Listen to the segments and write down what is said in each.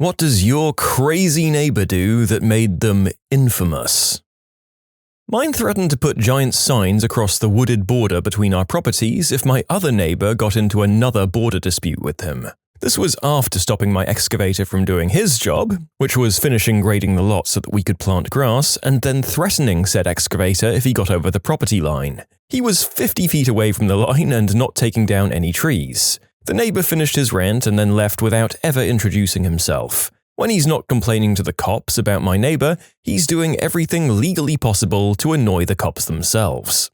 What does your crazy neighbor do that made them infamous? Mine threatened to put giant signs across the wooded border between our properties if my other neighbor got into another border dispute with him. This was after stopping my excavator from doing his job, which was finishing grading the lot so that we could plant grass, and then threatening said excavator if he got over the property line. He was 50 feet away from the line and not taking down any trees. The neighbor finished his rant and then left without ever introducing himself. When he's not complaining to the cops about my neighbor, he's doing everything legally possible to annoy the cops themselves.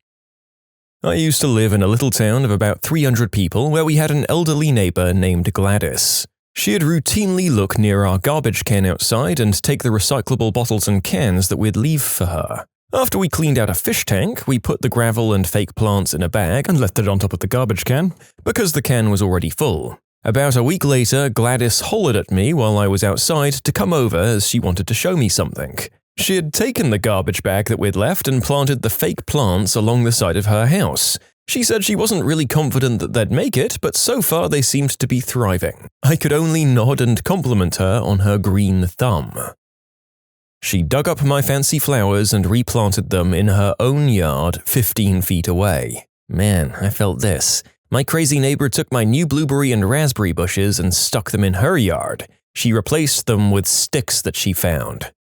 I used to live in a little town of about 300 people where we had an elderly neighbor named Gladys. She'd routinely look near our garbage can outside and take the recyclable bottles and cans that we'd leave for her. After we cleaned out a fish tank, we put the gravel and fake plants in a bag and left it on top of the garbage can, because the can was already full. About a week later, Gladys hollered at me while I was outside to come over as she wanted to show me something. She had taken the garbage bag that we'd left and planted the fake plants along the side of her house. She said she wasn't really confident that they'd make it, but so far they seemed to be thriving. I could only nod and compliment her on her green thumb. She dug up my fancy flowers and replanted them in her own yard 15 feet away. Man, I felt this. My crazy neighbor took my new blueberry and raspberry bushes and stuck them in her yard. She replaced them with sticks that she found.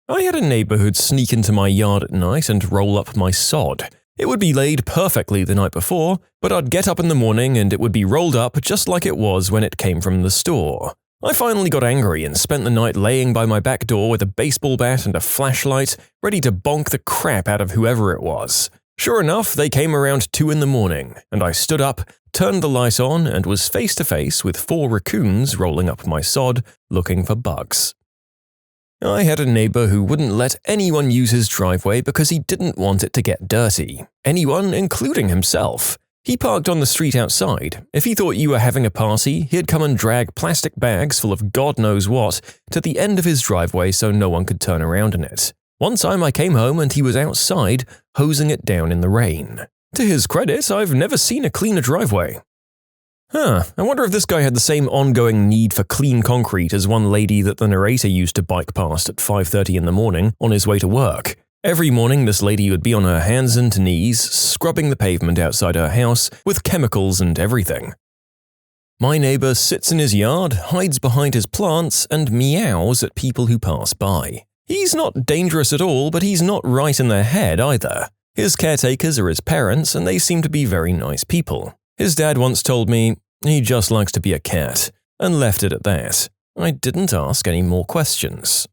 I had a neighbor who'd sneak into my yard at night and roll up my sod. It would be laid perfectly the night before, but I'd get up in the morning and it would be rolled up just like it was when it came from the store. I finally got angry and spent the night laying by my back door with a baseball bat and a flashlight, ready to bonk the crap out of whoever it was. Sure enough, they came around 2 in the morning, and I stood up, turned the light on, and was face to face with 4 raccoons rolling up my sod, looking for bugs. I had a neighbor who wouldn't let anyone use his driveway because he didn't want it to get dirty. Anyone, including himself. He parked on the street outside. If he thought you were having a party, he'd come and drag plastic bags full of God knows what to the end of his driveway so no one could turn around in it. One time I came home and he was outside, hosing it down in the rain. To his credit, I've never seen a cleaner driveway. I wonder if this guy had the same ongoing need for clean concrete as one lady that the narrator used to bike past at 5:30 in the morning on his way to work. Every morning this lady would be on her hands and knees, scrubbing the pavement outside her house with chemicals and everything. My neighbor sits in his yard, hides behind his plants, and meows at people who pass by. He's not dangerous at all, but he's not right in their head either. His caretakers are his parents, and they seem to be very nice people. His dad once told me, he just likes to be a cat, and left it at that. I didn't ask any more questions.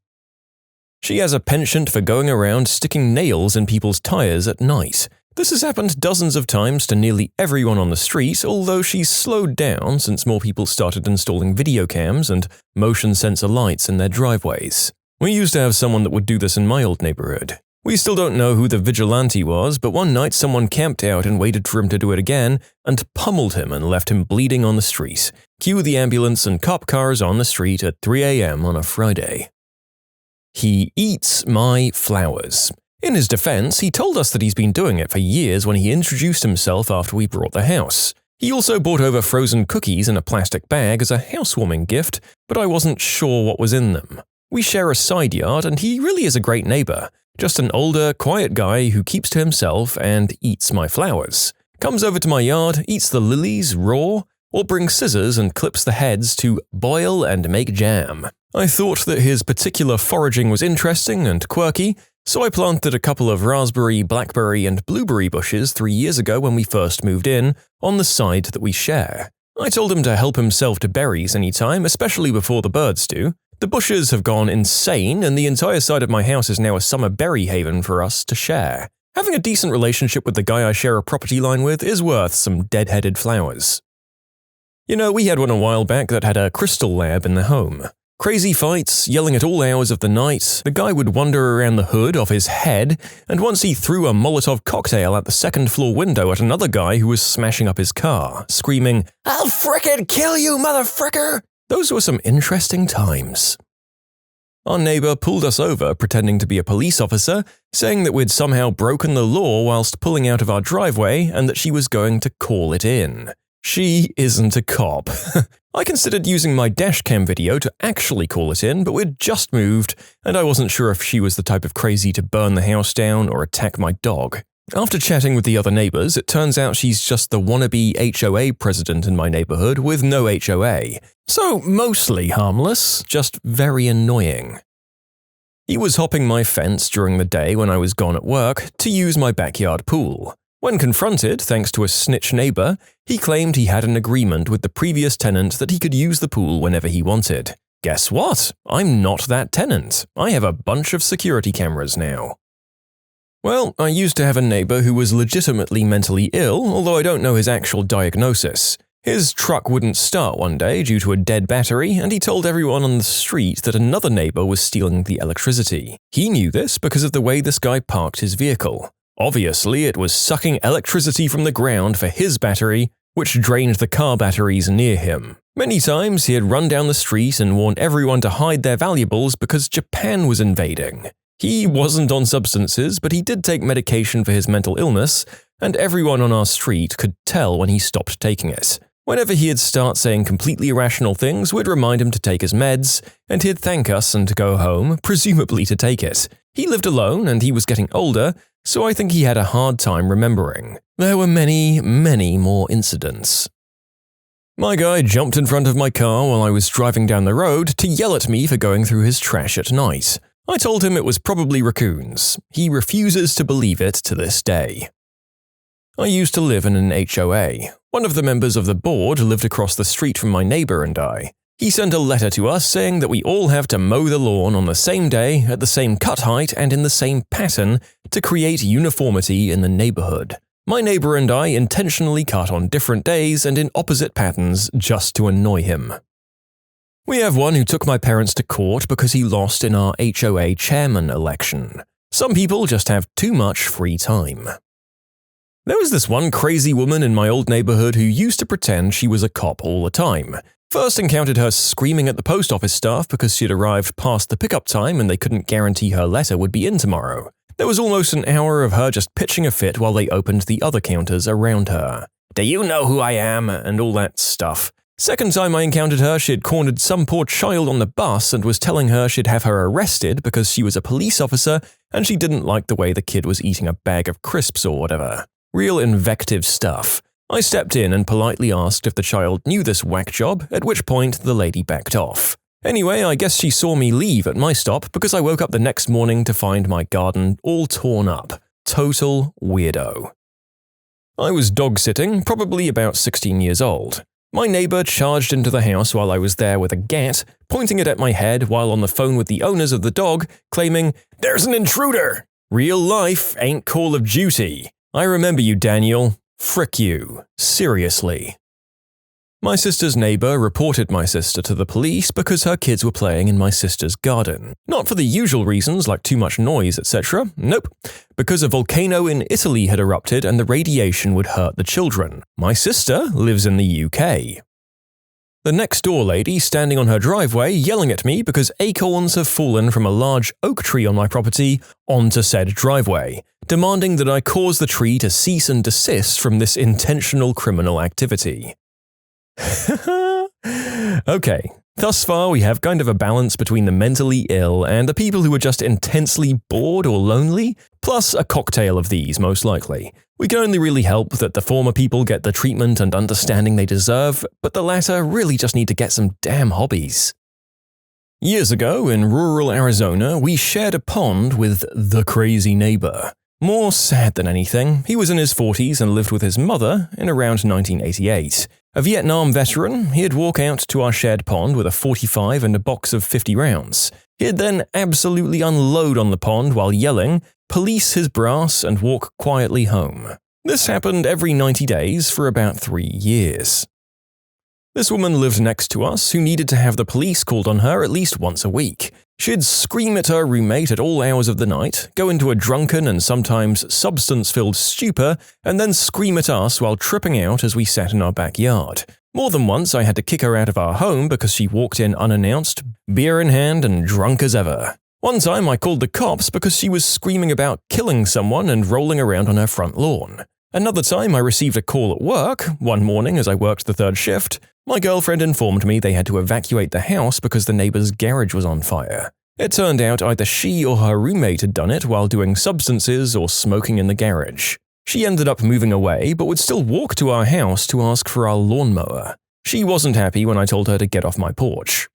She has a penchant for going around sticking nails in people's tires at night. This has happened dozens of times to nearly everyone on the street, although she's slowed down since more people started installing video cams and motion sensor lights in their driveways. We used to have someone that would do this in my old neighborhood. We still don't know who the Vigilante was, but one night someone camped out and waited for him to do it again and pummeled him and left him bleeding on the street. Cue the ambulance and cop cars on the street at 3 a.m. on a Friday. He eats my flowers. In his defense, he told us that he's been doing it for years when he introduced himself after we bought the house. He also brought over frozen cookies in a plastic bag as a housewarming gift, but I wasn't sure what was in them. We share a side yard and he really is a great neighbor. Just an older, quiet guy who keeps to himself and eats my flowers. Comes over to my yard, eats the lilies raw, or brings scissors and clips the heads to boil and make jam. I thought that his particular foraging was interesting and quirky, so I planted a couple of raspberry, blackberry, and blueberry bushes 3 years ago when we first moved in, on the side that we share. I told him to help himself to berries anytime, especially before the birds do. The bushes have gone insane, and the entire side of my house is now a summer berry haven for us to share. Having a decent relationship with the guy I share a property line with is worth some dead-headed flowers. You know, we had one a while back that had a crystal lab in the home. Crazy fights, yelling at all hours of the night, the guy would wander around the hood of his head, and once he threw a Molotov cocktail out the second-floor window at another guy who was smashing up his car, screaming, "I'll frickin' kill you, motherfricker!" Those were some interesting times. Our neighbor pulled us over pretending to be a police officer, saying that we'd somehow broken the law whilst pulling out of our driveway and that she was going to call it in. She isn't a cop. I considered using my dashcam video to actually call it in, but we'd just moved, and I wasn't sure if she was the type of crazy to burn the house down or attack my dog. After chatting with the other neighbors, it turns out she's just the wannabe HOA president in my neighborhood with no HOA. So mostly harmless, just very annoying. He was hopping my fence during the day when I was gone at work to use my backyard pool. When confronted, thanks to a snitch neighbor, he claimed he had an agreement with the previous tenant that he could use the pool whenever he wanted. Guess what? I'm not that tenant. I have a bunch of security cameras now. Well, I used to have a neighbor who was legitimately mentally ill, although I don't know his actual diagnosis. His truck wouldn't start one day due to a dead battery, and he told everyone on the street that another neighbor was stealing the electricity. He knew this because of the way this guy parked his vehicle. Obviously, it was sucking electricity from the ground for his battery, which drained the car batteries near him. Many times he had run down the street and warned everyone to hide their valuables because Japan was invading. He wasn't on substances, but he did take medication for his mental illness, and everyone on our street could tell when he stopped taking it. Whenever he'd start saying completely irrational things, we'd remind him to take his meds, and he'd thank us and go home, presumably to take it. He lived alone, and he was getting older, so I think he had a hard time remembering. There were many, many more incidents. My guy jumped in front of my car while I was driving down the road to yell at me for going through his trash at night. I told him it was probably raccoons. He refuses to believe it to this day. I used to live in an HOA. One of the members of the board lived across the street from my neighbor and I. He sent a letter to us saying that we all have to mow the lawn on the same day, at the same cut height, and in the same pattern to create uniformity in the neighborhood. My neighbor and I intentionally cut on different days and in opposite patterns just to annoy him. We have one who took my parents to court because he lost in our HOA chairman election. Some people just have too much free time. There was this one crazy woman in my old neighborhood who used to pretend she was a cop all the time. First encountered her screaming at the post office staff because she'd arrived past the pickup time and they couldn't guarantee her letter would be in tomorrow. There was almost an hour of her just pitching a fit while they opened the other counters around her. "Do you know who I am?" and all that stuff. Second time I encountered her, she had cornered some poor child on the bus and was telling her she'd have her arrested because she was a police officer and she didn't like the way the kid was eating a bag of crisps or whatever. Real invective stuff. I stepped in and politely asked if the child knew this whack job, at which point the lady backed off. Anyway, I guess she saw me leave at my stop because I woke up the next morning to find my garden all torn up. Total weirdo. I was dog-sitting, probably about 16 years old. My neighbor charged into the house while I was there with a gat, pointing it at my head while on the phone with the owners of the dog, claiming, "There's an intruder! Real life ain't Call of Duty. I remember you, Daniel. Frick you. Seriously." My sister's neighbor reported my sister to the police because her kids were playing in my sister's garden. Not for the usual reasons like too much noise, etc. Nope. Because a volcano in Italy had erupted and the radiation would hurt the children. My sister lives in the UK. The next door lady standing on her driveway yelling at me because acorns have fallen from a large oak tree on my property onto said driveway, demanding that I cause the tree to cease and desist from this intentional criminal activity. Okay, thus far we have kind of a balance between the mentally ill and the people who are just intensely bored or lonely, plus a cocktail of these most likely. We can only really help that the former people get the treatment and understanding they deserve, but the latter really just need to get some damn hobbies. Years ago, in rural Arizona, we shared a pond with the crazy neighbor. More sad than anything, he was in his 40s and lived with his mother in around 1988. A Vietnam veteran, he'd walk out to our shared pond with a .45 and a box of 50 rounds. He'd then absolutely unload on the pond while yelling, police his brass, and walk quietly home. This happened every 90 days for about 3 years. This woman lived next to us who needed to have the police called on her at least once a week. She'd scream at her roommate at all hours of the night, go into a drunken and sometimes substance-filled stupor, and then scream at us while tripping out as we sat in our backyard. More than once I had to kick her out of our home because she walked in unannounced, beer in hand and drunk as ever. One time I called the cops because she was screaming about killing someone and rolling around on her front lawn. Another time I received a call at work. One morning as I worked the third shift, my girlfriend informed me they had to evacuate the house because the neighbor's garage was on fire. It turned out either she or her roommate had done it while doing substances or smoking in the garage. She ended up moving away but would still walk to our house to ask for our lawnmower. She wasn't happy when I told her to get off my porch.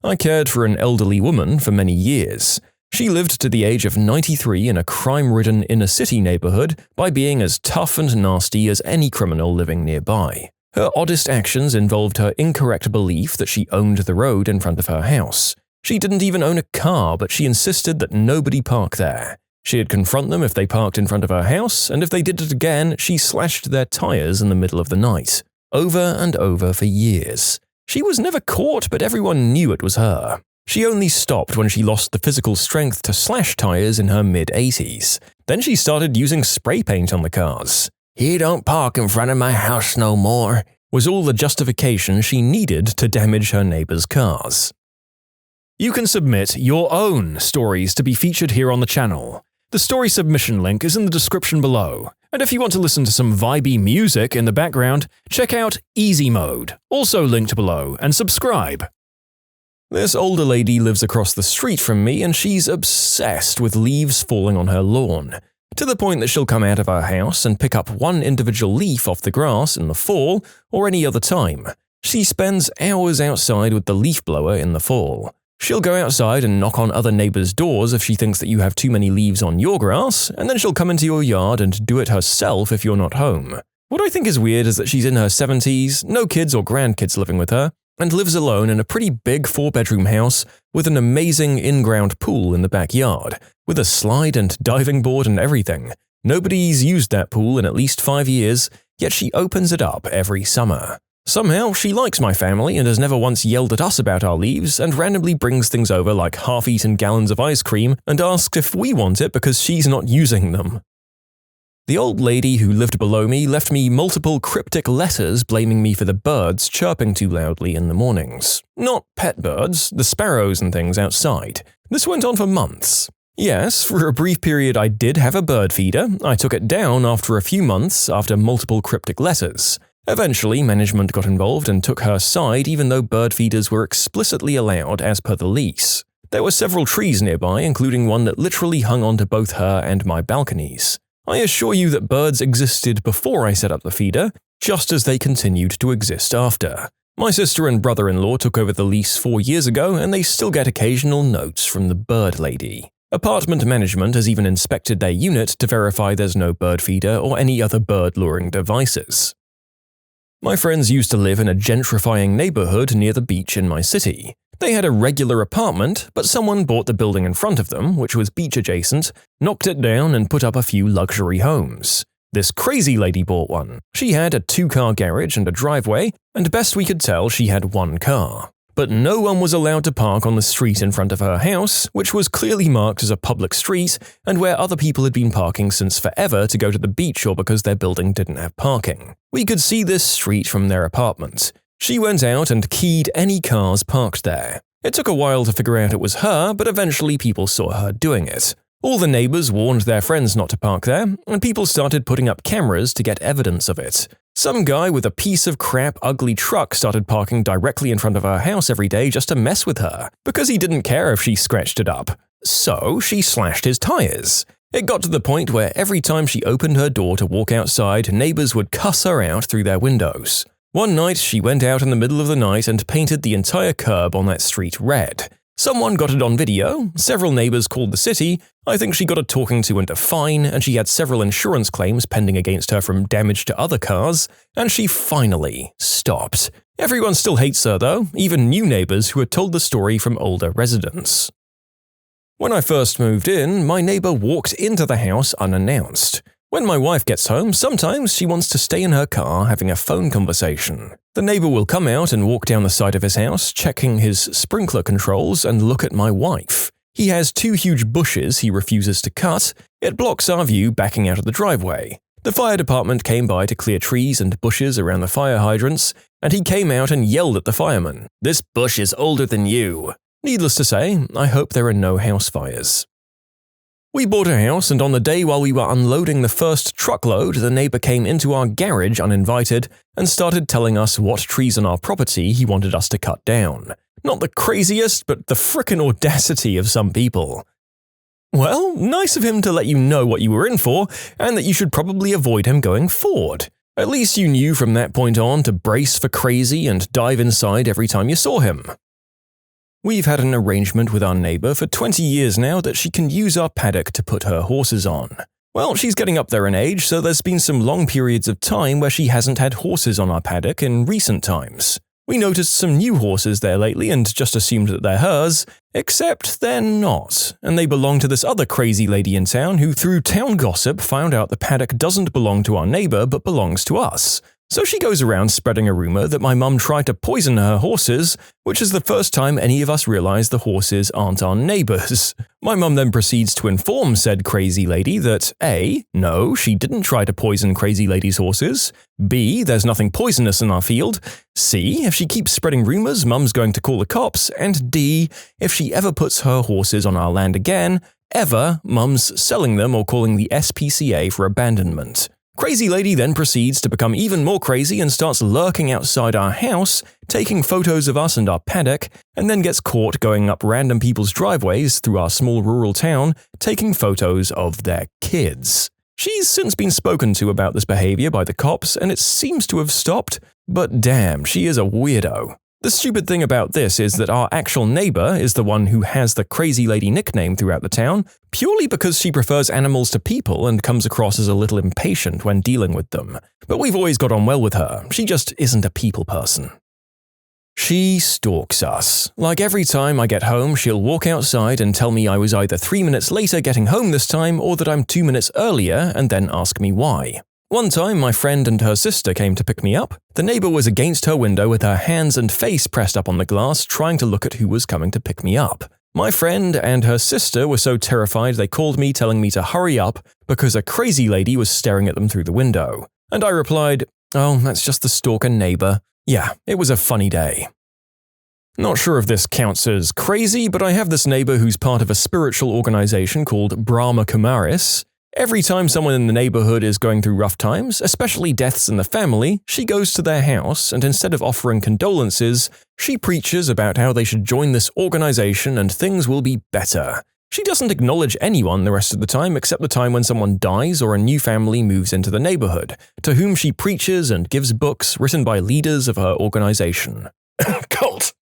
I cared for an elderly woman for many years. She lived to the age of 93 in a crime-ridden inner-city neighborhood by being as tough and nasty as any criminal living nearby. Her oddest actions involved her incorrect belief that she owned the road in front of her house. She didn't even own a car, but she insisted that nobody park there. She'd confront them if they parked in front of her house, and if they did it again, she slashed their tires in the middle of the night. Over and over for years. She was never caught, but everyone knew it was her. She only stopped when she lost the physical strength to slash tires in her mid-80s. Then she started using spray paint on the cars. "He don't park in front of my house no more," was all the justification she needed to damage her neighbors' cars. You can submit your own stories to be featured here on the channel. The story submission link is in the description below. And if you want to listen to some vibey music in the background, check out easymode, also linked below, and subscribe. This older lady lives across the street from me and she's obsessed with leaves falling on her lawn, to the point that she'll come out of her house and pick up one individual leaf off the grass in the fall or any other time. She spends hours outside with the leaf blower in the fall. She'll go outside and knock on other neighbors' doors if she thinks that you have too many leaves on your grass, and then she'll come into your yard and do it herself if you're not home. What I think is weird is that she's in her 70s, no kids or grandkids living with her, and lives alone in a pretty big 4-bedroom house with an amazing in-ground pool in the backyard, with a slide and diving board and everything. Nobody's used that pool in at least 5 years, yet she opens it up every summer. Somehow, she likes my family and has never once yelled at us about our leaves, and randomly brings things over like half-eaten gallons of ice cream and asks if we want it because she's not using them. The old lady who lived below me left me multiple cryptic letters blaming me for the birds chirping too loudly in the mornings. Not pet birds, the sparrows and things outside. This went on for months. Yes, for a brief period I did have a bird feeder. I took it down after a few months after multiple cryptic letters. Eventually, management got involved and took her side even though bird feeders were explicitly allowed as per the lease. There were several trees nearby, including one that literally hung onto both her and my balconies. I assure you that birds existed before I set up the feeder, just as they continued to exist after. My sister and brother-in-law took over the lease 4 years ago, and they still get occasional notes from the bird lady. Apartment management has even inspected their unit to verify there's no bird feeder or any other bird-luring devices. My friends used to live in a gentrifying neighborhood near the beach in my city. They had a regular apartment, but someone bought the building in front of them, which was beach adjacent, knocked it down and put up a few luxury homes. This crazy lady bought one. She had a 2-car garage and a driveway, and best we could tell she had 1 car. But no one was allowed to park on the street in front of her house, which was clearly marked as a public street and where other people had been parking since forever to go to the beach or because their building didn't have parking. We could see this street from their apartment. She went out and keyed any cars parked there. It took a while to figure out it was her, but eventually people saw her doing it. All the neighbors warned their friends not to park there, and people started putting up cameras to get evidence of it. Some guy with a piece of crap ugly truck started parking directly in front of her house every day just to mess with her, because he didn't care if she scratched it up. So she slashed his tires. It got to the point where every time she opened her door to walk outside, neighbors would cuss her out through their windows. One night, she went out in the middle of the night and painted the entire curb on that street red. Someone got it on video, several neighbors called the city, I think she got a talking to and a fine, and she had several insurance claims pending against her from damage to other cars, and she finally stopped. Everyone still hates her though, even new neighbors who had told the story from older residents. When I first moved in, my neighbor walked into the house unannounced. When my wife gets home, sometimes she wants to stay in her car having a phone conversation. The neighbor will come out and walk down the side of his house, checking his sprinkler controls, and look at my wife. He has 2 huge bushes he refuses to cut. It blocks our view backing out of the driveway. The fire department came by to clear trees and bushes around the fire hydrants, and he came out and yelled at the fireman, "This bush is older than you." Needless to say, I hope there are no house fires. We bought a house, and on the day while we were unloading the first truckload, the neighbor came into our garage uninvited and started telling us what trees on our property he wanted us to cut down. Not the craziest, but the frickin' audacity of some people. Well, nice of him to let you know what you were in for, and that you should probably avoid him going forward. At least you knew from that point on to brace for crazy and dive inside every time you saw him. We've had an arrangement with our neighbor for 20 years now that she can use our paddock to put her horses on. Well, she's getting up there in age, so there's been some long periods of time where she hasn't had horses on our paddock in recent times. We noticed some new horses there lately and just assumed that they're hers, except they're not, and they belong to this other crazy lady in town who, through town gossip, found out the paddock doesn't belong to our neighbor but belongs to us. So she goes around spreading a rumor that my mum tried to poison her horses, which is the first time any of us realize the horses aren't our neighbors. My mum then proceeds to inform said crazy lady that A. No, she didn't try to poison crazy lady's horses. B. There's nothing poisonous in our field. C. If she keeps spreading rumors, mum's going to call the cops. And D. If she ever puts her horses on our land again, ever, mum's selling them or calling the SPCA for abandonment. Crazy lady then proceeds to become even more crazy and starts lurking outside our house, taking photos of us and our paddock, and then gets caught going up random people's driveways through our small rural town, taking photos of their kids. She's since been spoken to about this behavior by the cops, and it seems to have stopped, but damn, she is a weirdo. The stupid thing about this is that our actual neighbor is the one who has the crazy lady nickname throughout the town, purely because she prefers animals to people and comes across as a little impatient when dealing with them. But we've always got on well with her, she just isn't a people person. She stalks us. Like every time I get home, she'll walk outside and tell me I was either 3 minutes later getting home this time or that I'm 2 minutes earlier and then ask me why. One time, my friend and her sister came to pick me up. The neighbor was against her window with her hands and face pressed up on the glass, trying to look at who was coming to pick me up. My friend and her sister were so terrified they called me telling me to hurry up because a crazy lady was staring at them through the window. And I replied, "Oh, that's just the stalker neighbor." Yeah, it was a funny day. Not sure if this counts as crazy, but I have this neighbor who's part of a spiritual organization called Brahma Kumaris. Every time someone in the neighborhood is going through rough times, especially deaths in the family, she goes to their house and instead of offering condolences, she preaches about how they should join this organization and things will be better. She doesn't acknowledge anyone the rest of the time except the time when someone dies or a new family moves into the neighborhood, to whom she preaches and gives books written by leaders of her organization. Cult!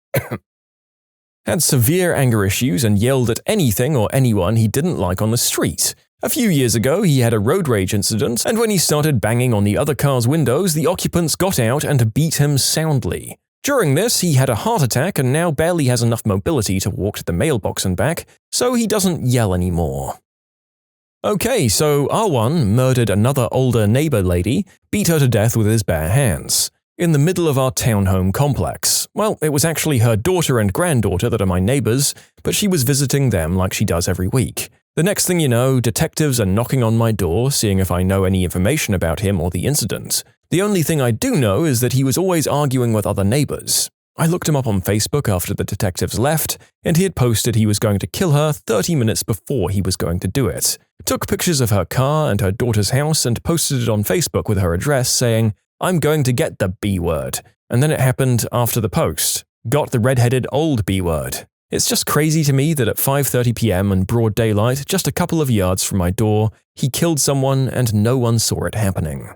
Had severe anger issues and yelled at anything or anyone he didn't like on the street. A few years ago, he had a road rage incident, and when he started banging on the other car's windows, the occupants got out and beat him soundly. During this, he had a heart attack and now barely has enough mobility to walk to the mailbox and back, so he doesn't yell anymore. Okay, so R1 murdered another older neighbor lady, beat her to death with his bare hands. In the middle of our townhome complex. Well, it was actually her daughter and granddaughter that are my neighbors, but she was visiting them like she does every week. The next thing you know, detectives are knocking on my door, seeing if I know any information about him or the incident. The only thing I do know is that he was always arguing with other neighbors. I looked him up on Facebook after the detectives left, and he had posted he was going to kill her 30 minutes before he was going to do it. Took pictures of her car and her daughter's house and posted it on Facebook with her address saying, "I'm going to get the B word." And then it happened after the post. Got the red-headed old B word. It's just crazy to me that at 5:30 p.m. in broad daylight, just a couple of yards from my door, he killed someone and no one saw it happening.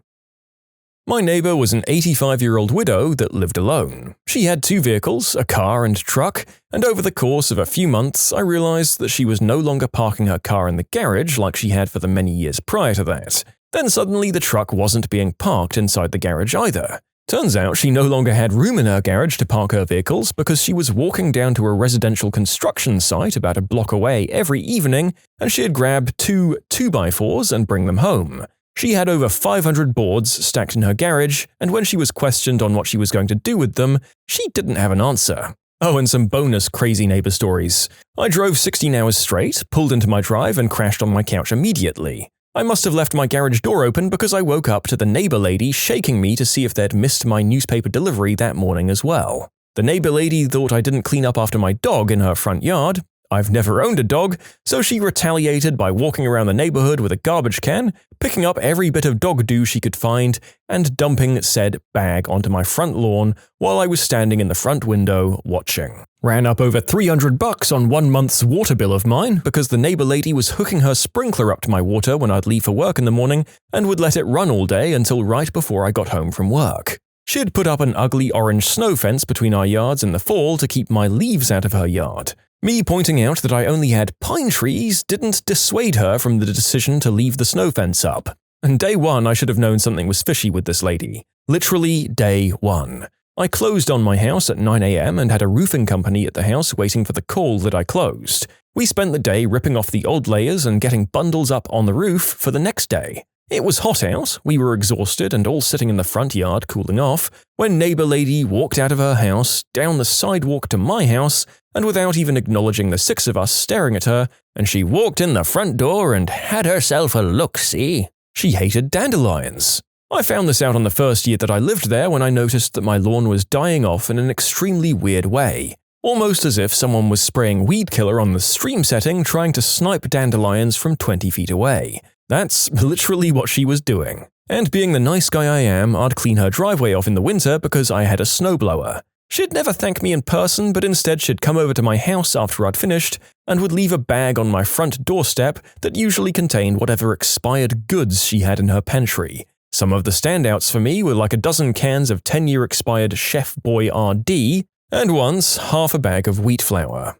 My neighbor was an 85-year-old widow that lived alone. She had 2 vehicles, a car and truck, and over the course of a few months, I realized that she was no longer parking her car in the garage like she had for the many years prior to that. Then suddenly the truck wasn't being parked inside the garage either. Turns out she no longer had room in her garage to park her vehicles because she was walking down to a residential construction site about a block away every evening, and she had grabbed 2 2x4s and bring them home. She had over 500 boards stacked in her garage, and when she was questioned on what she was going to do with them, she didn't have an answer. Oh, and some bonus crazy neighbor stories. I drove 16 hours straight, pulled into my drive, and crashed on my couch immediately. I must have left my garage door open because I woke up to the neighbor lady shaking me to see if they'd missed my newspaper delivery that morning as well. The neighbor lady thought I didn't clean up after my dog in her front yard. I've never owned a dog, so she retaliated by walking around the neighborhood with a garbage can, picking up every bit of dog doo she could find, and dumping said bag onto my front lawn while I was standing in the front window watching. Ran up over $300 on 1 month's water bill of mine because the neighbor lady was hooking her sprinkler up to my water when I'd leave for work in the morning and would let it run all day until right before I got home from work. She'd put up an ugly orange snow fence between our yards in the fall to keep my leaves out of her yard. Me pointing out that I only had pine trees didn't dissuade her from the decision to leave the snow fence up. And day one, I should have known something was fishy with this lady. Literally day one. I closed on my house at 9 a.m. and had a roofing company at the house waiting for the call that I closed. We spent the day ripping off the old layers and getting bundles up on the roof for the next day. It was hot out, we were exhausted and all sitting in the front yard cooling off, when neighbor lady walked out of her house, down the sidewalk to my house, and without even acknowledging the 6 of us staring at her, and she walked in the front door and had herself a look-see. She hated dandelions. I found this out on the first year that I lived there when I noticed that my lawn was dying off in an extremely weird way. Almost as if someone was spraying weed killer on the stream setting trying to snipe dandelions from 20 feet away. That's literally what she was doing. And being the nice guy I am, I'd clean her driveway off in the winter because I had a snowblower. She'd never thank me in person, but instead she'd come over to my house after I'd finished and would leave a bag on my front doorstep that usually contained whatever expired goods she had in her pantry. Some of the standouts for me were like a dozen cans of 10-year expired Chef Boy RD, and once half a bag of wheat flour.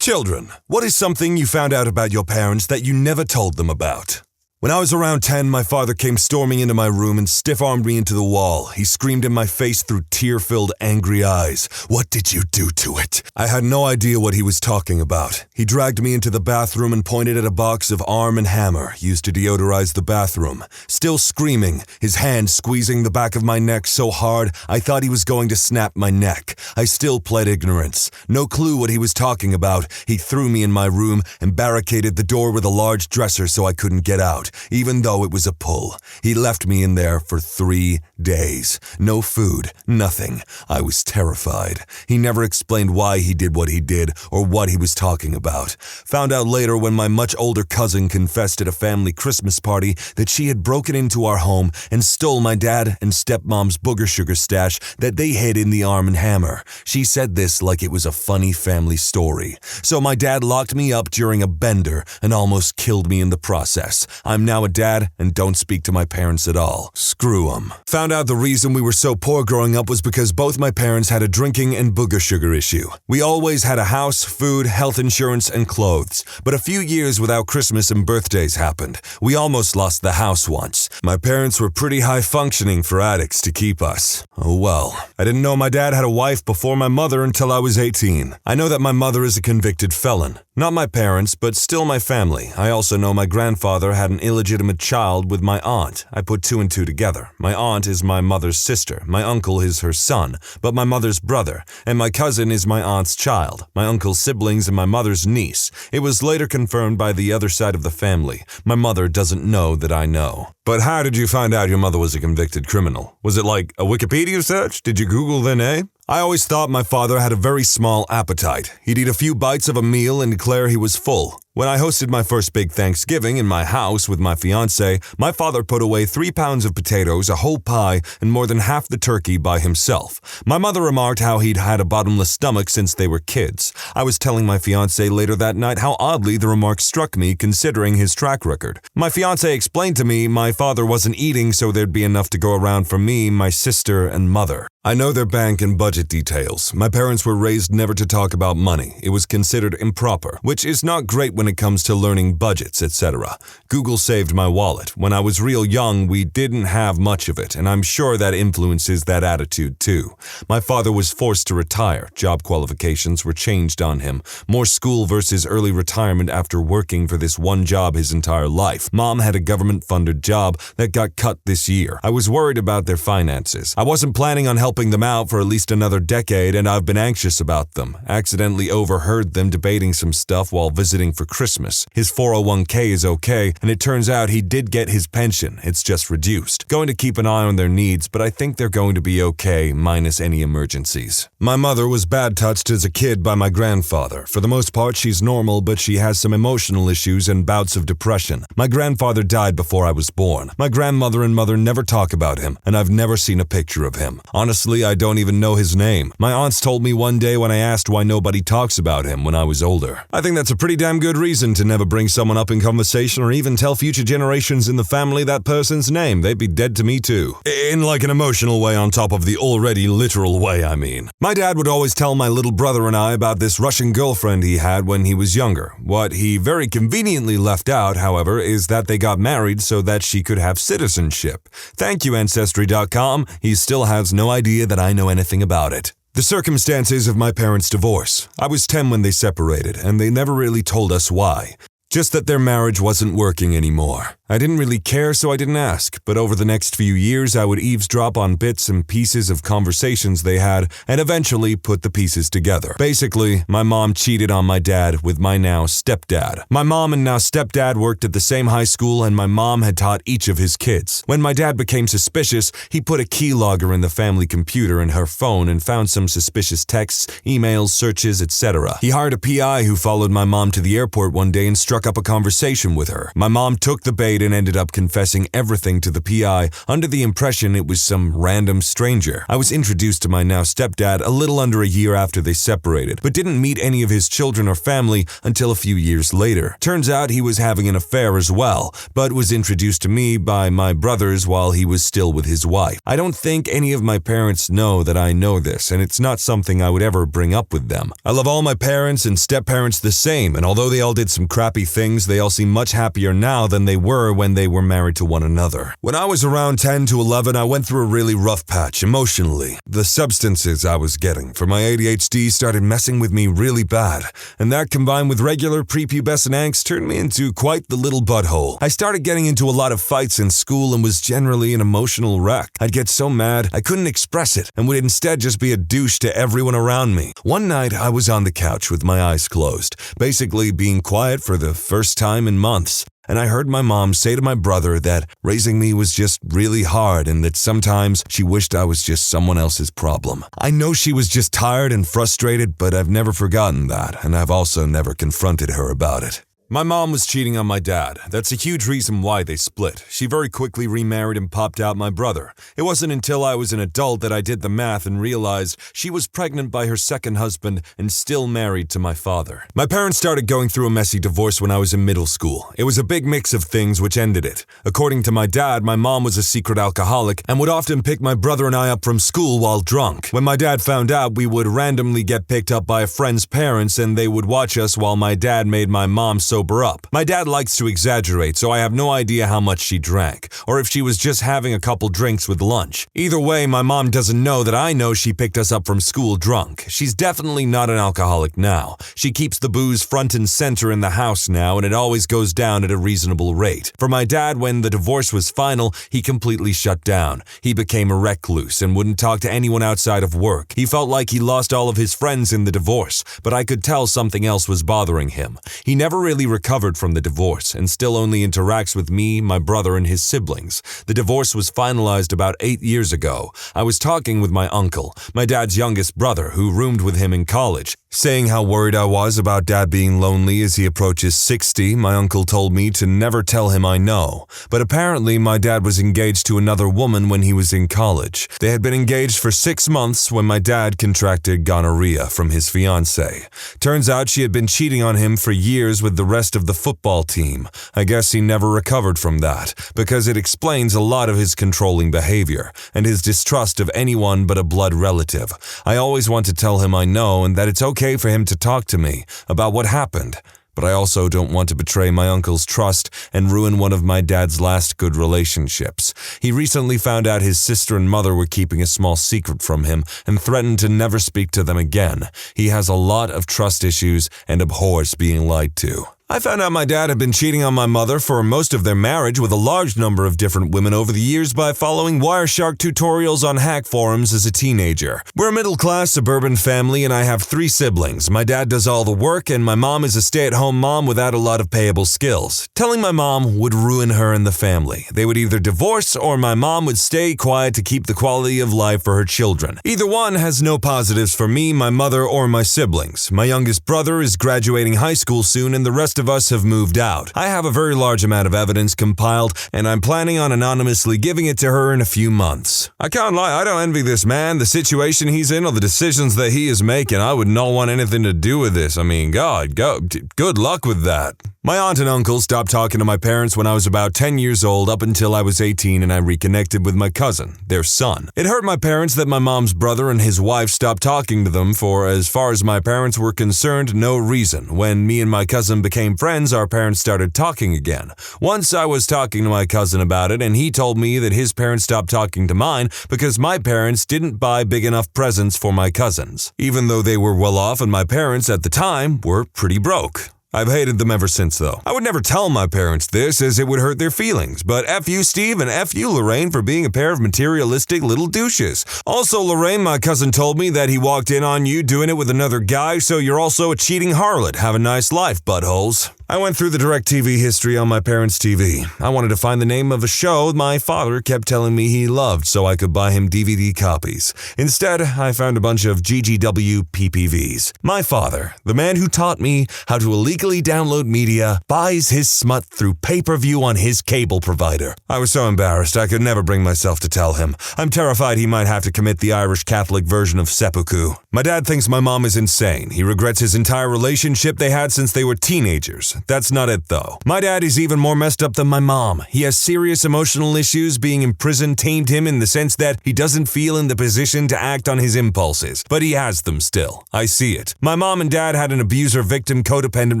Children, what is something you found out about your parents that you never told them about? When I was around 10, my father came storming into my room and stiff-armed me into the wall. He screamed in my face through tear-filled, angry eyes. "What did you do to it?" I had no idea what he was talking about. He dragged me into the bathroom and pointed at a box of Arm & Hammer used to deodorize the bathroom. Still screaming, his hand squeezing the back of my neck so hard I thought he was going to snap my neck. I still pled ignorance. No clue what he was talking about. He threw me in my room and barricaded the door with a large dresser so I couldn't get out. Even though it was a pull. He left me in there for 3 days. No food, nothing. I was terrified. He never explained why he did what he did or what he was talking about. Found out later when my much older cousin confessed at a family Christmas party that she had broken into our home and stole my dad and stepmom's booger sugar stash that they hid in the Arm & Hammer. She said this like it was a funny family story. So my dad locked me up during a bender and almost killed me in the process. I'm now a dad and don't speak to my parents at all. Screw them. Found out the reason we were so poor growing up was because both my parents had a drinking and booger sugar issue. We always had a house, food, health insurance, and clothes. But a few years without Christmas and birthdays happened. We almost lost the house once. My parents were pretty high functioning for addicts to keep us. Oh well. I didn't know my dad had a wife before my mother until I was 18. I know that my mother is a convicted felon. Not my parents, but still my family. I also know my grandfather had an illegitimate child with my aunt. I put 2 and 2 together. My aunt is my mother's sister. My uncle is her son, but my mother's brother. And my cousin is my aunt's child. My uncle's siblings and my mother's niece. It was later confirmed by the other side of the family. My mother doesn't know that I know. But how did you find out your mother was a convicted criminal? Was it like a Wikipedia search? Did you Google then, eh? I always thought my father had a very small appetite. He'd eat a few bites of a meal and declare he was full. When I hosted my first big Thanksgiving in my house with my fiancé, my father put away 3 pounds of potatoes, a whole pie, and more than half the turkey by himself. My mother remarked how he'd had a bottomless stomach since they were kids. I was telling my fiancé later that night how oddly the remark struck me considering his track record. My fiancé explained to me my father wasn't eating so there'd be enough to go around for me, my sister, and mother. I know their bank and budget details. My parents were raised never to talk about money. It was considered improper, which is not great when it comes to learning budgets, etc. Google saved my wallet. When I was real young, we didn't have much of it, and I'm sure that influences that attitude too. My father was forced to retire. Job qualifications were changed on him. More school versus early retirement after working for this one job his entire life. Mom had a government-funded job that got cut this year. I was worried about their finances. I wasn't planning on helping them out for at least another decade, and I've been anxious about them. Accidentally overheard them debating some stuff while visiting for Christmas. His 401k is okay, and it turns out he did get his pension. It's just reduced. Going to keep an eye on their needs, but I think they're going to be okay, minus any emergencies. My mother was bad touched as a kid by my grandfather. For the most part, she's normal, but she has some emotional issues and bouts of depression. My grandfather died before I was born. My grandmother and mother never talk about him, and I've never seen a picture of him. Honestly, I don't even know his name. My aunts told me one day when I asked why nobody talks about him when I was older. I think that's a pretty damn good reason to never bring someone up in conversation or even tell future generations in the family that person's name. They'd be dead to me too. In like an emotional way on top of the already literal way, I mean. My dad would always tell my little brother and I about this Russian girlfriend he had when he was younger. What he very conveniently left out, however, is that they got married so that she could have citizenship. Thank you, Ancestry.com. He still has no idea that I know anything about it. The circumstances of my parents' divorce. I was 10 when they separated, and they never really told us why. Just that their marriage wasn't working anymore. I didn't really care, so I didn't ask, but over the next few years I would eavesdrop on bits and pieces of conversations they had and eventually put the pieces together. Basically, my mom cheated on my dad with my now stepdad. My mom and now stepdad worked at the same high school, and my mom had taught each of his kids. When my dad became suspicious, he put a keylogger in the family computer in her phone and found some suspicious texts, emails, searches, etc. He hired a PI who followed my mom to the airport one day and struck up a conversation with her. My mom took the bait and ended up confessing everything to the PI under the impression it was some random stranger. I was introduced to my now stepdad a little under a year after they separated, but didn't meet any of his children or family until a few years later. Turns out he was having an affair as well, but was introduced to me by my brothers while he was still with his wife. I don't think any of my parents know that I know this, and it's not something I would ever bring up with them. I love all my parents and step-parents the same, and although they all did some crappy things, they all seem much happier now than they were when they were married to one another. When I was around 10 to 11, I went through a really rough patch emotionally. The substances I was getting for my ADHD started messing with me really bad, and that combined with regular prepubescent angst turned me into quite the little butthole. I started getting into a lot of fights in school and was generally an emotional wreck. I'd get so mad I couldn't express it and would instead just be a douche to everyone around me. One night I was on the couch with my eyes closed, basically being quiet for the first time in months. And I heard my mom say to my brother that raising me was just really hard and that sometimes she wished I was just someone else's problem. I know she was just tired and frustrated, but I've never forgotten that, and I've also never confronted her about it. My mom was cheating on my dad. That's a huge reason why they split. She very quickly remarried and popped out my brother. It wasn't until I was an adult that I did the math and realized she was pregnant by her second husband and still married to my father. My parents started going through a messy divorce when I was in middle school. It was a big mix of things which ended it. According to my dad, my mom was a secret alcoholic and would often pick my brother and I up from school while drunk. When my dad found out, we would randomly get picked up by a friend's parents and they would watch us while my dad made my mom sober up. My dad likes to exaggerate, so I have no idea how much she drank, or if she was just having a couple drinks with lunch. Either way, my mom doesn't know that I know she picked us up from school drunk. She's definitely not an alcoholic now. She keeps the booze front and center in the house now, and it always goes down at a reasonable rate. For my dad, when the divorce was final, he completely shut down. He became a recluse and wouldn't talk to anyone outside of work. He felt like he lost all of his friends in the divorce, but I could tell something else was bothering him. He never really recovered from the divorce and still only interacts with me, my brother, and his siblings. The divorce was finalized about 8 years ago. I was talking with my uncle, my dad's youngest brother, who roomed with him in college. Saying how worried I was about Dad being lonely as he approaches 60, my uncle told me to never tell him I know. But apparently my dad was engaged to another woman when he was in college. They had been engaged for 6 months when my dad contracted gonorrhea from his fiancée. Turns out she had been cheating on him for years with the rest of the football team. I guess he never recovered from that, because it explains a lot of his controlling behavior and his distrust of anyone but a blood relative. I always want to tell him I know and that it's okay for him to talk to me about what happened, but I also don't want to betray my uncle's trust and ruin one of my dad's last good relationships. He recently found out his sister and mother were keeping a small secret from him and threatened to never speak to them again. He has a lot of trust issues and abhors being lied to. I found out my dad had been cheating on my mother for most of their marriage with a large number of different women over the years by following Wireshark tutorials on hack forums as a teenager. We're a middle-class suburban family and I have 3 siblings. My dad does all the work and my mom is a stay-at-home mom without a lot of payable skills. Telling my mom would ruin her and the family. They would either divorce or my mom would stay quiet to keep the quality of life for her children. Either one has no positives for me, my mother, or my siblings. My youngest brother is graduating high school soon and the rest of us have moved out. I have a very large amount of evidence compiled and I'm planning on anonymously giving it to her in a few months. I can't lie, I don't envy this man, the situation he's in or the decisions that he is making. I would not want anything to do with this. I mean, good luck with that. My aunt and uncle stopped talking to my parents when I was about 10 years old up until I was 18 and I reconnected with my cousin, their son. It hurt my parents that my mom's brother and his wife stopped talking to them for, as far as my parents were concerned, no reason. When me and my cousin became friends, our parents started talking again. Once I was talking to my cousin about it and he told me that his parents stopped talking to mine because my parents didn't buy big enough presents for my cousins, even though they were well off and my parents at the time were pretty broke. I've hated them ever since, though. I would never tell my parents this, as it would hurt their feelings, but F you, Steve, and F you, Lorraine, for being a pair of materialistic little douches. Also, Lorraine, my cousin told me that he walked in on you doing it with another guy, so you're also a cheating harlot. Have a nice life, buttholes. I went through the DirecTV history on my parents' TV. I wanted to find the name of a show my father kept telling me he loved so I could buy him DVD copies. Instead, I found a bunch of GGW PPVs. My father, the man who taught me how to illegally download media, buys his smut through pay-per-view on his cable provider. I was so embarrassed I could never bring myself to tell him. I'm terrified he might have to commit the Irish Catholic version of seppuku. My dad thinks my mom is insane. He regrets his entire relationship they had since they were teenagers. That's not it, though. My dad is even more messed up than my mom. He has serious emotional issues. Being in prison tamed him in the sense that he doesn't feel in the position to act on his impulses, but he has them still. I see it. My mom and dad had an abuser-victim codependent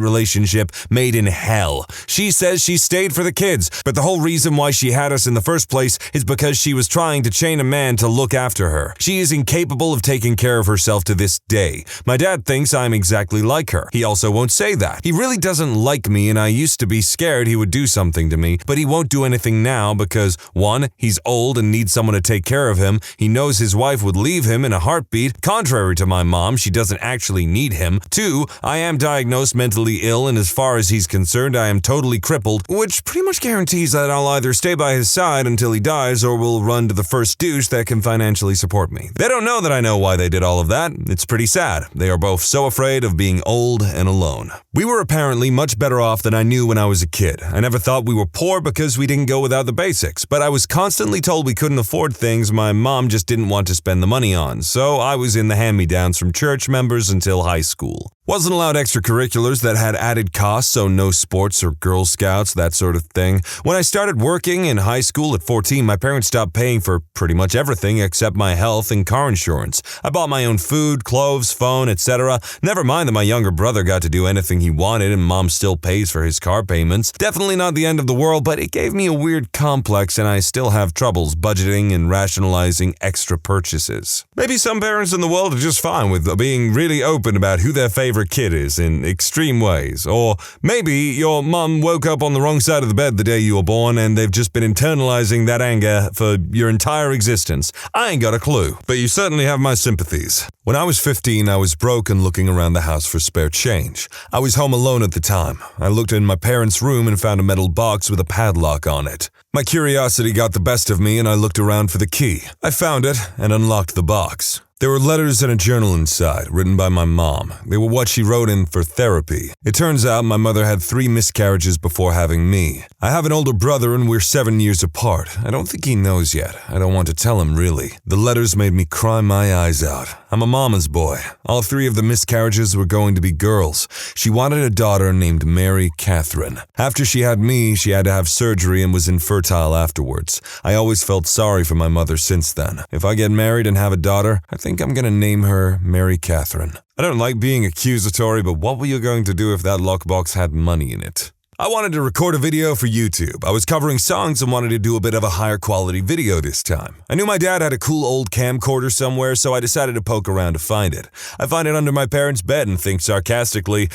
relationship made in hell. She says she stayed for the kids, but the whole reason why she had us in the first place is because she was trying to chain a man to look after her. She is incapable of taking care of herself to this day. My dad thinks I'm exactly like her. He also won't say that. He really doesn't like me and I used to be scared he would do something to me, but he won't do anything now because 1, he's old and needs someone to take care of him. He knows his wife would leave him in a heartbeat. Contrary to my mom, she doesn't actually need him. 2, I am diagnosed mentally ill and as far as he's concerned, I am totally crippled, which pretty much guarantees that I'll either stay by his side until he dies or will run to the first douche that can financially support me. They don't know that I know why they did all of that. It's pretty sad. They are both so afraid of being old and alone. We were apparently much better off than I knew when I was a kid. I never thought we were poor because we didn't go without the basics, but I was constantly told we couldn't afford things my mom just didn't want to spend the money on, so I was in the hand-me-downs from church members until high school. Wasn't allowed extracurriculars that had added costs, so no sports or Girl Scouts, that sort of thing. When I started working in high school at 14, my parents stopped paying for pretty much everything except my health and car insurance. I bought my own food, clothes, phone, etc. Never mind that my younger brother got to do anything he wanted and mom still pays for his car payments. Definitely not the end of the world, but it gave me a weird complex and I still have troubles budgeting and rationalizing extra purchases. Maybe some parents in the world are just fine with being really open about who their favorite kid is in extreme ways. Or maybe your mom woke up on the wrong side of the bed the day you were born and they've just been internalizing that anger for your entire existence. I ain't got a clue, but you certainly have my sympathies. When I was 15, I was broke and looking around the house for spare change. I was home alone at the time. I looked in my parents' room and found a metal box with a padlock on it. My curiosity got the best of me and I looked around for the key. I found it and unlocked the box. There were letters and a journal inside, written by my mom. They were what she wrote in for therapy. It turns out my mother had 3 miscarriages before having me. I have an older brother and we're 7 years apart. I don't think he knows yet. I don't want to tell him, really. The letters made me cry my eyes out. I'm a mama's boy. All 3 of the miscarriages were going to be girls. She wanted a daughter named Mary Catherine. After she had me, she had to have surgery and was infertile afterwards. I always felt sorry for my mother since then. If I get married and have a daughter, I think I'm gonna name her Mary Catherine. I don't like being accusatory, but what were you going to do if that lockbox had money in it? I wanted to record a video for YouTube. I was covering songs and wanted to do a bit of a higher quality video this time. I knew my dad had a cool old camcorder somewhere, so I decided to poke around to find it. I find it under my parents' bed and think sarcastically,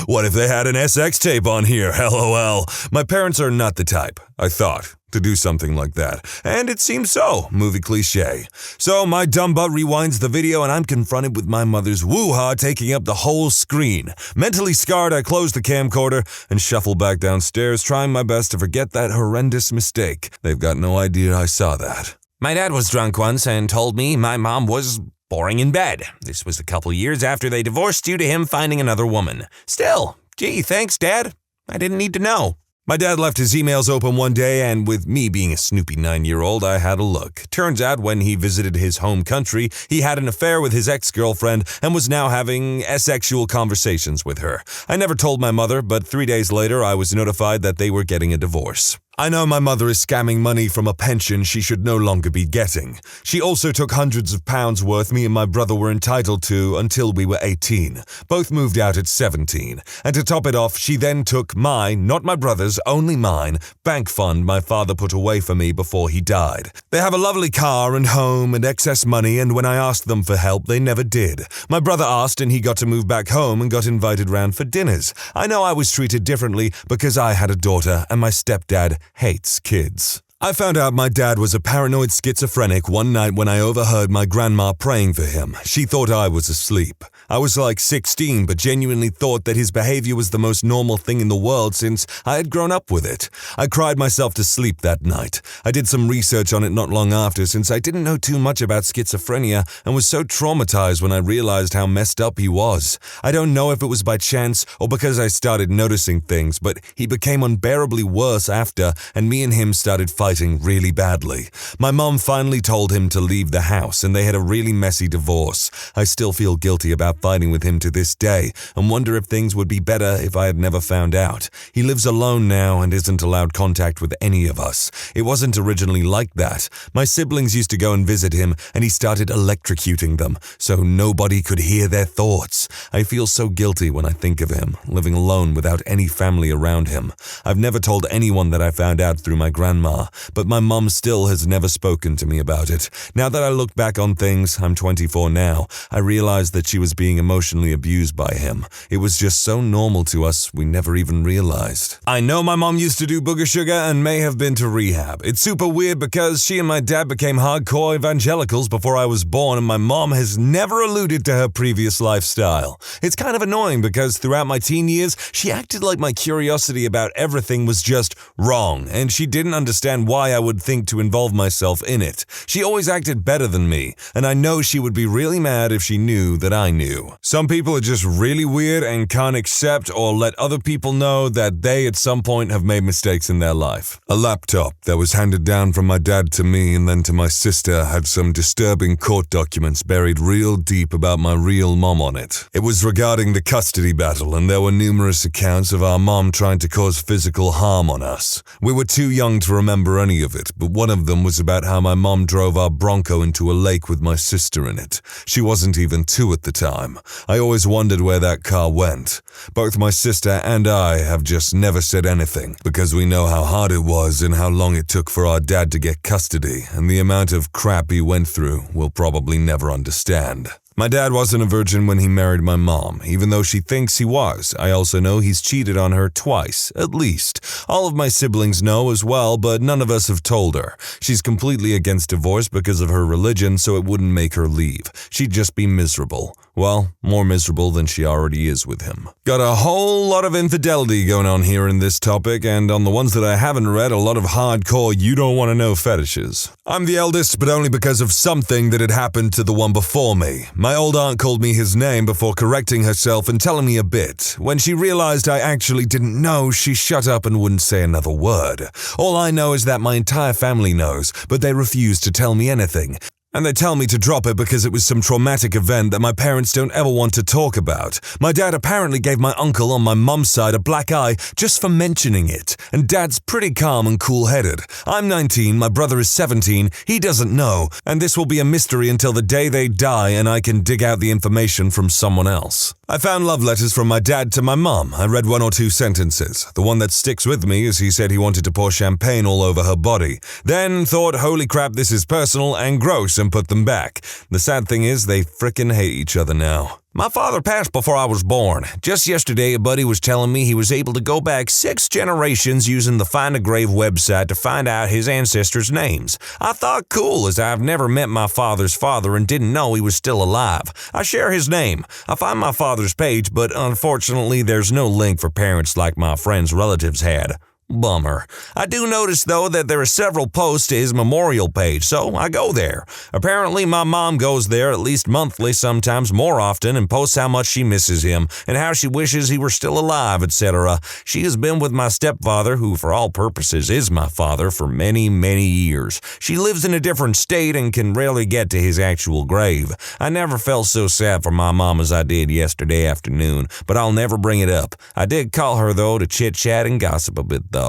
what if they had an SX tape on here, LOL. My parents are not the type, I thought, to do something like that. And it seems so, movie cliche. So my dumb butt rewinds the video and I'm confronted with my mother's woo-ha taking up the whole screen. Mentally scarred, I close the camcorder and shuffle back downstairs, trying my best to forget that horrendous mistake. They've got no idea I saw that. My dad was drunk once and told me my mom was boring in bed. This was a couple years after they divorced due to him finding another woman. Still, gee, thanks, Dad. I didn't need to know. My dad left his emails open one day, and with me being a snoopy 9-year-old, I had a look. Turns out when he visited his home country, he had an affair with his ex-girlfriend and was now having asexual conversations with her. I never told my mother, but 3 days later I was notified that they were getting a divorce. I know my mother is scamming money from a pension she should no longer be getting. She also took hundreds of pounds worth me and my brother were entitled to until we were 18. Both moved out at 17. And to top it off, she then took mine, not my brother's, only mine, bank fund my father put away for me before he died. They have a lovely car and home and excess money, and when I asked them for help, they never did. My brother asked and he got to move back home and got invited round for dinners. I know I was treated differently because I had a daughter and my stepdad hates kids. I found out my dad was a paranoid schizophrenic one night when I overheard my grandma praying for him. She thought I was asleep. I was like 16, but genuinely thought that his behavior was the most normal thing in the world since I had grown up with it. I cried myself to sleep that night. I did some research on it not long after since I didn't know too much about schizophrenia and was so traumatized when I realized how messed up he was. I don't know if it was by chance or because I started noticing things, but he became unbearably worse after, and me and him started fighting really badly. My mom finally told him to leave the house and they had a really messy divorce. I still feel guilty about fighting with him to this day and wonder if things would be better if I had never found out. He lives alone now and isn't allowed contact with any of us. It wasn't originally like that. My siblings used to go and visit him and he started electrocuting them so nobody could hear their thoughts. I feel so guilty when I think of him, living alone without any family around him. I've never told anyone that I found out through my grandma, but my mom still has never spoken to me about it. Now that I look back on things, I'm 24 now, I realize that she was being emotionally abused by him. It was just so normal to us, we never even realized. I know my mom used to do booger sugar and may have been to rehab. It's super weird because she and my dad became hardcore evangelicals before I was born and my mom has never alluded to her previous lifestyle. It's kind of annoying because throughout my teen years, she acted like my curiosity about everything was just wrong and she didn't understand why I would think to involve myself in it. She always acted better than me, and I know she would be really mad if she knew that I knew. Some people are just really weird and can't accept or let other people know that they at some point have made mistakes in their life. A laptop that was handed down from my dad to me and then to my sister had some disturbing court documents buried real deep about my real mom on it. It was regarding the custody battle and there were numerous accounts of our mom trying to cause physical harm on us. We were too young to remember any of it, but one of them was about how my mom drove our Bronco into a lake with my sister in it. She wasn't even 2 at the time. I always wondered where that car went. Both my sister and I have just never said anything because we know how hard it was and how long it took for our dad to get custody, and the amount of crap he went through we'll probably never understand. My dad wasn't a virgin when he married my mom, even though she thinks he was. I also know he's cheated on her twice, at least. All of my siblings know as well, but none of us have told her. She's completely against divorce because of her religion, so it wouldn't make her leave. She'd just be miserable. Well, more miserable than she already is with him. Got a whole lot of infidelity going on here in this topic, and on the ones that I haven't read, a lot of hardcore you-don't-want-to-know fetishes. I'm the eldest, but only because of something that had happened to the one before me. My old aunt called me his name before correcting herself and telling me a bit. When she realized I actually didn't know, she shut up and wouldn't say another word. All I know is that my entire family knows, but they refuse to tell me anything. And they tell me to drop it because it was some traumatic event that my parents don't ever want to talk about. My dad apparently gave my uncle on my mum's side a black eye just for mentioning it, and Dad's pretty calm and cool-headed. I'm 19, my brother is 17, he doesn't know, and this will be a mystery until the day they die and I can dig out the information from someone else. I found love letters from my dad to my mum. I read 1 or 2 sentences. The one that sticks with me is he said he wanted to pour champagne all over her body. Then thought, holy crap, this is personal and gross, and put them back. The sad thing is they frickin' hate each other now. My father passed before I was born. Just yesterday, a buddy was telling me he was able to go back 6 generations using the Find a Grave website to find out his ancestors' names. I thought cool, as I've never met my father's father and didn't know he was still alive. I share his name. I find my father's page, but unfortunately there's no link for parents like my friend's relatives had. Bummer. I do notice, though, that there are several posts to his memorial page, so I go there. Apparently, my mom goes there at least monthly, sometimes more often, and posts how much she misses him and how she wishes he were still alive, etc. She has been with my stepfather, who for all purposes is my father, for many, many years. She lives in a different state and can rarely get to his actual grave. I never felt so sad for my mom as I did yesterday afternoon, but I'll never bring it up. I did call her, though, to chit-chat and gossip a bit, though.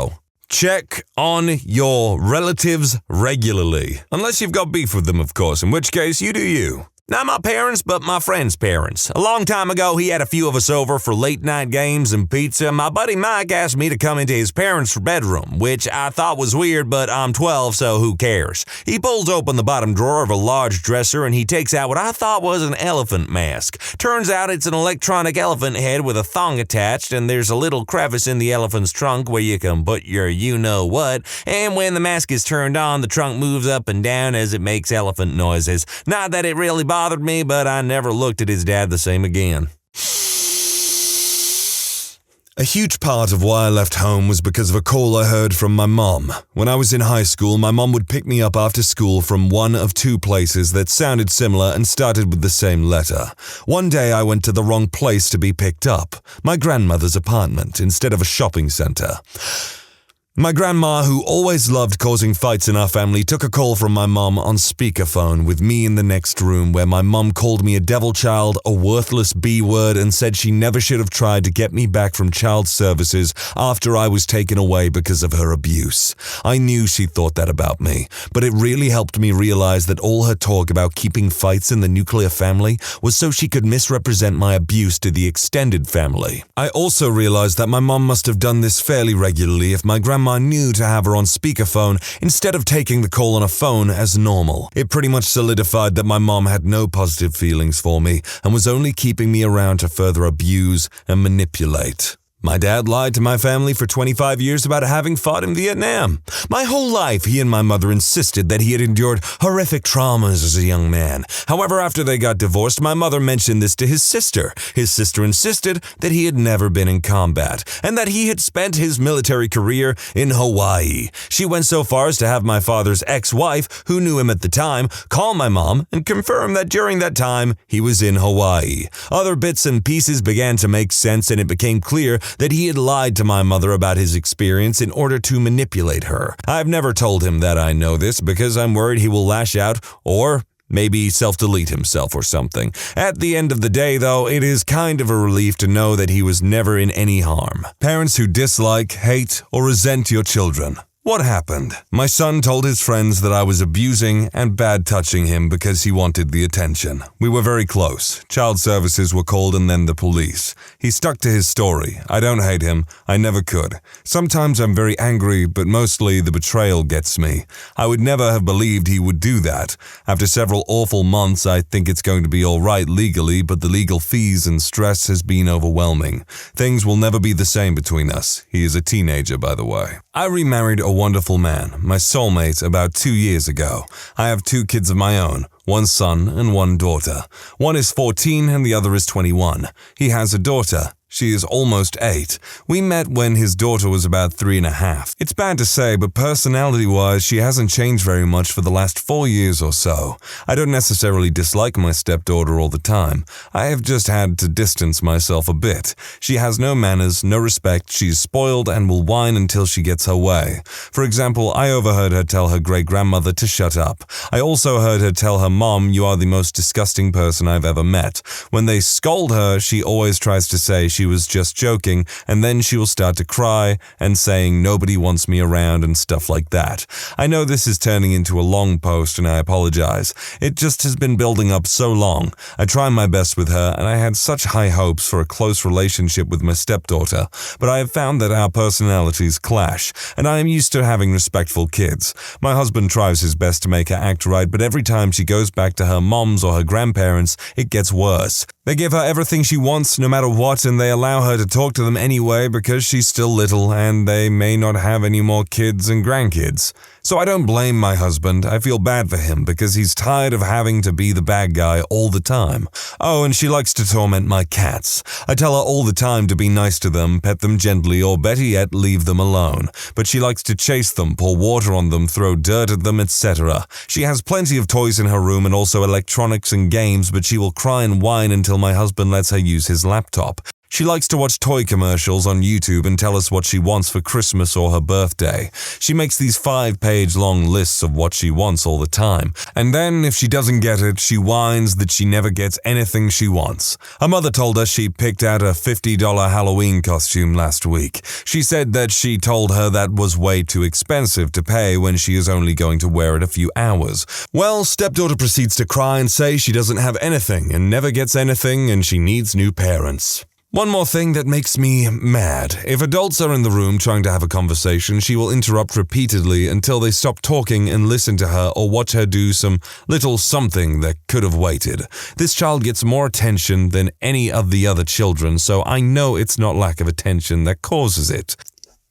Check on your relatives regularly. Unless you've got beef with them, of course, in which case you do you. Not my parents, but my friend's parents. A long time ago, he had a few of us over for late-night games and pizza. My buddy Mike asked me to come into his parents' bedroom, which I thought was weird, but I'm 12, so who cares? He pulls open the bottom drawer of a large dresser, and he takes out what I thought was an elephant mask. Turns out it's an electronic elephant head with a thong attached, and there's a little crevice in the elephant's trunk where you can put your you-know-what, and when the mask is turned on, the trunk moves up and down as it makes elephant noises. Not that it really bothered me, but I never looked at his dad the same again. A huge part of why I left home was because of a call I heard from my mom. When I was in high school, my mom would pick me up after school from one of 2 places that sounded similar and started with the same letter. One day I went to the wrong place to be picked up, my grandmother's apartment, instead of a shopping center. My grandma, who always loved causing fights in our family, took a call from my mom on speakerphone with me in the next room, where my mom called me a devil child, a worthless B-word, and said she never should have tried to get me back from child services after I was taken away because of her abuse. I knew she thought that about me, but it really helped me realize that all her talk about keeping fights in the nuclear family was so she could misrepresent my abuse to the extended family. I also realized that my mom must have done this fairly regularly if my grandma knew to have her on speakerphone instead of taking the call on a phone as normal. It pretty much solidified that my mom had no positive feelings for me and was only keeping me around to further abuse and manipulate. My dad lied to my family for 25 years about having fought in Vietnam. My whole life, he and my mother insisted that he had endured horrific traumas as a young man. However, after they got divorced, my mother mentioned this to his sister. His sister insisted that he had never been in combat and that he had spent his military career in Hawaii. She went so far as to have my father's ex-wife, who knew him at the time, call my mom and confirm that during that time he was in Hawaii. Other bits and pieces began to make sense, and it became clear that he had lied to my mother about his experience in order to manipulate her. I've never told him that I know this because I'm worried he will lash out or maybe self-delete himself or something. At the end of the day, though, it is kind of a relief to know that he was never in any harm. Parents who dislike, hate, or resent your children. What happened? My son told his friends that I was abusing and bad-touching him because he wanted the attention. We were very close. Child services were called and then the police. He stuck to his story. I don't hate him. I never could. Sometimes I'm very angry, but mostly the betrayal gets me. I would never have believed he would do that. After several awful months, I think it's going to be all right legally, but the legal fees and stress has been overwhelming. Things will never be the same between us. He is a teenager, by the way. I remarried a wonderful man, my soulmate, about 2 years ago. I have 2 kids of my own, one son and one daughter. One is 14 and the other is 21. He has a daughter. She is almost 8. We met when his daughter was about 3.5. It's bad to say, but personality-wise, she hasn't changed very much for the last 4 years or so. I don't necessarily dislike my stepdaughter all the time. I have just had to distance myself a bit. She has no manners, no respect, she's spoiled and will whine until she gets her way. For example, I overheard her tell her great-grandmother to shut up. I also heard her tell her mom, "You are the most disgusting person I've ever met." When they scold her, she always tries to say she was just joking, and then she will start to cry and saying nobody wants me around and stuff like that. I know this is turning into a long post and I apologize. It just has been building up so long. I try my best with her and I had such high hopes for a close relationship with my stepdaughter, but I have found that our personalities clash, and I am used to having respectful kids. My husband tries his best to make her act right, but every time she goes back to her mom's or her grandparents, it gets worse. They give her everything she wants, no matter what, and they allow her to talk to them anyway because she's still little and they may not have any more kids and grandkids. So I don't blame my husband. I feel bad for him because he's tired of having to be the bad guy all the time. Oh, and she likes to torment my cats. I tell her all the time to be nice to them, pet them gently, or better yet, leave them alone. But she likes to chase them, pour water on them, throw dirt at them, etc. She has plenty of toys in her room and also electronics and games, but she will cry and whine until my husband lets her use his laptop. She likes to watch toy commercials on YouTube and tell us what she wants for Christmas or her birthday. She makes these 5-page long lists of what she wants all the time. And then, if she doesn't get it, she whines that she never gets anything she wants. Her mother told us she picked out a $50 Halloween costume last week. She said that she told her that was way too expensive to pay when she is only going to wear it a few hours. Well, stepdaughter proceeds to cry and say she doesn't have anything and never gets anything and she needs new parents. One more thing that makes me mad. If adults are in the room trying to have a conversation, she will interrupt repeatedly until they stop talking and listen to her or watch her do some little something that could have waited. This child gets more attention than any of the other children, so I know it's not lack of attention that causes it.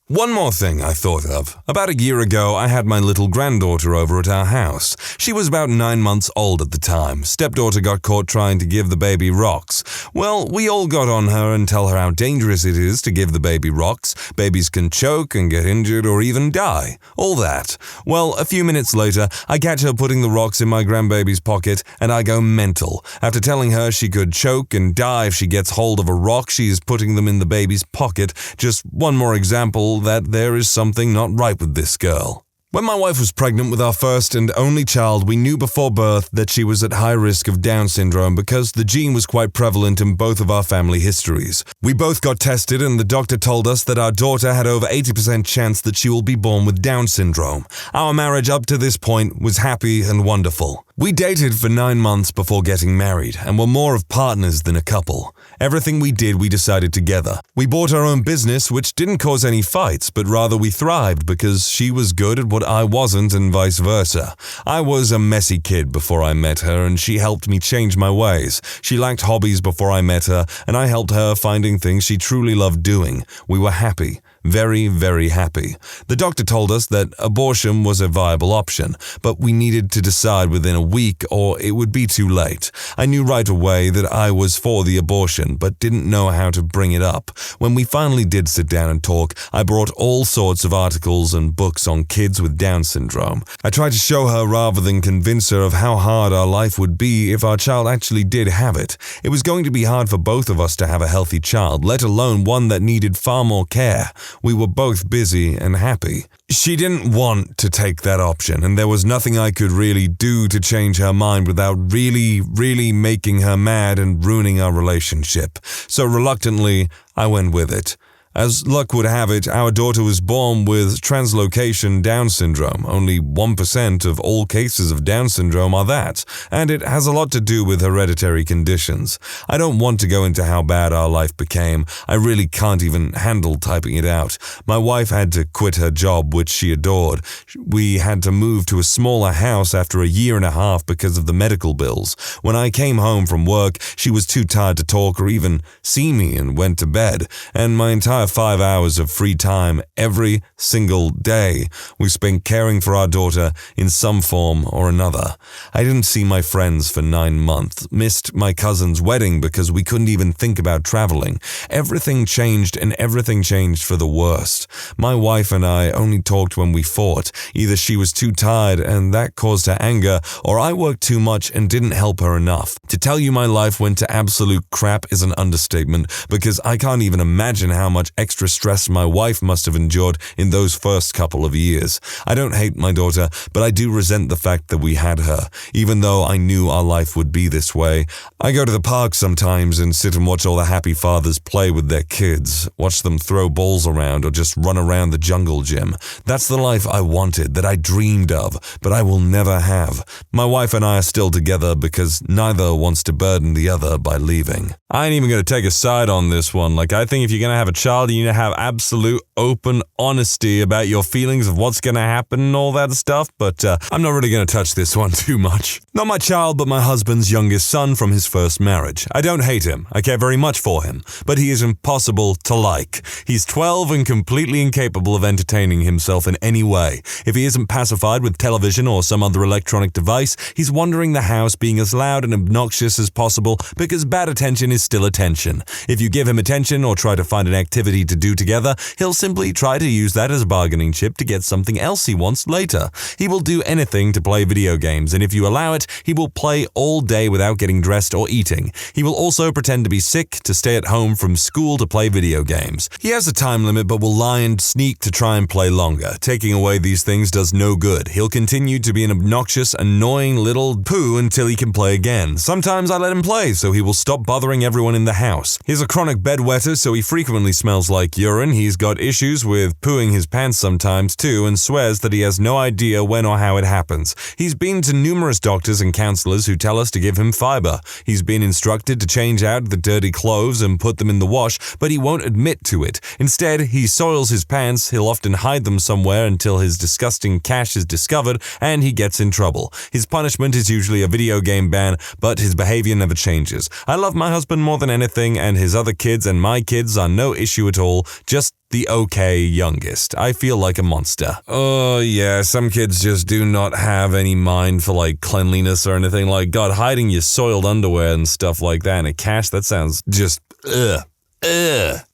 One more thing I thought of. About a year ago, I had my little granddaughter over at our house. She was about 9 months old at the time. Stepdaughter got caught trying to give the baby rocks. Well, we all got on her and tell her how dangerous it is to give the baby rocks. Babies can choke and get injured or even die. All that. Well, a few minutes later, I catch her putting the rocks in my grandbaby's pocket and I go mental. After telling her she could choke and die if she gets hold of a rock, she is putting them in the baby's pocket. Just one more example that there is something not right with this girl. When my wife was pregnant with our first and only child, we knew before birth that she was at high risk of Down syndrome because the gene was quite prevalent in both of our family histories. We both got tested and the doctor told us that our daughter had over 80% chance that she will be born with Down syndrome. Our marriage up to this point was happy and wonderful. We dated for 9 months before getting married and were more of partners than a couple. Everything we did, we decided together. We bought our own business, which didn't cause any fights, but rather we thrived because she was good at what I wasn't and vice versa. I was a messy kid before I met her and she helped me change my ways. She lacked hobbies before I met her and I helped her finding things she truly loved doing. We were happy. Very, very happy. The doctor told us that abortion was a viable option, but we needed to decide within a week or it would be too late. I knew right away that I was for the abortion, but didn't know how to bring it up. When we finally did sit down and talk, I brought all sorts of articles and books on kids with Down syndrome. I tried to show her rather than convince her of how hard our life would be if our child actually did have it. It was going to be hard for both of us to have a healthy child, let alone one that needed far more care. We were both busy and happy. She didn't want to take that option, and there was nothing I could really do to change her mind without really making her mad and ruining our relationship. So reluctantly, I went with it. As luck would have it, our daughter was born with translocation Down syndrome. Only 1% of all cases of Down syndrome are that, and it has a lot to do with hereditary conditions. I don't want to go into how bad our life became. I really can't even handle typing it out. My wife had to quit her job, which she adored. We had to move to a smaller house after a year and a half because of the medical bills. When I came home from work, she was too tired to talk or even see me and went to bed, and my entire entire 5 hours of free time every single day we spent caring for our daughter in some form or another. I didn't see my friends for 9 months, missed my cousin's wedding because we couldn't even think about traveling. Everything changed, and everything changed for the worst. My wife and I only talked when we fought. Either she was too tired and that caused her anger, or I worked too much and didn't help her enough. To tell you my life went to absolute crap is an understatement, because I can't even imagine how much extra stress my wife must have endured in those first couple of years. I don't hate my daughter, but I do resent the fact that we had her, even though I knew our life would be this way. I go to the park sometimes and sit and watch all the happy fathers play with their kids, watch them throw balls around or just run around the jungle gym. That's the life I wanted, that I dreamed of, but I will never have. My wife and I are still together because neither wants to burden the other by leaving. I ain't even going to take a side on this one. I think if you're going to have a child, you need to have absolute open honesty about your feelings of what's going to happen and all that stuff, but I'm not really going to touch this one too much. Not my child, but my husband's youngest son from his first marriage. I don't hate him. I care very much for him, but he is impossible to like. He's 12 and completely incapable of entertaining himself in any way. If he isn't pacified with television or some other electronic device, he's wandering the house being as loud and obnoxious as possible because bad attention is still attention. If you give him attention or try to find an activity to do together, he'll simply try to use that as a bargaining chip to get something else he wants later. He will do anything to play video games, and if you allow it, he will play all day without getting dressed or eating. He will also pretend to be sick to stay at home from school to play video games. He has a time limit but will lie and sneak to try and play longer. Taking away these things does no good. He'll continue to be an obnoxious, annoying little poo until he can play again. Sometimes I let him play so he will stop bothering everyone in the house. He's a chronic bedwetter, so he frequently smells like urine. He's got issues with pooing his pants sometimes too, and swears that he has no idea when or how it happens. He's been to numerous doctors and counselors who tell us to give him fiber. He's been instructed to change out the dirty clothes and put them in the wash, but he won't admit to it. Instead, he soils his pants. He'll often hide them somewhere until his disgusting cache is discovered and he gets in trouble. His punishment is usually a video game ban, but his behavior never changes. I love my husband more than anything, and his other kids and my kids are no issue at all, just the okay youngest. I feel like a monster. Oh yeah, some kids just do not have any mind for cleanliness or anything. God, hiding your soiled underwear and stuff like that in a cache, that sounds just ugh.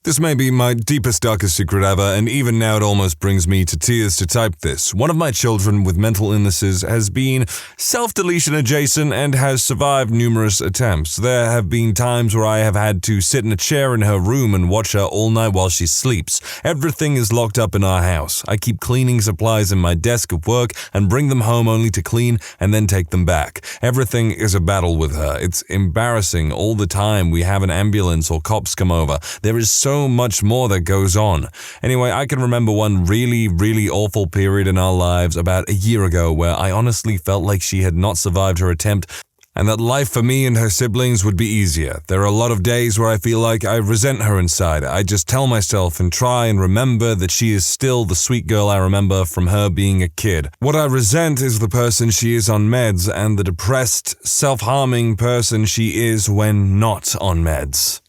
This may be my deepest, darkest secret ever, and even now it almost brings me to tears to type this. One of my children with mental illnesses has been self-deletion adjacent and has survived numerous attempts. There have been times where I have had to sit in a chair in her room and watch her all night while she sleeps. Everything is locked up in our house. I keep cleaning supplies in my desk at work and bring them home only to clean and then take them back. Everything is a battle with her. It's embarrassing all the time we have an ambulance or cops come over. There is so much more that goes on. Anyway, I can remember one really, really awful period in our lives about a year ago where I honestly felt like she had not survived her attempt and that life for me and her siblings would be easier. There are a lot of days where I feel like I resent her inside. I just tell myself and try and remember that she is still the sweet girl I remember from her being a kid. What I resent is the person she is on meds and the depressed, self-harming person she is when not on meds.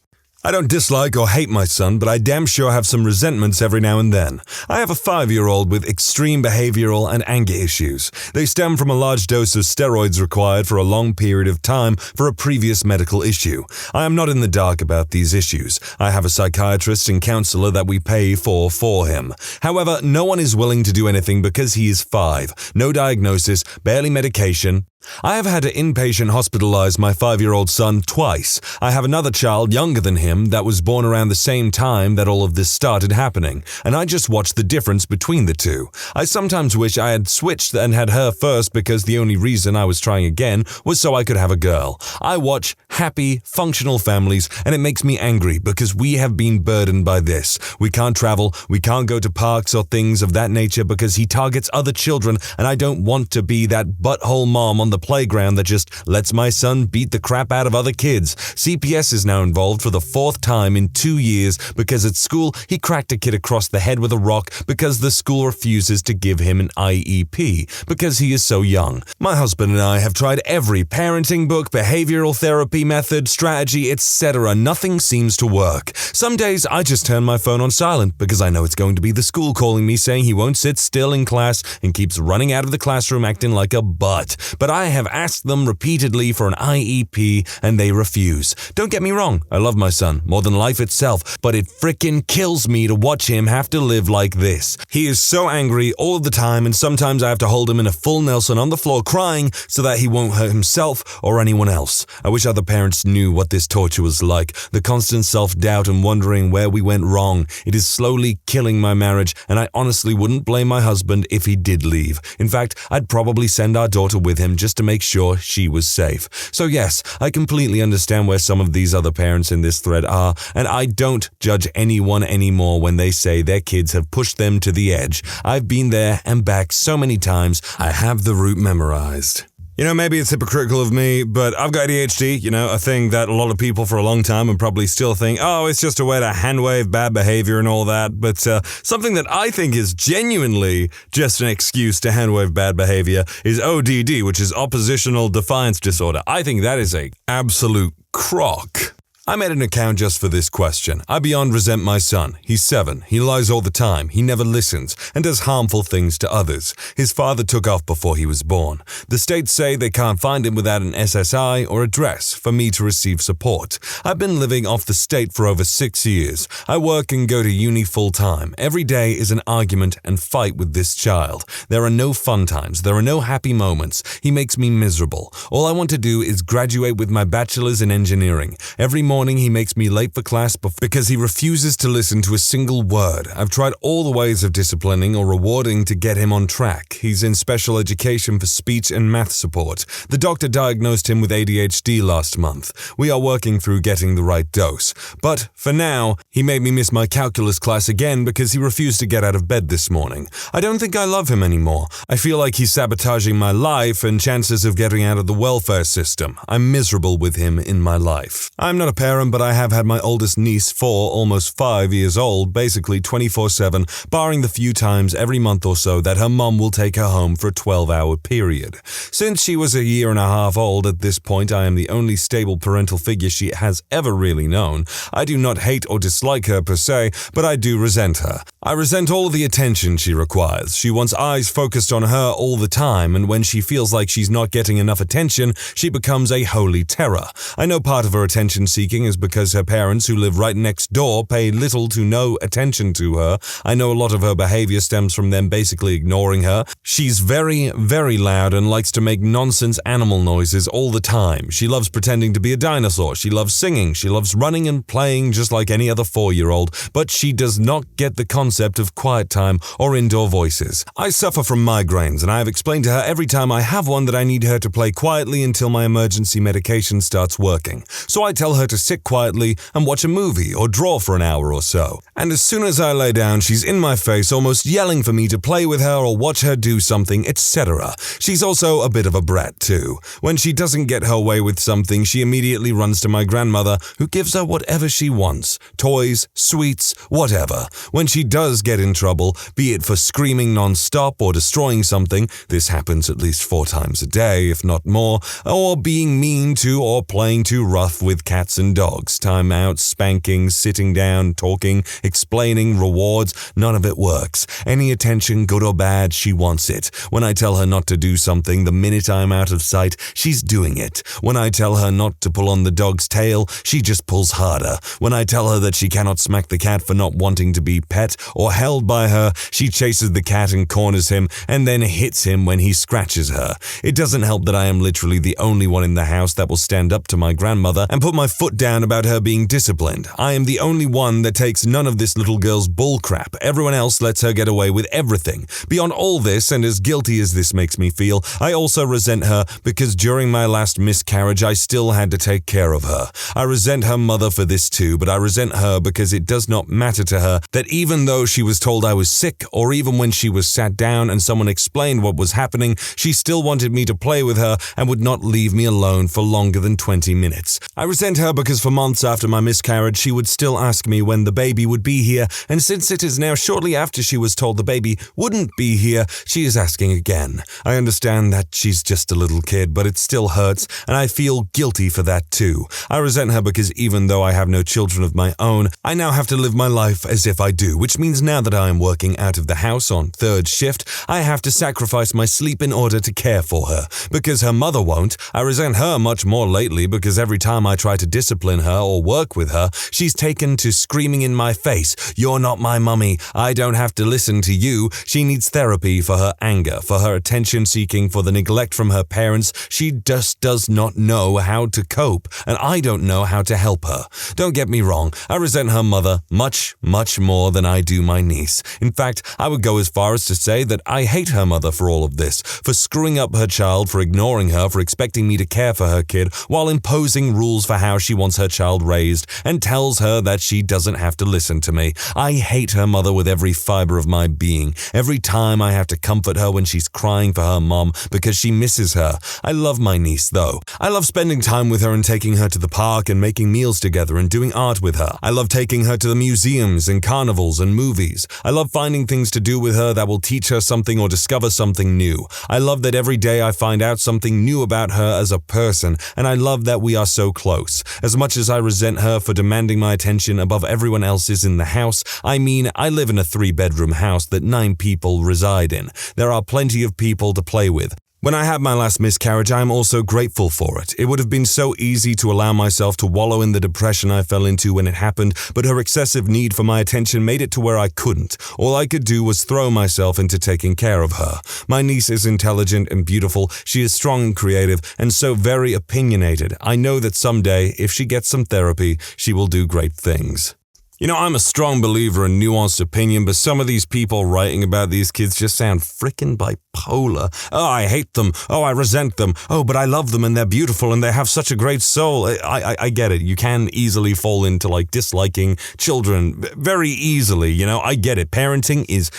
I don't dislike or hate my son, but I damn sure have some resentments every now and then. I have a 5-year-old with extreme behavioral and anger issues. They stem from a large dose of steroids required for a long period of time for a previous medical issue. I am not in the dark about these issues. I have a psychiatrist and counselor that we pay for him. However, no one is willing to do anything because he is 5. No diagnosis, barely medication. I have had to inpatient hospitalize my 5-year-old son twice. I have another child younger than him that was born around the same time that all of this started happening, and I just watched the difference between the two. I sometimes wish I had switched and had her first because the only reason I was trying again was so I could have a girl. I watch happy, functional families, and it makes me angry because we have been burdened by this. We can't travel, we can't go to parks or things of that nature because he targets other children, and I don't want to be that butthole mom on on the playground that just lets my son beat the crap out of other kids. CPS is now involved for the 4th time in 2 years because at school he cracked a kid across the head with a rock because the school refuses to give him an IEP because he is so young. My husband and I have tried every parenting book, behavioral therapy method, strategy, etc. Nothing seems to work. Some days I just turn my phone on silent because I know it's going to be the school calling me saying he won't sit still in class and keeps running out of the classroom acting like a butt. But I have asked them repeatedly for an IEP and they refuse. Don't get me wrong, I love my son more than life itself, but it frickin' kills me to watch him have to live like this. He is so angry all of the time, and sometimes I have to hold him in a full Nelson on the floor crying so that he won't hurt himself or anyone else. I wish other parents knew what this torture was like, the constant self-doubt and wondering where we went wrong. It is slowly killing my marriage, and I honestly wouldn't blame my husband if he did leave. In fact, I'd probably send our daughter with him just to make sure she was safe. So yes, I completely understand where some of these other parents in this thread are, and I don't judge anyone anymore when they say their kids have pushed them to the edge. I've been there and back so many times, I have the route memorized. Maybe it's hypocritical of me, but I've got ADHD, a thing that a lot of people for a long time would probably still think, oh, it's just a way to hand-wave bad behavior and all that. But something that I think is genuinely just an excuse to hand-wave bad behavior is ODD, which is oppositional defiance disorder. I think that is a absolute crock. I made an account just for this question. I beyond resent my son. He's 7. He lies all the time. He never listens and does harmful things to others. His father took off before he was born. The states say they can't find him without an SSI or address for me to receive support. I've been living off the state for over 6 years. I work and go to uni full time. Every day is an argument and fight with this child. There are no fun times. There are no happy moments. He makes me miserable. All I want to do is graduate with my bachelor's in engineering. Every morning he makes me late for class because he refuses to listen to a single word. I've tried all the ways of disciplining or rewarding to get him on track. He's in special education for speech and math support. The doctor diagnosed him with ADHD last month. We are working through getting the right dose. But for now, he made me miss my calculus class again because he refused to get out of bed this morning. I don't think I love him anymore. I feel like he's sabotaging my life and chances of getting out of the welfare system. I'm miserable with him in my life. I'm not a parent, but I have had my oldest niece, 4, almost 5 years old, basically 24/7, barring the few times every month or so that her mum will take her home for a 12-hour period. Since she was a year and a half old, at this point I am the only stable parental figure she has ever really known. I do not hate or dislike her per se, but I do resent her. I resent all the attention she requires. She wants eyes focused on her all the time, and when she feels like she's not getting enough attention, she becomes a holy terror. I know part of her attention seeking is because her parents, who live right next door, pay little to no attention to her. I know a lot of her behavior stems from them basically ignoring her. She's very, very loud and likes to make nonsense animal noises all the time. She loves pretending to be a dinosaur. She loves singing. She loves running and playing just like any other 4-year-old, but she does not get the concept of quiet time or indoor voices. I suffer from migraines, and I have explained to her every time I have one that I need her to play quietly until my emergency medication starts working. So I tell her to sit quietly and watch a movie or draw for an hour or so. And as soon as I lay down, she's in my face, almost yelling for me to play with her or watch her do something, etc. She's also a bit of a brat too. When she doesn't get her way with something, she immediately runs to my grandmother, who gives her whatever she wants. Toys, sweets, whatever. When she does get in trouble, be it for screaming non-stop or destroying something, this happens at least 4 times a day, if not more, or being mean to or playing too rough with cats and dogs. Timeouts, spankings, sitting down, talking, explaining, rewards, none of it works. Any attention, good or bad, she wants it. When I tell her not to do something, the minute I'm out of sight, she's doing it. When I tell her not to pull on the dog's tail, she just pulls harder. When I tell her that she cannot smack the cat for not wanting to be pet or held by her, she chases the cat and corners him and then hits him when he scratches her. It doesn't help that I am literally the only one in the house that will stand up to my grandmother and put my foot down about her being disciplined. I am the only one that takes none of this little girl's bullcrap. Everyone else lets her get away with everything. Beyond all this, and as guilty as this makes me feel, I also resent her because during my last miscarriage I still had to take care of her. I resent her mother for this too, but I resent her because it does not matter to her that even though she was told I was sick, or even when she was sat down and someone explained what was happening, she still wanted me to play with her and would not leave me alone for longer than 20 minutes. I resent her because for months after my miscarriage she would still ask me when the baby would be here, and since it is now shortly after she was told the baby wouldn't be here, she is asking again. I understand that she's just a little kid, but it still hurts, and I feel guilty for that too. I resent her because even though I have no children of my own, I now have to live my life as if I do, which means now that I am working out of the house on third shift, I have to sacrifice my sleep in order to care for her. Because her mother won't, I resent her much more lately because every time I try to discipline her or work with her, she's taken to screaming in my face, "You're not my mummy, I don't have to listen to you." She needs therapy for her anger, for her attention seeking, for the neglect from her parents. She just does not know how to cope, and I don't know how to help her. Don't get me wrong, I resent her mother much, much more than I do my niece. In fact, I would go as far as to say that I hate her mother for all of this, for screwing up her child, for ignoring her, for expecting me to care for her kid, while imposing rules for how she wants her child raised, and tells her that she doesn't have to listen to me. I hate her mother with every fiber of my being. Every time I have to comfort her when she's crying for her mom because she misses her. I love my niece though. I love spending time with her and taking her to the park and making meals together and doing art with her. I love taking her to the museums and carnivals and movies. I love finding things to do with her that will teach her something or discover something new. I love that every day I find out something new about her as a person, and I love that we are so close. As much as I resent her for demanding my attention above everyone else's in the house, I mean, I live in a 3-bedroom house that 9 people reside in. There are plenty of people to play with. When I had my last miscarriage, I am also grateful for it. It would have been so easy to allow myself to wallow in the depression I fell into when it happened, but her excessive need for my attention made it to where I couldn't. All I could do was throw myself into taking care of her. My niece is intelligent and beautiful, she is strong and creative, and so very opinionated. I know that someday, if she gets some therapy, she will do great things. You know, I'm a strong believer in nuanced opinion, but some of these people writing about these kids just sound frickin' bipolar. Oh, I hate them. Oh, I resent them. Oh, but I love them and they're beautiful and they have such a great soul. I get it. You can easily fall into like disliking children very easily, you know. I get it. Parenting is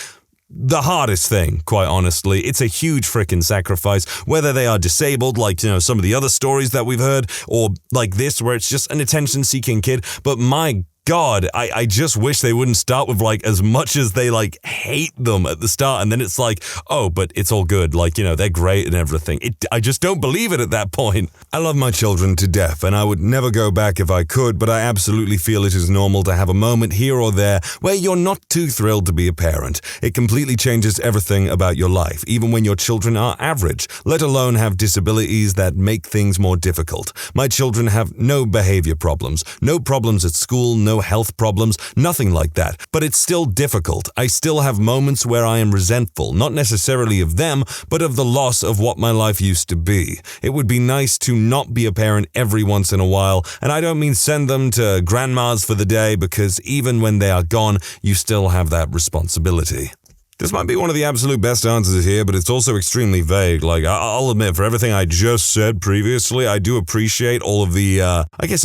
the hardest thing, quite honestly. It's a huge frickin' sacrifice, whether they are disabled, like, you know, some of the other stories that we've heard, or like this, where it's just an attention-seeking kid. But my God, I just wish they wouldn't start with like as much as they like hate them at the start, and then it's like, oh, but it's all good, like, you know, they're great and everything. I just don't believe it at that point. I love my children to death, and I would never go back if I could, but I absolutely feel it is normal to have a moment here or there where you're not too thrilled to be a parent. It completely changes everything about your life, even when your children are average, let alone have disabilities that make things more difficult. My children have no behavior problems, no problems at school, no health problems, nothing like that. But it's still difficult. I still have moments where I am resentful, not necessarily of them, but of the loss of what my life used to be. It would be nice to not be a parent every once in a while, and I don't mean send them to grandma's for the day, because even when they are gone, you still have that responsibility. This might be one of the absolute best answers here, but it's also extremely vague. Like, I'll admit, for everything I just said previously, I do appreciate all of the,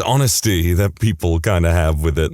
honesty that people kind of have with it.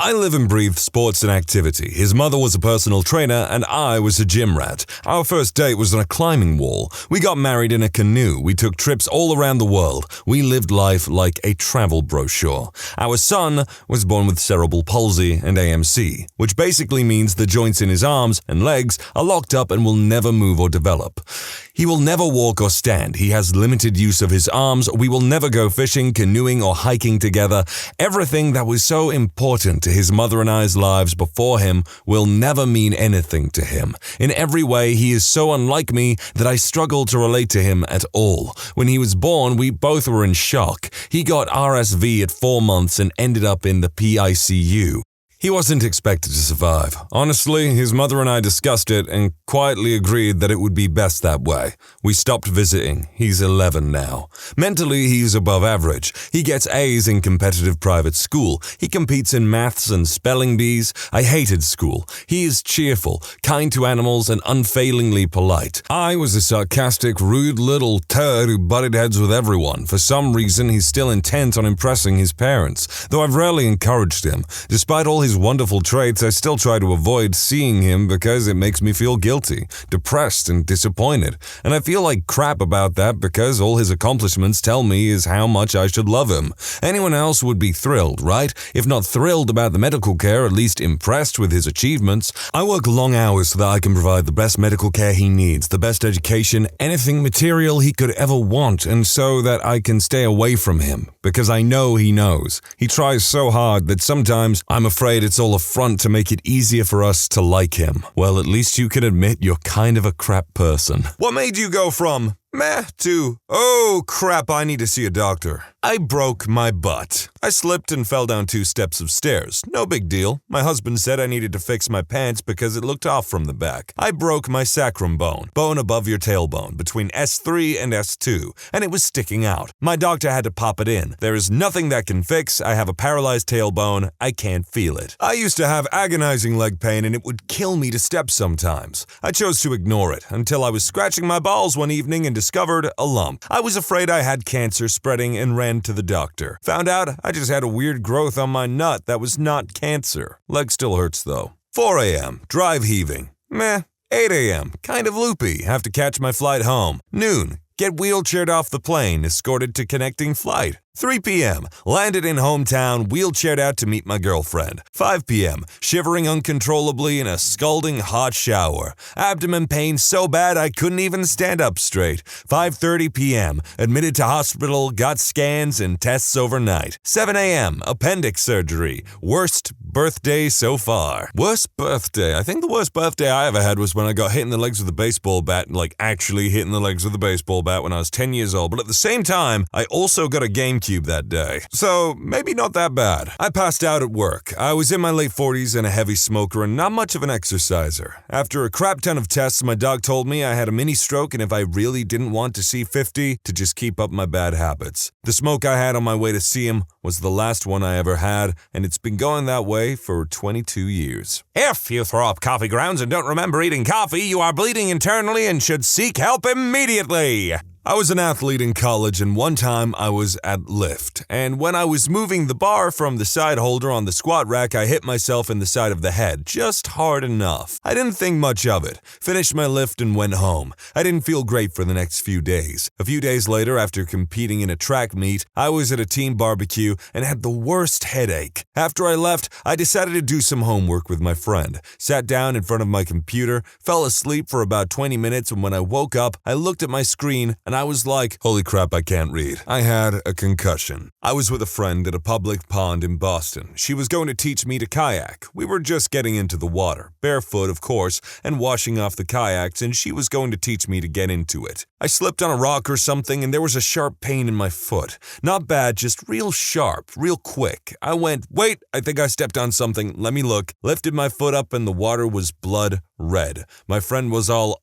I live and breathe sports and activity. His mother was a personal trainer and I was a gym rat. Our first date was on a climbing wall. We got married in a canoe. We took trips all around the world. We lived life like a travel brochure. Our son was born with cerebral palsy and AMC, which basically means the joints in his arms and legs are locked up and will never move or develop. He will never walk or stand. He has limited use of his arms. We will never go fishing, canoeing, or hiking together. Everything that was so important to his mother and I's lives before him will never mean anything to him. In every way, he is so unlike me that I struggle to relate to him at all. When he was born, we both were in shock. He got RSV at 4 months and ended up in the PICU. He wasn't expected to survive. Honestly, his mother and I discussed it and quietly agreed that it would be best that way. We stopped visiting. He's 11 now. Mentally, he's above average. He gets A's in competitive private school. He competes in maths and spelling bees. I hated school. He is cheerful, kind to animals, and unfailingly polite. I was a sarcastic, rude little turd who butted heads with everyone. For some reason, he's still intent on impressing his parents, though I've rarely encouraged him. Despite all his wonderful traits, I still try to avoid seeing him because it makes me feel guilty, depressed, and disappointed. And I feel like crap about that because all his accomplishments tell me is how much I should love him. Anyone else would be thrilled, right? If not thrilled about the medical care, at least impressed with his achievements. I work long hours so that I can provide the best medical care he needs, the best education, anything material he could ever want, and so that I can stay away from him, because I know he knows. He tries so hard that sometimes I'm afraid it's all a front to make it easier for us to like him. Well, at least you can admit you're kind of a crap person. What made you go from meh to, oh crap, I need to see a doctor? I broke my butt. I slipped and fell down 2 steps of stairs. No big deal. My husband said I needed to fix my pants because it looked off from the back. I broke my sacrum bone above your tailbone, between S3 and S2, and it was sticking out. My doctor had to pop it in. There is nothing that can fix. I have a paralyzed tailbone. I can't feel it. I used to have agonizing leg pain and it would kill me to step sometimes. I chose to ignore it until I was scratching my balls one evening and discovered a lump. I was afraid I had cancer spreading and ran to the doctor. Found out I just had a weird growth on my nut that was not cancer. Leg still hurts though. 4 a.m. Drive heaving. Meh. 8 a.m. Kind of loopy. Have to catch my flight home. Noon. Get wheelchaired off the plane, escorted to connecting flight. 3 p.m. Landed in hometown, wheelchaired out to meet my girlfriend. 5 p.m. Shivering uncontrollably in a scalding hot shower. Abdomen pain so bad I couldn't even stand up straight. 5:30 p.m. Admitted to hospital, got scans and tests overnight. 7 a.m. Appendix surgery. Worst birthday so far. Worst birthday? I think the worst birthday I ever had was when I got hit in the legs with a baseball bat, like actually hit in the legs with a baseball bat when I was 10 years old. But at the same time, I also got a GameCube that day. So maybe not that bad. I passed out at work. I was in my late 40s and a heavy smoker and not much of an exerciser. After a crap ton of tests, my doc told me I had a mini stroke and if I really didn't want to see 50, to just keep up my bad habits. The smoke I had on my way to see him was the last one I ever had, and it's been going that way for 22 years. If you throw up coffee grounds and don't remember eating coffee, you are bleeding internally and should seek help immediately. I was an athlete in college and one time I was at lift, and when I was moving the bar from the side holder on the squat rack, I hit myself in the side of the head, just hard enough. I didn't think much of it, finished my lift and went home. I didn't feel great for the next few days. A few days later, after competing in a track meet, I was at a team barbecue and had the worst headache. After I left, I decided to do some homework with my friend, sat down in front of my computer, fell asleep for about 20 minutes, and when I woke up, I looked at my screen and I was like, holy crap, I can't read. I had a concussion. I was with a friend at a public pond in Boston. She was going to teach me to kayak. We were just getting into the water, barefoot of course, and washing off the kayaks, and she was going to teach me to get into it. I slipped on a rock or something and there was a sharp pain in my foot. Not bad, just real sharp, real quick. I went, wait, I think I stepped on something. Let me look. Lifted my foot up and the water was blood red. My friend was all,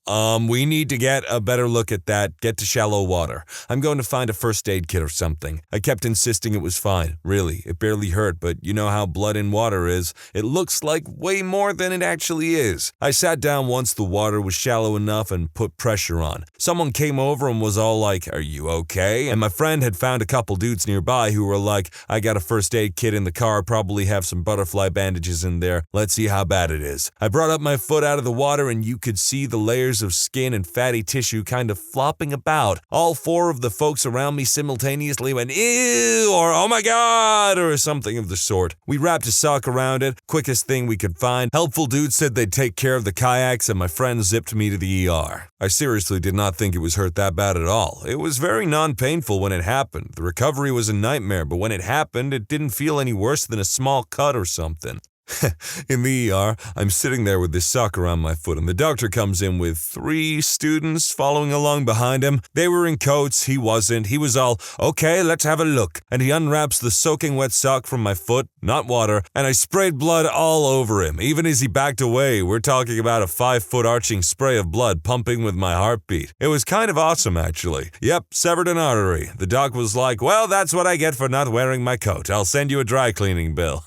we need to get a better look at that. Get to shallow water. I'm going to find a first aid kit or something. I kept insisting it was fine. Really, it barely hurt, but you know how blood in water is. It looks like way more than it actually is. I sat down once the water was shallow enough and put pressure on. Someone came over and was all like, are you okay? And my friend had found a couple dudes nearby who were like, I got a first aid kit in the car, probably have some butterfly bandages in there. Let's see how bad it is. I brought up my foot out of the water and you could see the layers of skin and fatty tissue kind of flopping about. All 4 of the folks around me simultaneously went, ew, or oh my god, or something of the sort. We wrapped a sock around it, quickest thing we could find. Helpful dudes said they'd take care of the kayaks and my friend zipped me to the ER. I seriously did not think it was hurt that bad at all. It was very non-painful when it happened. The recovery was a nightmare, but when it happened, it didn't feel any worse than a small cut or something. In the ER, I'm sitting there with this sock around my foot, and the doctor comes in with 3 students following along behind him. They were in coats, he wasn't. He was all, okay, let's have a look. And he unwraps the soaking wet sock from my foot, not water, and I sprayed blood all over him. Even as he backed away, we're talking about a 5-foot arching spray of blood pumping with my heartbeat. It was kind of awesome, actually. Yep, severed an artery. The doc was like, well, that's what I get for not wearing my coat. I'll send you a dry cleaning bill.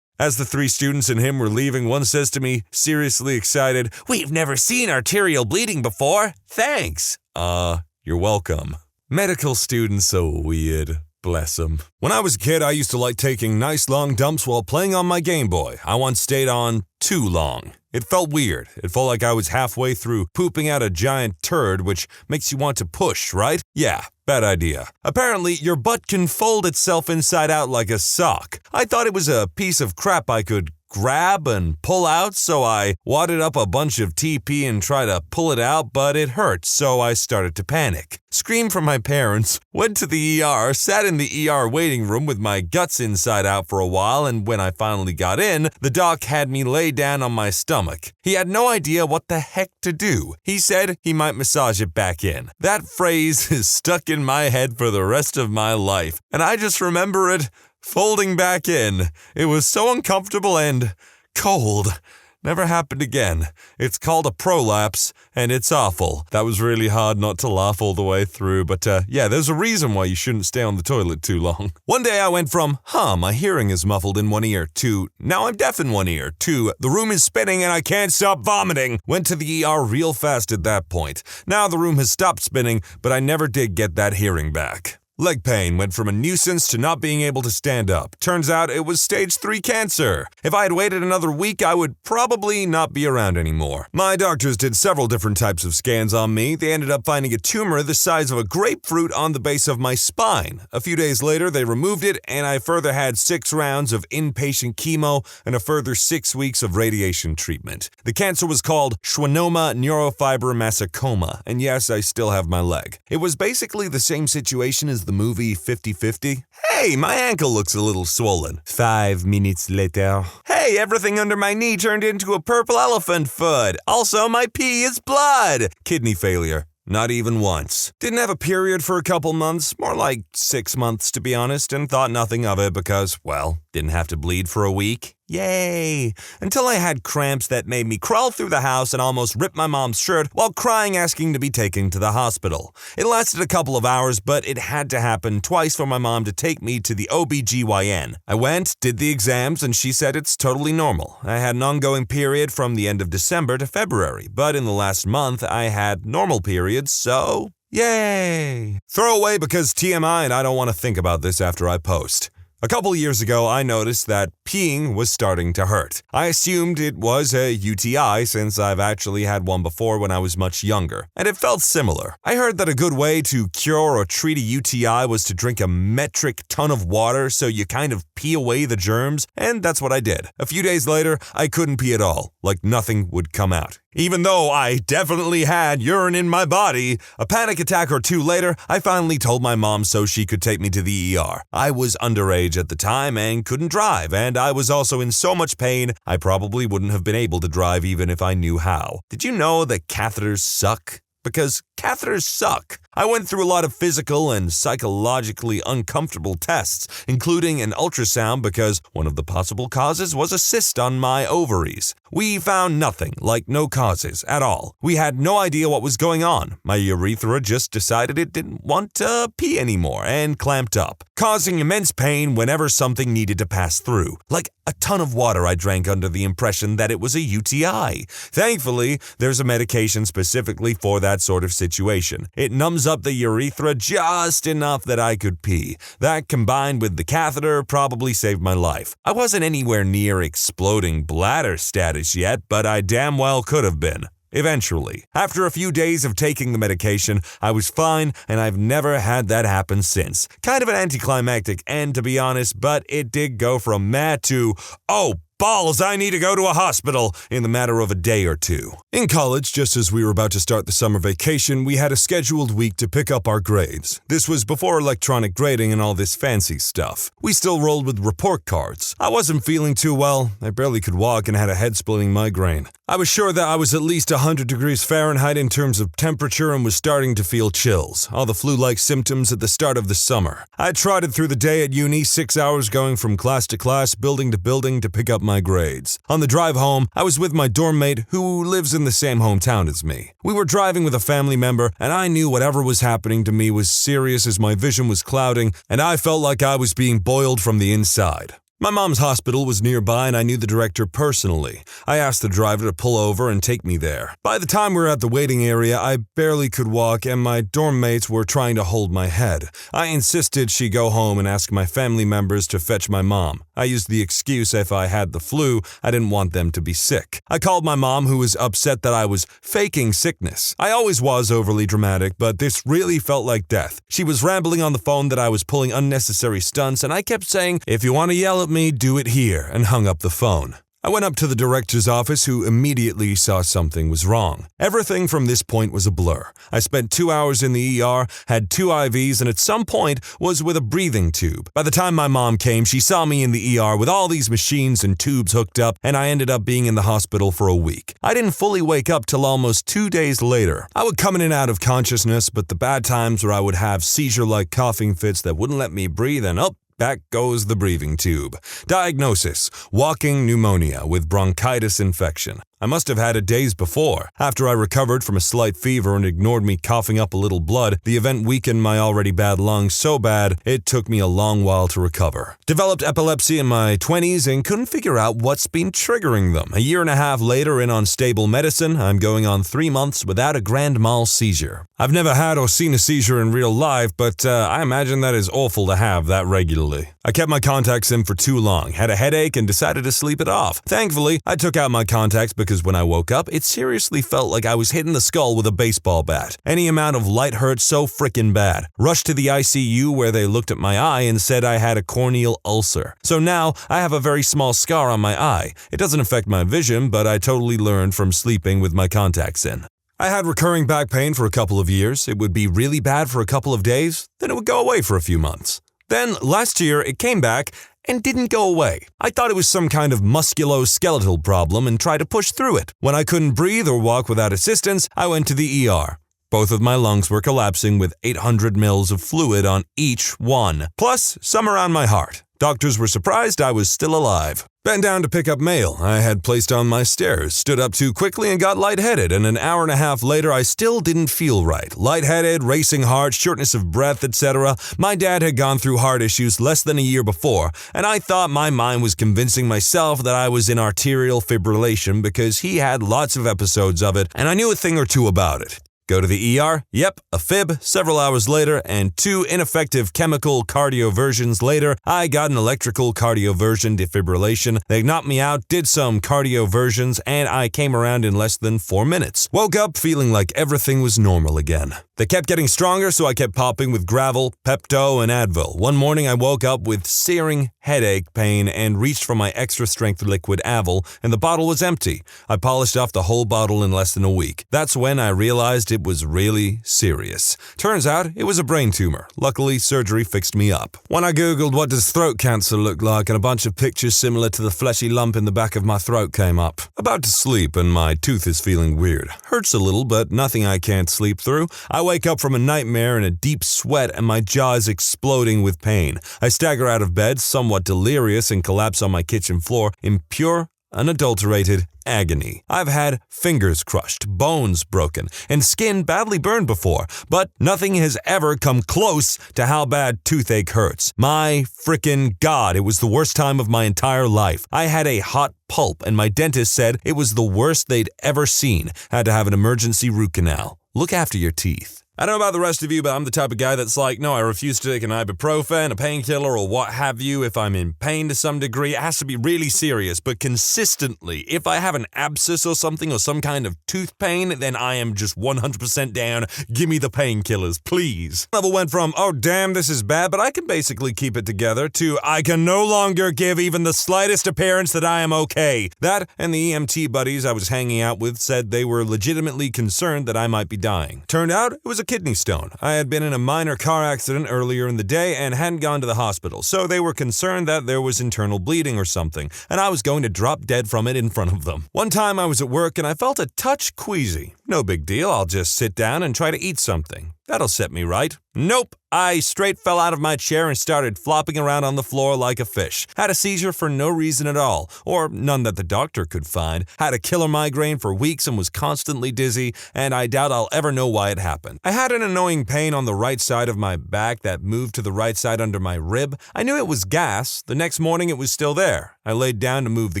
As the 3 students and him were leaving, one says to me, seriously excited, "We've never seen arterial bleeding before. Thanks." You're welcome. Medical students so weird. Bless them. When I was a kid, I used to like taking nice long dumps while playing on my Game Boy. I once stayed on too long. It felt weird. It felt like I was halfway through pooping out a giant turd, which makes you want to push, right? Yeah, bad idea. Apparently, your butt can fold itself inside out like a sock. I thought it was a piece of crap I could grab and pull out, so I wadded up a bunch of TP and tried to pull it out, but it hurt, so I started to panic. Screamed for my parents, went to the ER, sat in the ER waiting room with my guts inside out for a while, and when I finally got in, the doc had me lay down on my stomach. He had no idea what the heck to do. He said he might massage it back in. That phrase is stuck in my head for the rest of my life, and I just remember it folding back in. It was so uncomfortable and cold. Never happened again. It's called a prolapse, and it's awful. That was really hard not to laugh all the way through, but yeah, there's a reason why you shouldn't stay on the toilet too long. One day I went from, my hearing is muffled in one ear, to, now I'm deaf in one ear, to, the room is spinning and I can't stop vomiting. Went to the ER real fast at that point. Now the room has stopped spinning, but I never did get that hearing back. Leg pain went from a nuisance to not being able to stand up. Turns out it was stage 3 cancer. If I had waited another week, I would probably not be around anymore. My doctors did several different types of scans on me. They ended up finding a tumor the size of a grapefruit on the base of my spine. A few days later, they removed it, and I further had 6 rounds of inpatient chemo and a further 6 weeks of radiation treatment. The cancer was called schwannoma neurofibromatocytoma, and yes, I still have my leg. It was basically the same situation as the movie 50-50. Hey, my ankle looks a little swollen. 5 minutes later. Hey, everything under my knee turned into a purple elephant foot. Also, my pee is blood. Kidney failure. Not even once. Didn't have a period for a couple months, more like 6 months to be honest, and thought nothing of it because, well, didn't have to bleed for a week. Yay! Until I had cramps that made me crawl through the house and almost rip my mom's shirt while crying asking to be taken to the hospital. It lasted a couple of hours, but it had to happen twice for my mom to take me to the OBGYN. I went, did the exams, and she said it's totally normal. I had an ongoing period from the end of December to February, but in the last month I had normal periods, so yay! Throw away because TMI and I don't want to think about this after I post. A couple years ago, I noticed that peeing was starting to hurt. I assumed it was a UTI since I've actually had one before when I was much younger, and it felt similar. I heard that a good way to cure or treat a UTI was to drink a metric ton of water so you kind of pee away the germs, and that's what I did. A few days later, I couldn't pee at all, like nothing would come out. Even though I definitely had urine in my body, a panic attack or 2 later, I finally told my mom so she could take me to the ER. I was underage at the time and couldn't drive, and I was also in so much pain, I probably wouldn't have been able to drive even if I knew how. Did you know that catheters suck? Because catheters suck. I went through a lot of physical and psychologically uncomfortable tests, including an ultrasound because one of the possible causes was a cyst on my ovaries. We found nothing, like no causes at all. We had no idea what was going on. My urethra just decided it didn't want to pee anymore and clamped up, causing immense pain whenever something needed to pass through. Like a ton of water I drank under the impression that it was a UTI. Thankfully, there's a medication specifically for that sort of situation. It numbs up the urethra just enough that I could pee. That combined with the catheter probably saved my life. I wasn't anywhere near exploding bladder status yet, but I damn well could have been. Eventually. After a few days of taking the medication, I was fine, and I've never had that happen since. Kind of an anticlimactic end, to be honest, but it did go from meh to, oh, balls, I need to go to a hospital in the matter of a day or two. In college, just as we were about to start the summer vacation, we had a scheduled week to pick up our grades. This was before electronic grading and all this fancy stuff. We still rolled with report cards. I wasn't feeling too well. I barely could walk and had a head-splitting migraine. I was sure that I was at least 100 degrees Fahrenheit in terms of temperature and was starting to feel chills, all the flu-like symptoms at the start of the summer. I trotted through the day at uni, 6 hours going from class to class, building to building to pick up my grades. On the drive home, I was with my dorm mate who lives in the same hometown as me. We were driving with a family member, and I knew whatever was happening to me was serious as my vision was clouding, and I felt like I was being boiled from the inside. My mom's hospital was nearby and I knew the director personally. I asked the driver to pull over and take me there. By the time we were at the waiting area, I barely could walk and my dorm mates were trying to hold my head. I insisted she go home and ask my family members to fetch my mom. I used the excuse if I had the flu, I didn't want them to be sick. I called my mom, who was upset that I was faking sickness. I always was overly dramatic, but this really felt like death. She was rambling on the phone that I was pulling unnecessary stunts, and I kept saying, "If you want to yell at me, do it here," and hung up the phone. I went up to the director's office, who immediately saw something was wrong. Everything from this point was a blur. I spent 2 hours in the ER, had 2 IVs, and at some point was with a breathing tube. By the time my mom came, she saw me in the ER with all these machines and tubes hooked up, and I ended up being in the hospital for a week. I didn't fully wake up till almost 2 days later. I would come in and out of consciousness, but the bad times where I would have seizure-like coughing fits that wouldn't let me breathe, and back goes the breathing tube. Diagnosis: walking pneumonia with bronchitis infection. I must have had it days before. After I recovered from a slight fever and ignored me coughing up a little blood, the event weakened my already bad lungs so bad it took me a long while to recover. Developed epilepsy in my 20s and couldn't figure out what's been triggering them. A year and a half later and on stable medicine, I'm going on 3 months without a grand mal seizure. I've never had or seen a seizure in real life, but I imagine that is awful to have that regularly. I kept my contacts in for too long, had a headache, and decided to sleep it off. Thankfully, I took out my contacts because when I woke up, it seriously felt like I was hitting the skull with a baseball bat. Any amount of light hurt so frickin' bad. Rushed to the ICU where they looked at my eye and said I had a corneal ulcer. So now, I have a very small scar on my eye. It doesn't affect my vision, but I totally learned from sleeping with my contacts in. I had recurring back pain for a couple of years. It would be really bad for a couple of days, then it would go away for a few months. Then, last year, it came back and didn't go away. I thought it was some kind of musculoskeletal problem and tried to push through it. When I couldn't breathe or walk without assistance, I went to the ER. Both of my lungs were collapsing with 800 mils of fluid on each one, plus some around my heart. Doctors were surprised I was still alive. Bent down to pick up mail I had placed on my stairs, stood up too quickly and got lightheaded, and an hour and a half later I still didn't feel right. Lightheaded, racing heart, shortness of breath, etc. My dad had gone through heart issues less than a year before, and I thought my mind was convincing myself that I was in arterial fibrillation because he had lots of episodes of it, and I knew a thing or two about it. Go to the ER? Yep, a fib. Several hours later, and 2 ineffective chemical cardioversions later, I got an electrical cardioversion defibrillation. They knocked me out, did some cardioversions, and I came around in less than 4 minutes. Woke up feeling like everything was normal again. They kept getting stronger, so I kept popping with Gravel, Pepto, and Advil. One morning, I woke up with searing headache pain and reached for my extra-strength liquid Advil, and the bottle was empty. I polished off the whole bottle in less than a week. That's when I realized it was really serious. Turns out, it was a brain tumor. Luckily, surgery fixed me up. When I googled what does throat cancer look like, and a bunch of pictures similar to the fleshy lump in the back of my throat came up. About to sleep, and my tooth is feeling weird. Hurts a little, but nothing I can't sleep through. I wake up from a nightmare in a deep sweat, and my jaw is exploding with pain. I stagger out of bed, somewhat delirious, and collapse on my kitchen floor in pure, unadulterated agony. I've had fingers crushed, bones broken, and skin badly burned before, but nothing has ever come close to how bad toothache hurts. My frickin' God, it was the worst time of my entire life. I had a hot pulp, and my dentist said it was the worst they'd ever seen. Had to have an emergency root canal. Look after your teeth. I don't know about the rest of you, but I'm the type of guy that's like, no, I refuse to take an ibuprofen, a painkiller, or what have you if I'm in pain to some degree. It has to be really serious, but consistently. If I have an abscess or something or some kind of tooth pain, then I am just 100% down. Give me the painkillers, please. Level went from, oh damn, this is bad, but I can basically keep it together, to I can no longer give even the slightest appearance that I am okay. That and the EMT buddies I was hanging out with said they were legitimately concerned that I might be dying. Turned out it was a kidney stone. I had been in a minor car accident earlier in the day and hadn't gone to the hospital, so they were concerned that there was internal bleeding or something, and I was going to drop dead from it in front of them. One time I was at work and I felt a touch queasy. No big deal, I'll just sit down and try to eat something. That'll set me right. Nope. I straight fell out of my chair and started flopping around on the floor like a fish. Had a seizure for no reason at all, or none that the doctor could find. Had a killer migraine for weeks and was constantly dizzy, and I doubt I'll ever know why it happened. I had an annoying pain on the right side of my back that moved to the right side under my rib. I knew it was gas. The next morning it was still there. I laid down to move the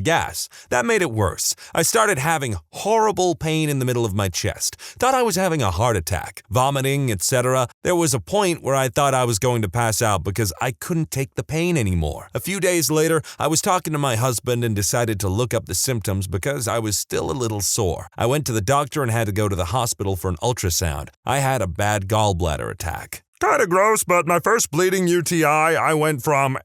gas. That made it worse. I started having horrible pain in the middle of my chest. Thought I was having a heart attack. Vomiting, etc. There was a point where I thought I was going to pass out because I couldn't take the pain anymore. A few days later, I was talking to my husband and decided to look up the symptoms because I was still a little sore. I went to the doctor and had to go to the hospital for an ultrasound. I had a bad gallbladder attack. Kinda gross, but my first bleeding UTI, I went from,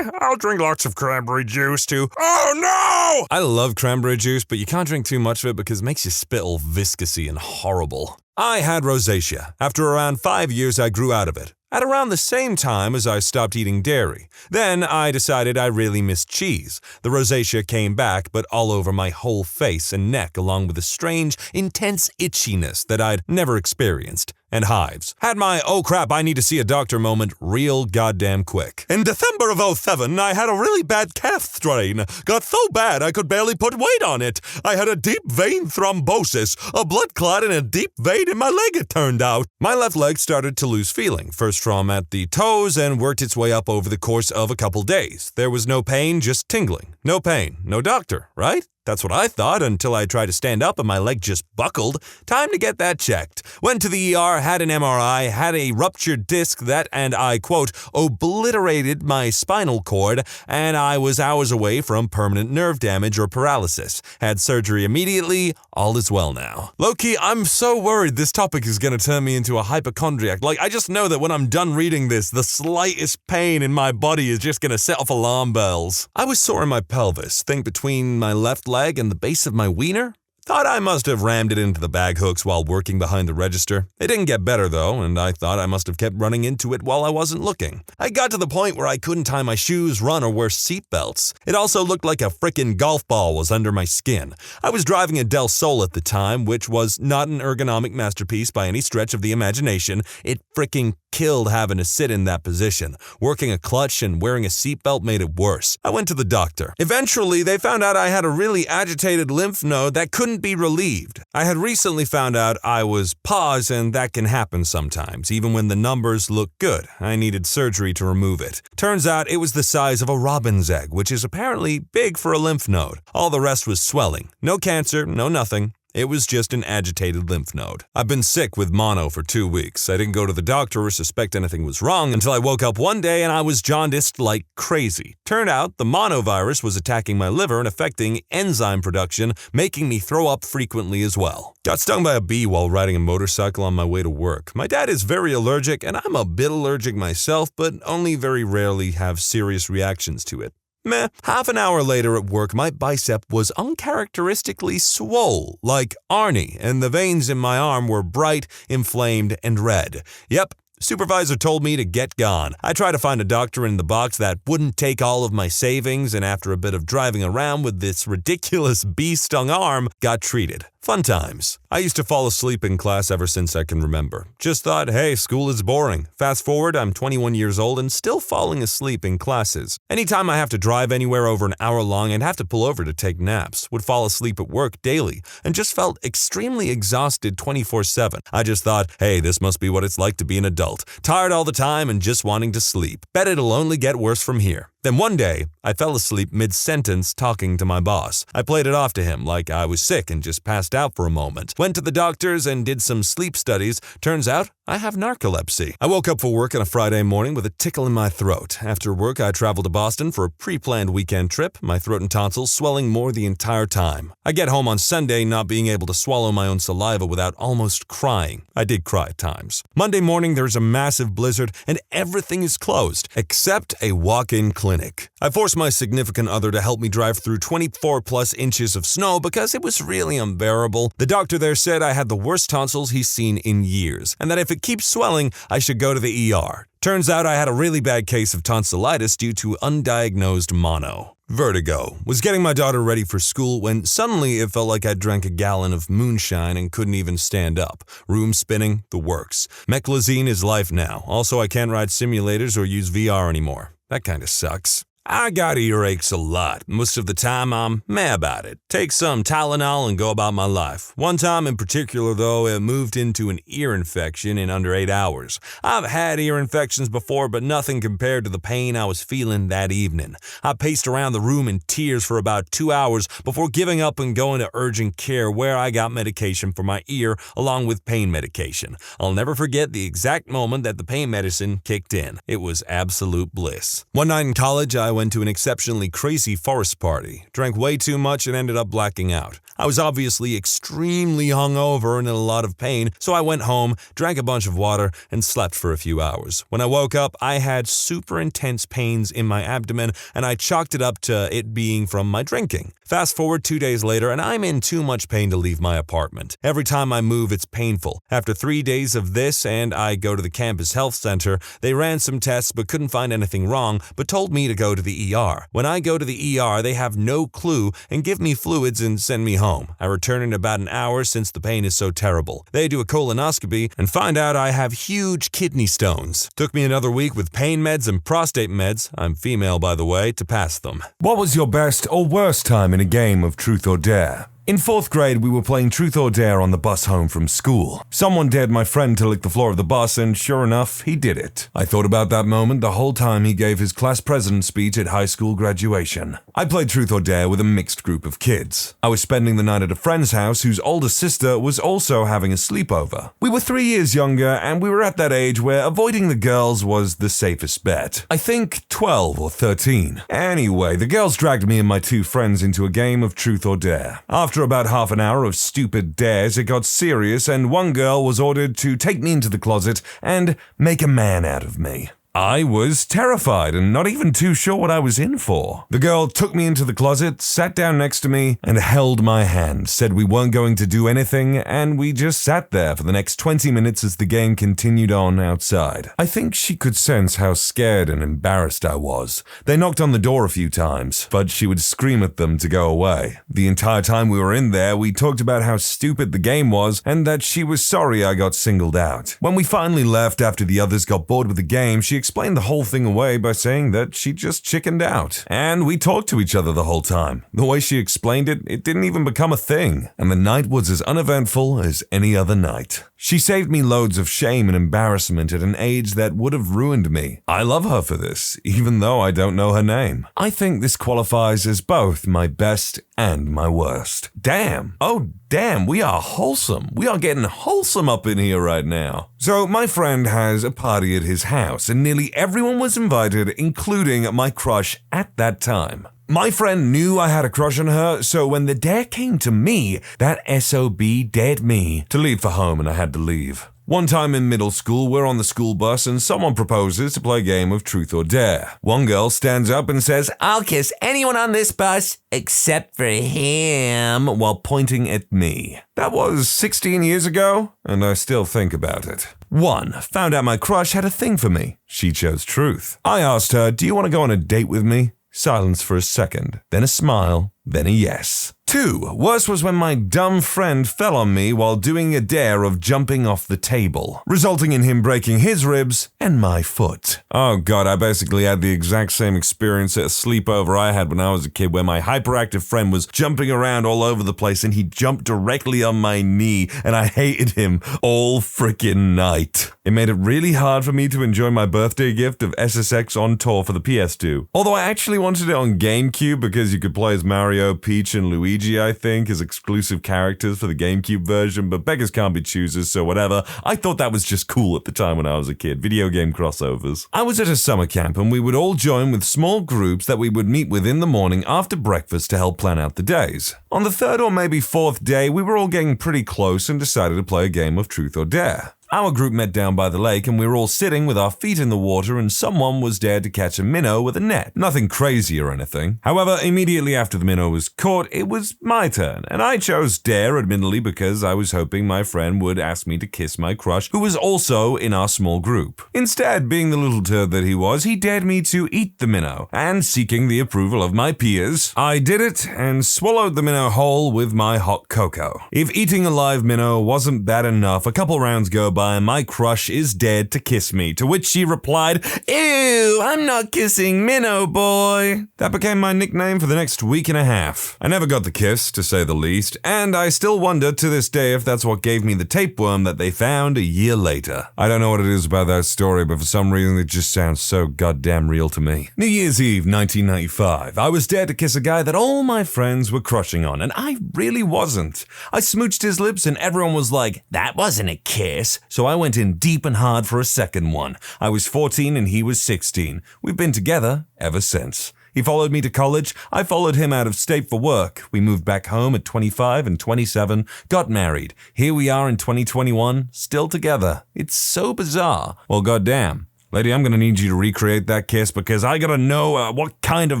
I'll drink lots of cranberry juice to, oh no! I love cranberry juice, but you can't drink too much of it because it makes you spit all viscousy and horrible. I had rosacea. After around 5 years, I grew out of it. At around the same time as I stopped eating dairy. Then I decided I really missed cheese. The rosacea came back, but all over my whole face and neck, along with a strange, intense itchiness that I'd never experienced. And hives. Had my, oh crap, I need to see a doctor moment real goddamn quick. In December of 2007, I had a really bad calf strain. Got so bad I could barely put weight on it. I had a deep vein thrombosis, a blood clot in a deep vein in my leg, it turned out. My left leg started to lose feeling, first from at the toes and worked its way up over the course of a couple days. There was no pain, just tingling. No pain, no doctor, right? That's what I thought until I tried to stand up and my leg just buckled. Time to get that checked. Went to the ER, had an MRI, had a ruptured disc that, and I quote, obliterated my spinal cord, and I was hours away from permanent nerve damage or paralysis. Had surgery immediately, all is well now. Low-key, I'm so worried this topic is going to turn me into a hypochondriac. I just know that when I'm done reading this, the slightest pain in my body is just going to set off alarm bells. I was sore in my pelvis, think between my left leg and the base of my wiener. Thought I must have rammed it into the bag hooks while working behind the register. It didn't get better though, and I thought I must have kept running into it while I wasn't looking. I got to the point where I couldn't tie my shoes, run, or wear seatbelts. It also looked like a frickin' golf ball was under my skin. I was driving a Del Sol at the time, which was not an ergonomic masterpiece by any stretch of the imagination. It frickin' killed having to sit in that position. Working a clutch and wearing a seatbelt made it worse. I went to the doctor. Eventually, they found out I had a really agitated lymph node that couldn't be relieved. I had recently found out I was PAWS, and that can happen sometimes, even when the numbers look good. I needed surgery to remove it. Turns out it was the size of a robin's egg, which is apparently big for a lymph node. All the rest was swelling. No cancer, no nothing. It was just an agitated lymph node. I've been sick with mono for 2 weeks. I didn't go to the doctor or suspect anything was wrong until I woke up one day and I was jaundiced like crazy. Turned out the monovirus was attacking my liver and affecting enzyme production, making me throw up frequently as well. Got stung by a bee while riding a motorcycle on my way to work. My dad is very allergic and I'm a bit allergic myself, but only very rarely have serious reactions to it. Meh. Half an hour later at work, my bicep was uncharacteristically swole, like Arnie, and the veins in my arm were bright, inflamed, and red. Yep. Supervisor told me to get gone. I tried to find a doctor in the box that wouldn't take all of my savings, and after a bit of driving around with this ridiculous bee-stung arm, got treated. Fun times. I used to fall asleep in class ever since I can remember. Just thought, hey, school is boring. Fast forward, I'm 21 years old and still falling asleep in classes. Anytime I have to drive anywhere over an hour long, I'd have to pull over to take naps. Would fall asleep at work daily and just felt extremely exhausted 24/7. I just thought, hey, this must be what it's like to be an adult. Tired all the time and just wanting to sleep. Bet it'll only get worse from here. Then one day, I fell asleep mid-sentence talking to my boss. I played it off to him like I was sick and just passed out for a moment. Went to the doctors and did some sleep studies. Turns out, I have narcolepsy. I woke up for work on a Friday morning with a tickle in my throat. After work, I traveled to Boston for a pre-planned weekend trip, my throat and tonsils swelling more the entire time. I get home on Sunday not being able to swallow my own saliva without almost crying. I did cry at times. Monday morning, there's a massive blizzard and everything is closed, except a walk-in clinic. I forced my significant other to help me drive through 24-plus inches of snow because it was really unbearable. The doctor there said I had the worst tonsils he's seen in years, and that if it keeps swelling, I should go to the ER. Turns out I had a really bad case of tonsillitis due to undiagnosed mono. Vertigo. Was getting my daughter ready for school when suddenly it felt like I drank a gallon of moonshine and couldn't even stand up. Room spinning, the works. Meclizine is life now. Also, I can't ride simulators or use VR anymore. That kinda sucks. I got earaches a lot. Most of the time, I'm meh about it. Take some Tylenol and go about my life. One time in particular, though, it moved into an ear infection in under 8 hours. I've had ear infections before, but nothing compared to the pain I was feeling that evening. I paced around the room in tears for about 2 hours before giving up and going to urgent care, where I got medication for my ear along with pain medication. I'll never forget the exact moment that the pain medicine kicked in. It was absolute bliss. One night in college, I went to an exceptionally crazy forest party, drank way too much and ended up blacking out. I was obviously extremely hungover and in a lot of pain, so I went home, drank a bunch of water, and slept for a few hours. When I woke up, I had super intense pains in my abdomen, and I chalked it up to it being from my drinking. Fast forward 2 days later, and I'm in too much pain to leave my apartment. Every time I move, it's painful. After 3 days of this, and I go to the campus health center, they ran some tests but couldn't find anything wrong, but told me to go to the ER. When I go to the ER, they have no clue and give me fluids and send me home. I return in about an hour since the pain is so terrible. They do a colonoscopy and find out I have huge kidney stones. Took me another week with pain meds and prostate meds, I'm female by the way, to pass them. What was your best or worst time in a game of Truth or Dare? In 4th grade, we were playing Truth or Dare on the bus home from school. Someone dared my friend to lick the floor of the bus, and sure enough, he did it. I thought about that moment the whole time he gave his class president speech at high school graduation. I played Truth or Dare with a mixed group of kids. I was spending the night at a friend's house whose older sister was also having a sleepover. We were 3 years younger, and we were at that age where avoiding the girls was the safest bet. I think 12 or 13. Anyway, the girls dragged me and my 2 friends into a game of Truth or Dare. After about half an hour of stupid dares, it got serious, and one girl was ordered to take me into the closet and make a man out of me. I was terrified and not even too sure what I was in for. The girl took me into the closet, sat down next to me, and held my hand, said we weren't going to do anything, and we just sat there for the next 20 minutes as the game continued on outside. I think she could sense how scared and embarrassed I was. They knocked on the door a few times, but she would scream at them to go away. The entire time we were in there, we talked about how stupid the game was and that she was sorry I got singled out. When we finally left after the others got bored with the game, she explained the whole thing away by saying that she just chickened out. And we talked to each other the whole time. The way she explained it, it didn't even become a thing. And the night was as uneventful as any other night. She saved me loads of shame and embarrassment at an age that would have ruined me. I love her for this, even though I don't know her name. I think this qualifies as both my best and my worst. Damn. Oh, damn, we are wholesome. We are getting wholesome up in here right now. So my friend has a party at his house, and nearly everyone was invited, including my crush at that time. My friend knew I had a crush on her, so when the dare came to me, that SOB dared me to leave for home, and I had to leave. One time in middle school, we're on the school bus and someone proposes to play a game of Truth or Dare. One girl stands up and says, "I'll kiss anyone on this bus except for him," while pointing at me. That was 16 years ago, and I still think about it. 1. Found out my crush had a thing for me. She chose truth. I asked her, "Do you want to go on a date with me?" Silence for a second, then a smile, then a yes. 2. Worse was when my dumb friend fell on me while doing a dare of jumping off the table, resulting in him breaking his ribs and my foot. Oh god, I basically had the exact same experience at a sleepover I had when I was a kid, where my hyperactive friend was jumping around all over the place and he jumped directly on my knee, and I hated him all freaking night. It made it really hard for me to enjoy my birthday gift of SSX on tour for the PS2. Although I actually wanted it on GameCube because you could play as Mario, Peach, and Luigi, I think, as exclusive characters for the GameCube version, but beggars can't be choosers, so whatever. I thought that was just cool at the time when I was a kid. Video game crossovers. I was at a summer camp and we would all join with small groups that we would meet with in the morning after breakfast to help plan out the days. On the 3rd or maybe 4th day, we were all getting pretty close and decided to play a game of truth or dare. Our group met down by the lake and we were all sitting with our feet in the water, and someone was dared to catch a minnow with a net. Nothing crazy or anything. However, immediately after the minnow was caught, it was my turn, and I chose dare, admittedly, because I was hoping my friend would ask me to kiss my crush, who was also in our small group. Instead, being the little turd that he was, he dared me to eat the minnow, and seeking the approval of my peers, I did it and swallowed the minnow whole with my hot cocoa. If eating a live minnow wasn't bad enough, a couple rounds go by and my crush is dared to kiss me, to which she replied, "Ew, I'm not kissing minnow boy." That became my nickname for the next week and a half. I never got the kiss, to say the least, and I still wonder to this day if that's what gave me the tapeworm that they found a year later. I don't know what it is about that story, but for some reason it just sounds so goddamn real to me. New Year's Eve 1995. I was dared to kiss a guy that all my friends were crushing on, and I really wasn't. I smooched his lips and everyone was like, "That wasn't a kiss." So I went in deep and hard for a second one. I was 14 and he was 16. We've been together ever since. He followed me to college. I followed him out of state for work. We moved back home at 25 and 27, got married. Here we are in 2021, still together. It's so bizarre. Well, goddamn. Lady, I'm gonna need you to recreate that kiss because I gotta know what kind of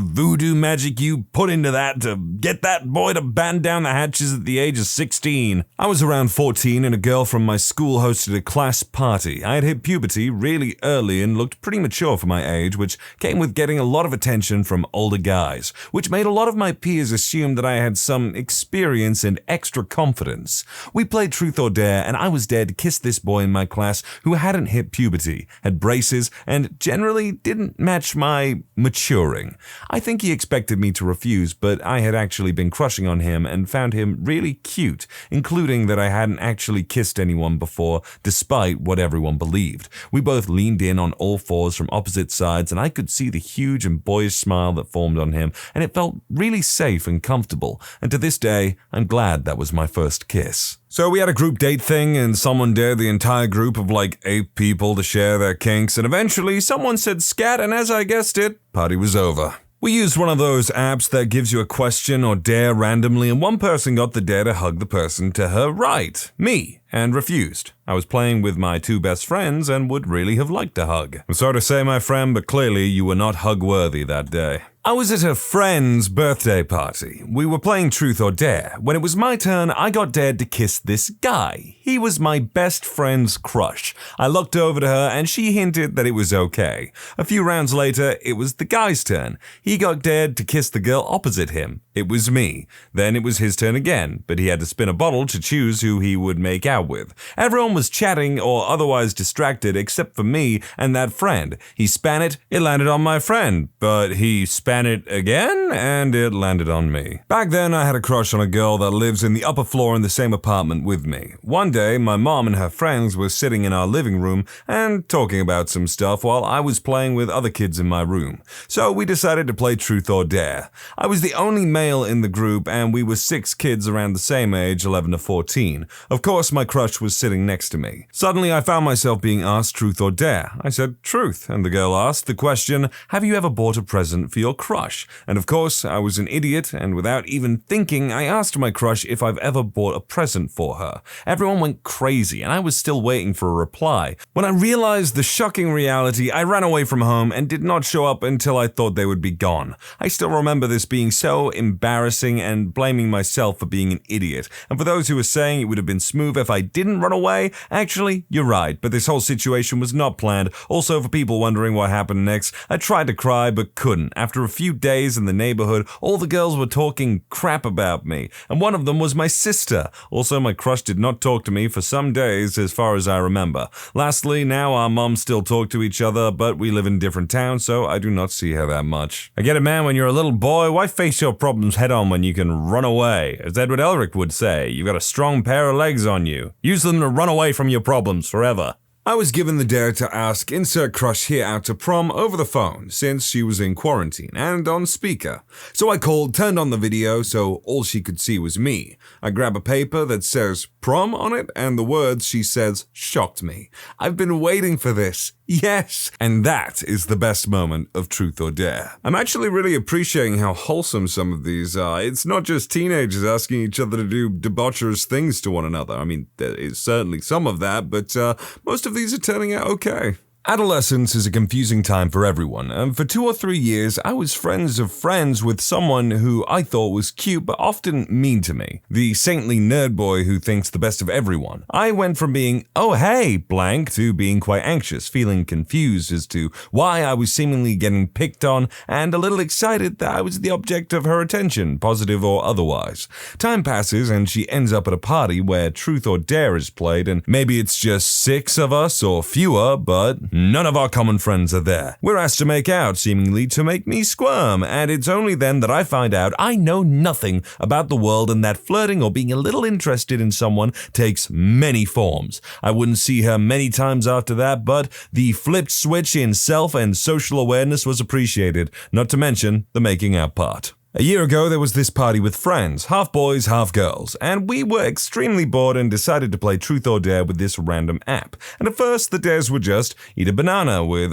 voodoo magic you put into that to get that boy to batten down the hatches at the age of 16. I was around 14 and a girl from my school hosted a class party. I had hit puberty really early and looked pretty mature for my age, which came with getting a lot of attention from older guys, which made a lot of my peers assume that I had some experience and extra confidence. We played truth or dare and I was dared to kiss this boy in my class who hadn't hit puberty, had braces, and generally didn't match my maturing. I think he expected me to refuse, but I had actually been crushing on him and found him really cute, including that I hadn't actually kissed anyone before, despite what everyone believed. We both leaned in on all fours from opposite sides, and I could see the huge and boyish smile that formed on him, and it felt really safe and comfortable, and to this day, I'm glad that was my first kiss. So we had a group date thing and someone dared the entire group of like 8 people to share their kinks, and eventually someone said scat, and as I guessed it, party was over. We used one of those apps that gives you a question or dare randomly, and one person got the dare to hug the person to her right, me, and refused. I was playing with my 2 best friends and would really have liked a hug. I'm sorry to say, my friend, but clearly you were not hug-worthy that day. I was at a friend's birthday party. We were playing Truth or Dare. When it was my turn, I got dared to kiss this guy. He was my best friend's crush. I looked over to her and she hinted that it was okay. A few rounds later, it was the guy's turn. He got dared to kiss the girl opposite him. It was me. Then it was his turn again, but he had to spin a bottle to choose who he would make out with. Everyone was chatting or otherwise distracted except for me and that friend. He span it landed on my friend, but he span it again, and it landed on me. Back then, I had a crush on a girl that lives in the upper floor in the same apartment with me. One day, my mom and her friends were sitting in our living room and talking about some stuff while I was playing with other kids in my room. So we decided to play Truth or Dare. I was the only male in the group, and we were 6 kids around the same age, 11 to 14. Of course, my crush was sitting next to me. Suddenly, I found myself being asked Truth or Dare. I said truth, and the girl asked the question, "Have you ever bought a present for your crush?" And of course, I was an idiot, and without even thinking, I asked my crush if I've ever bought a present for her. Everyone went crazy and I was still waiting for a reply. When I realized the shocking reality, I ran away from home and did not show up until I thought they would be gone. I still remember this being so embarrassing and blaming myself for being an idiot. And for those who are saying it would have been smooth if I didn't run away, actually, you're right, but this whole situation was not planned. Also, for people wondering what happened next, I tried to cry but couldn't. After a few days in the neighborhood, all the girls were talking crap about me, and one of them was my sister. Also, my crush did not talk to me for some days as far as I remember. Lastly, now our moms still talk to each other, but we live in different towns, so I do not see her that much. I get it, man, when you're a little boy, why face your problems head on when you can run away? As Edward Elric would say, you've got a strong pair of legs on you. Use them to run away from your problems forever. I was given the dare to ask insert crush here out to prom over the phone since she was in quarantine and on speaker. So I called, turned on the video so all she could see was me. I grab a paper that says prom on it and the words she says shocked me. I've been waiting for this. Yes! And that is the best moment of Truth or Dare. I'm actually really appreciating how wholesome some of these are. It's not just teenagers asking each other to do debaucherous things to one another. I mean, there is certainly some of that, but most of these are turning out okay. Adolescence is a confusing time for everyone, and for 2 or 3 years, I was friends of friends with someone who I thought was cute but often mean to me. The saintly nerd boy who thinks the best of everyone. I went from being, oh hey, blank, to being quite anxious, feeling confused as to why I was seemingly getting picked on, and a little excited that I was the object of her attention, positive or otherwise. Time passes, and she ends up at a party where Truth or Dare is played, and maybe it's just 6 of us or fewer, but none of our common friends are there. We're asked to make out, seemingly to make me squirm, and it's only then that I find out I know nothing about the world and that flirting or being a little interested in someone takes many forms. I wouldn't see her many times after that, but the flipped switch in self and social awareness was appreciated, not to mention the making out part. A year ago, there was this party with friends, half boys, half girls, and we were extremely bored and decided to play Truth or Dare with this random app. And at first, the dares were just eat a banana with,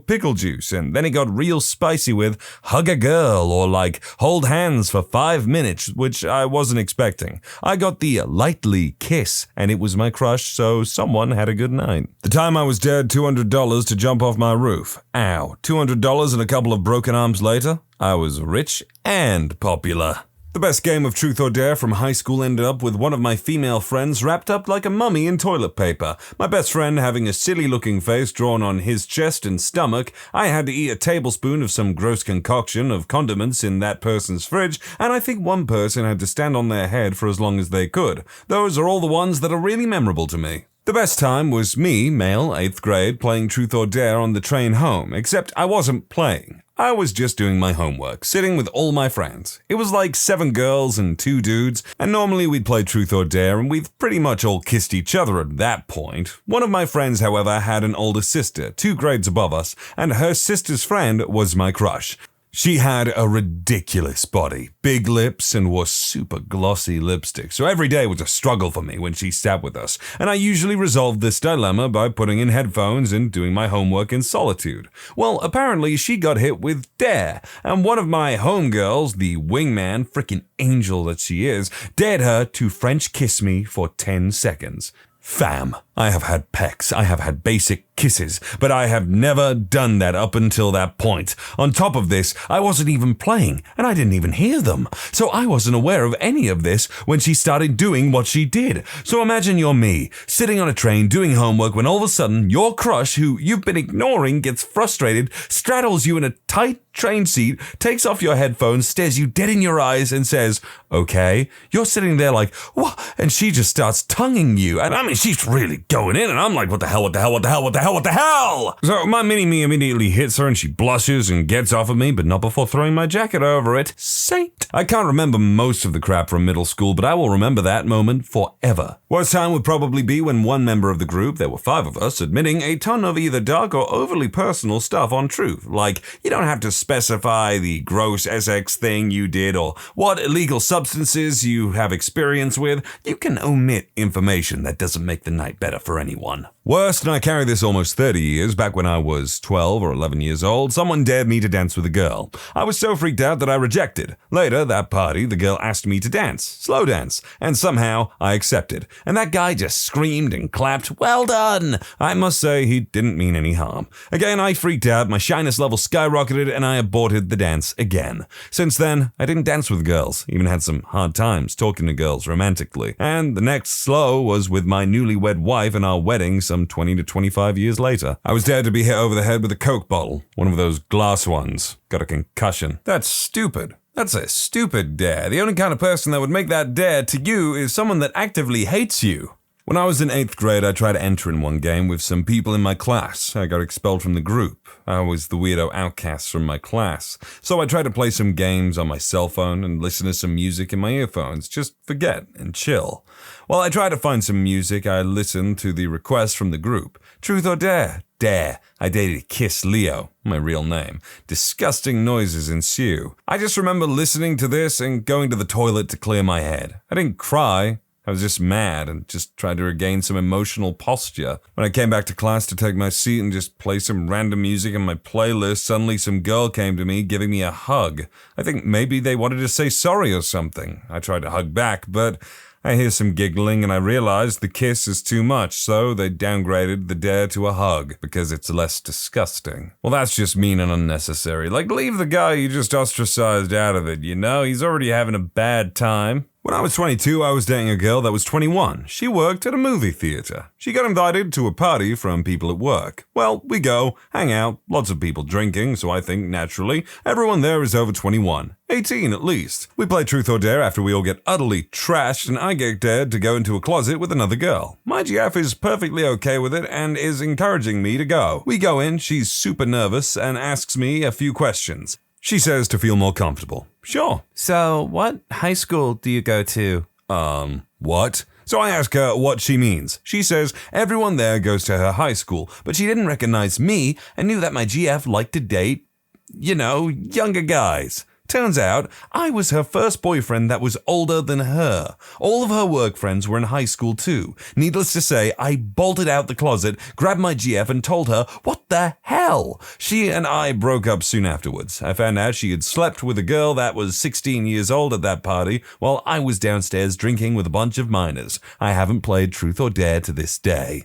pickle juice, and then it got real spicy with hug a girl or like hold hands for 5 minutes, which I wasn't expecting. I got the lightly kiss, and it was my crush, so someone had a good night. The time I was dared $200 to jump off my roof. Ow, $200 and a couple of broken arms later? I was rich and popular. The best game of Truth or Dare from high school ended up with one of my female friends wrapped up like a mummy in toilet paper. My best friend having a silly-looking face drawn on his chest and stomach. I had to eat a tablespoon of some gross concoction of condiments in that person's fridge, and I think one person had to stand on their head for as long as they could. Those are all the ones that are really memorable to me. The best time was me, male, 8th grade, playing Truth or Dare on the train home, except I wasn't playing. I was just doing my homework, sitting with all my friends. It was like 7 girls and 2 dudes, and normally we'd play Truth or Dare, and we've pretty much all kissed each other at that point. One of my friends, however, had an older sister, 2 grades above us, and her sister's friend was my crush. She had a ridiculous body, big lips, and wore super glossy lipstick, so every day was a struggle for me when she sat with us, and I usually resolved this dilemma by putting in headphones and doing my homework in solitude. Well, apparently she got hit with Dare, and one of my homegirls, the wingman, frickin' angel that she is, dared her to French kiss me for 10 seconds. Fam, I have had pecks, I have had basic kisses, but I have never done that up until that point. On top of this, I wasn't even playing, and I didn't even hear them. So I wasn't aware of any of this when she started doing what she did. So imagine you're me, sitting on a train doing homework when all of a sudden your crush, who you've been ignoring, gets frustrated, straddles you in a tight train seat, takes off your headphones, stares you dead in your eyes, and says, okay. You're sitting there like, what? And she just starts tonguing you. And I mean, she's really going in, and I'm like, what the hell, what the hell, what the hell, what the hell, what the hell? So my mini-me immediately hits her, and she blushes and gets off of me, but not before throwing my jacket over it. Saint. I can't remember most of the crap from middle school, but I will remember that moment forever. Worst time would probably be when one member of the group, there were 5 of us, admitting a ton of either dark or overly personal stuff on Truth. Like, you don't have to specify the gross SX thing you did or what illegal substances you have experience with. You can omit information that doesn't doesn't make the night better for anyone. Worst, and I carry this almost 30 years, back when I was 12 or 11 years old, someone dared me to dance with a girl. I was so freaked out that I rejected. Later, that party, the girl asked me to dance, slow dance, and somehow I accepted. And that guy just screamed and clapped, "Well done!" I must say, he didn't mean any harm. Again, I freaked out, my shyness level skyrocketed, and I aborted the dance again. Since then, I didn't dance with girls, even had some hard times talking to girls romantically. And the next slow was with my newlywed wife and our wedding some 20 to 25 years later. I was dared to be hit over the head with a Coke bottle, one of those glass ones. Got a concussion. That's stupid. That's a stupid dare. The only kind of person that would make that dare to you is someone that actively hates you. When I was in 8th grade, I tried to enter in one game with some people in my class. I got expelled from the group. I was the weirdo outcast from my class. So I tried to play some games on my cell phone and listen to some music in my earphones. Just forget and chill. While I tried to find some music, I listened to the request from the group. Truth or dare? Dare. I dated Kiss Leo, my real name. Disgusting noises ensue. I just remember listening to this and going to the toilet to clear my head. I didn't cry. I was just mad and just tried to regain some emotional posture. When I came back to class to take my seat and just play some random music on my playlist, suddenly some girl came to me giving me a hug. I think maybe they wanted to say sorry or something. I tried to hug back, but I hear some giggling and I realized the kiss is too much, so they downgraded the dare to a hug because it's less disgusting. Well, that's just mean and unnecessary. Like, leave the guy you just ostracized out of it, you know? He's already having a bad time. When I was 22, I was dating a girl that was 21. She worked at a movie theater. She got invited to a party from people at work. Well, we go, hang out, lots of people drinking, so I think, naturally, everyone there is over 21. 18 at least. We play Truth or Dare after we all get utterly trashed, and I get dared to go into a closet with another girl. My GF is perfectly okay with it and is encouraging me to go. We go in, she's super nervous, and asks me a few questions. She says to feel more comfortable. Sure. So, what high school do you go to? What? So I ask her what she means. She says everyone there goes to her high school, but she didn't recognize me and knew that my GF liked to date, younger guys. Turns out, I was her first boyfriend that was older than her. All of her work friends were in high school too. Needless to say, I bolted out the closet, grabbed my GF and told her, what the hell? She and I broke up soon afterwards. I found out she had slept with a girl that was 16 years old at that party, while I was downstairs drinking with a bunch of minors. I haven't played Truth or Dare to this day.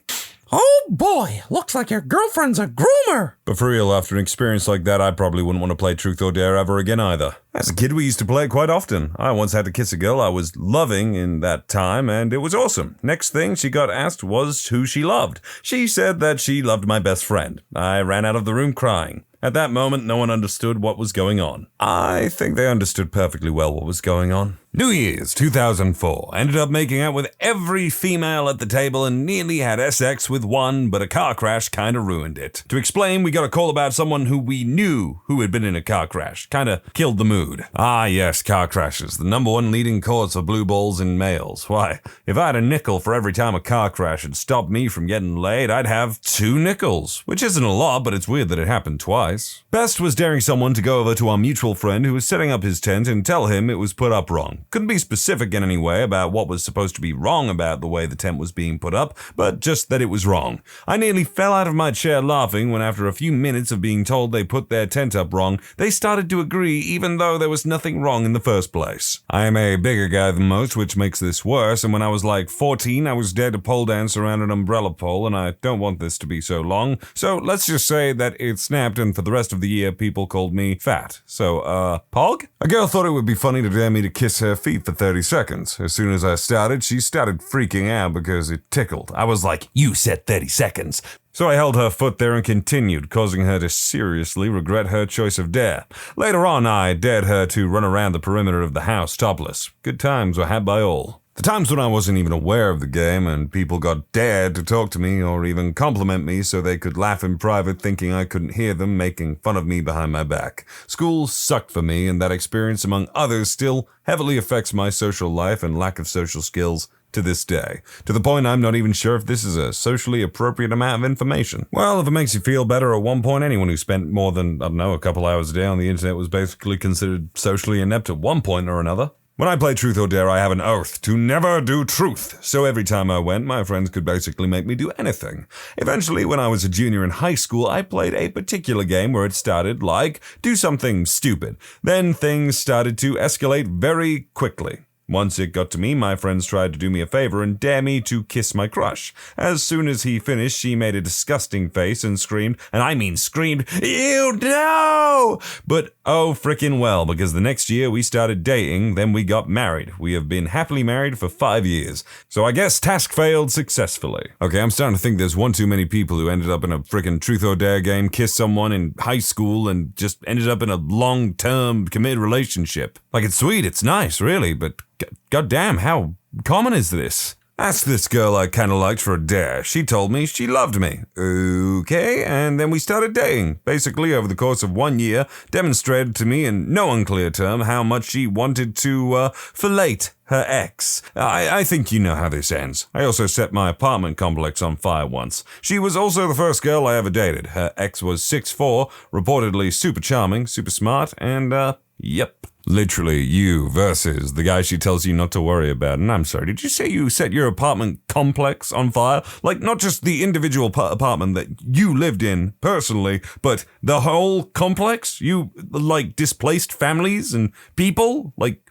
Oh boy, looks like your girlfriend's a groomer. But for real, after an experience like that, I probably wouldn't want to play Truth or Dare ever again either. As a kid, we used to play it quite often. I once had to kiss a girl I was loving in that time, and it was awesome. Next thing she got asked was who she loved. She said that she loved my best friend. I ran out of the room crying. At that moment, no one understood what was going on. I think they understood perfectly well what was going on. New Year's 2004. Ended up making out with every female at the table and nearly had sex with one, but a car crash kinda ruined it. To explain, we got a call about someone who we knew who had been in a car crash. Kinda killed the mood. Ah yes, car crashes. The #1 leading cause for blue balls in males. Why, if I had a nickel for every time a car crash had stopped me from getting laid, I'd have 2 nickels. Which isn't a lot, but it's weird that it happened twice. Best was daring someone to go over to our mutual friend who was setting up his tent and tell him it was put up wrong. Couldn't be specific in any way about what was supposed to be wrong about the way the tent was being put up, but just that it was wrong. I nearly fell out of my chair laughing when after a few minutes of being told they put their tent up wrong, they started to agree even though there was nothing wrong in the first place. I am a bigger guy than most, which makes this worse, and when I was like 14, I was dared to pole dance around an umbrella pole, and I don't want this to be so long, so let's just say that it snapped, and for the rest of the year, people called me fat. So, Pog? A girl thought it would be funny to dare me to kiss her feet for 30 seconds. As soon as I started, she started freaking out because it tickled. I was like, you said 30 seconds. So I held her foot there and continued, causing her to seriously regret her choice of dare. Later on, I dared her to run around the perimeter of the house topless. Good times were had by all. The times when I wasn't even aware of the game and people got dared to talk to me or even compliment me so they could laugh in private thinking I couldn't hear them making fun of me behind my back. School sucked for me, and that experience, among others, still heavily affects my social life and lack of social skills to this day. To the point I'm not even sure if this is a socially appropriate amount of information. Well, if it makes you feel better, at one point anyone who spent more than, a couple hours a day on the internet was basically considered socially inept at one point or another. When I play Truth or Dare, I have an oath to never do truth. So every time I went, my friends could basically make me do anything. Eventually, when I was a junior in high school, I played a particular game where it started like, do something stupid. Then things started to escalate very quickly. Once it got to me, my friends tried to do me a favor and dare me to kiss my crush. As soon as he finished, she made a disgusting face and screamed, and I mean screamed, "Ew, no!" But oh frickin' well, because the next year we started dating, then we got married. We have been happily married for 5 years. So I guess task failed successfully. Okay, I'm starting to think there's one too many people who ended up in a frickin' Truth or Dare game, kissed someone in high school, and just ended up in a long-term committed relationship. Like, it's sweet, it's nice, really, but goddamn, how common is this? Asked this girl I kinda liked for a dare. She told me she loved me. Okay, and then we started dating. Basically, over the course of 1 year, demonstrated to me in no unclear term how much she wanted to, fellate her ex. I think you know how this ends. I also set my apartment complex on fire once. She was also the first girl I ever dated. Her ex was 6'4", reportedly super charming, super smart, and, yep. Literally, you versus the guy she tells you not to worry about. And I'm sorry, did you say you set your apartment complex on fire? Like, not just the individual apartment that you lived in personally, but the whole complex? You, like, displaced families and people? Like,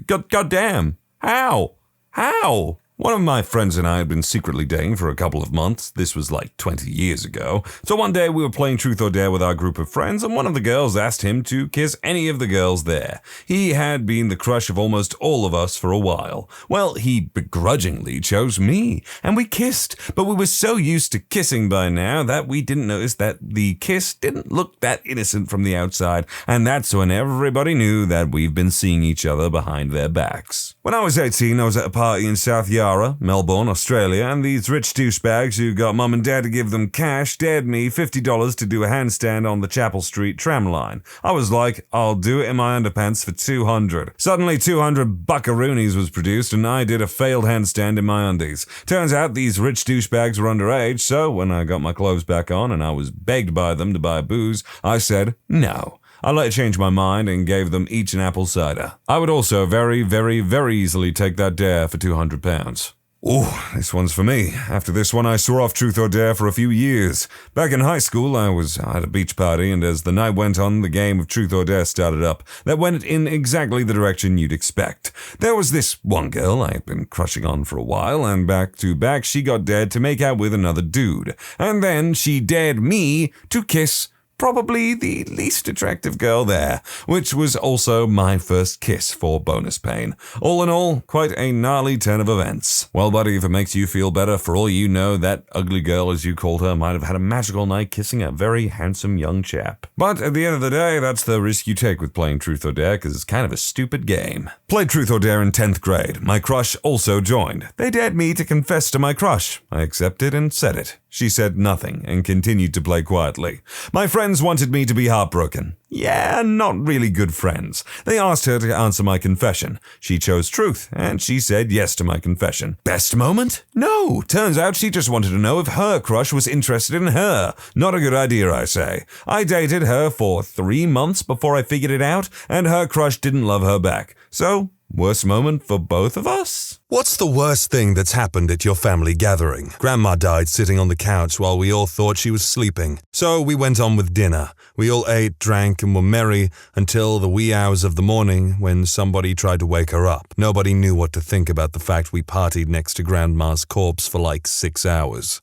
goddamn. How? How? One of my friends and I had been secretly dating for a couple of months. This was like 20 years ago. So one day we were playing Truth or Dare with our group of friends, and one of the girls asked him to kiss any of the girls there. He had been the crush of almost all of us for a while. Well, he begrudgingly chose me, and we kissed, but we were so used to kissing by now that we didn't notice that the kiss didn't look that innocent from the outside, and that's when everybody knew that we've been seeing each other behind their backs. When I was 18, I was at a party in South Yarra, Melbourne, Australia, and these rich douchebags who got mum and dad to give them cash dared me $50 to do a handstand on the Chapel Street tram line. I was like, I'll do it in my underpants for $200. Suddenly 200 buckaroonies was produced, and I did a failed handstand in my undies. Turns out these rich douchebags were underage, so when I got my clothes back on and I was begged by them to buy booze, I said no. I later changed my mind and gave them each an apple cider. I would also very, very, very easily take that dare for £200. Ooh, this one's for me. After this one, I swore off Truth or Dare for a few years. Back in high school, I was at a beach party, and as the night went on, the game of Truth or Dare started up. That went in exactly the direction you'd expect. There was this one girl I had been crushing on for a while, and back to back, she got dared to make out with another dude. And then she dared me to kiss probably the least attractive girl there, which was also my first kiss for bonus pain. All in all, quite a gnarly turn of events. Well, buddy, if it makes you feel better, for all you know, that ugly girl, as you called her, might have had a magical night kissing a very handsome young chap. But at the end of the day, that's the risk you take with playing Truth or Dare, because it's kind of a stupid game. Played Truth or Dare in 10th grade. My crush also joined. They dared me to confess to my crush. I accepted and said it. She said nothing and continued to play quietly. My friends wanted me to be heartbroken. Yeah, not really good friends. They asked her to answer my confession. She chose truth, and she said yes to my confession. Best moment? No. Turns out she just wanted to know if her crush was interested in her. Not a good idea, I say. I dated her for 3 months before I figured it out, and her crush didn't love her back. So, worst moment for both of us? What's the worst thing that's happened at your family gathering? Grandma died sitting on the couch while we all thought she was sleeping. So we went on with dinner. We all ate, drank, and were merry until the wee hours of the morning when somebody tried to wake her up. Nobody knew what to think about the fact we partied next to Grandma's corpse for like 6 hours.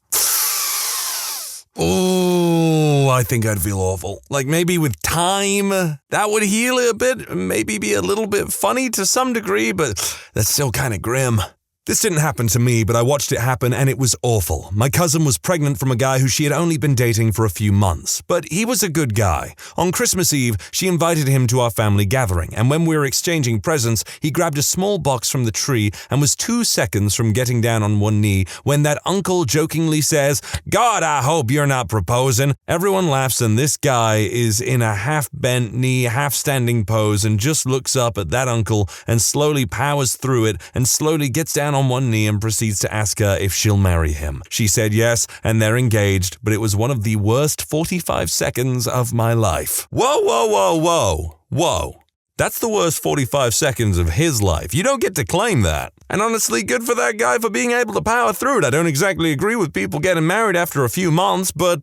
Oh, I think I'd feel awful. Like maybe with time, that would heal it a bit, maybe be a little bit funny to some degree, but that's still kind of grim. This didn't happen to me, but I watched it happen and it was awful. My cousin was pregnant from a guy who she had only been dating for a few months, but he was a good guy. On Christmas Eve, she invited him to our family gathering, and when we were exchanging presents, he grabbed a small box from the tree and was 2 seconds from getting down on one knee when that uncle jokingly says, "God, I hope you're not proposing." Everyone laughs and this guy is in a half-bent knee, half-standing pose and just looks up at that uncle and slowly powers through it and slowly gets down on one knee and proceeds to ask her if she'll marry him. She said yes, and they're engaged, but it was one of the worst 45 seconds of my life. Whoa, whoa, whoa, whoa, whoa. That's the worst 45 seconds of his life. You don't get to claim that. And honestly, good for that guy for being able to power through it. I don't exactly agree with people getting married after a few months, but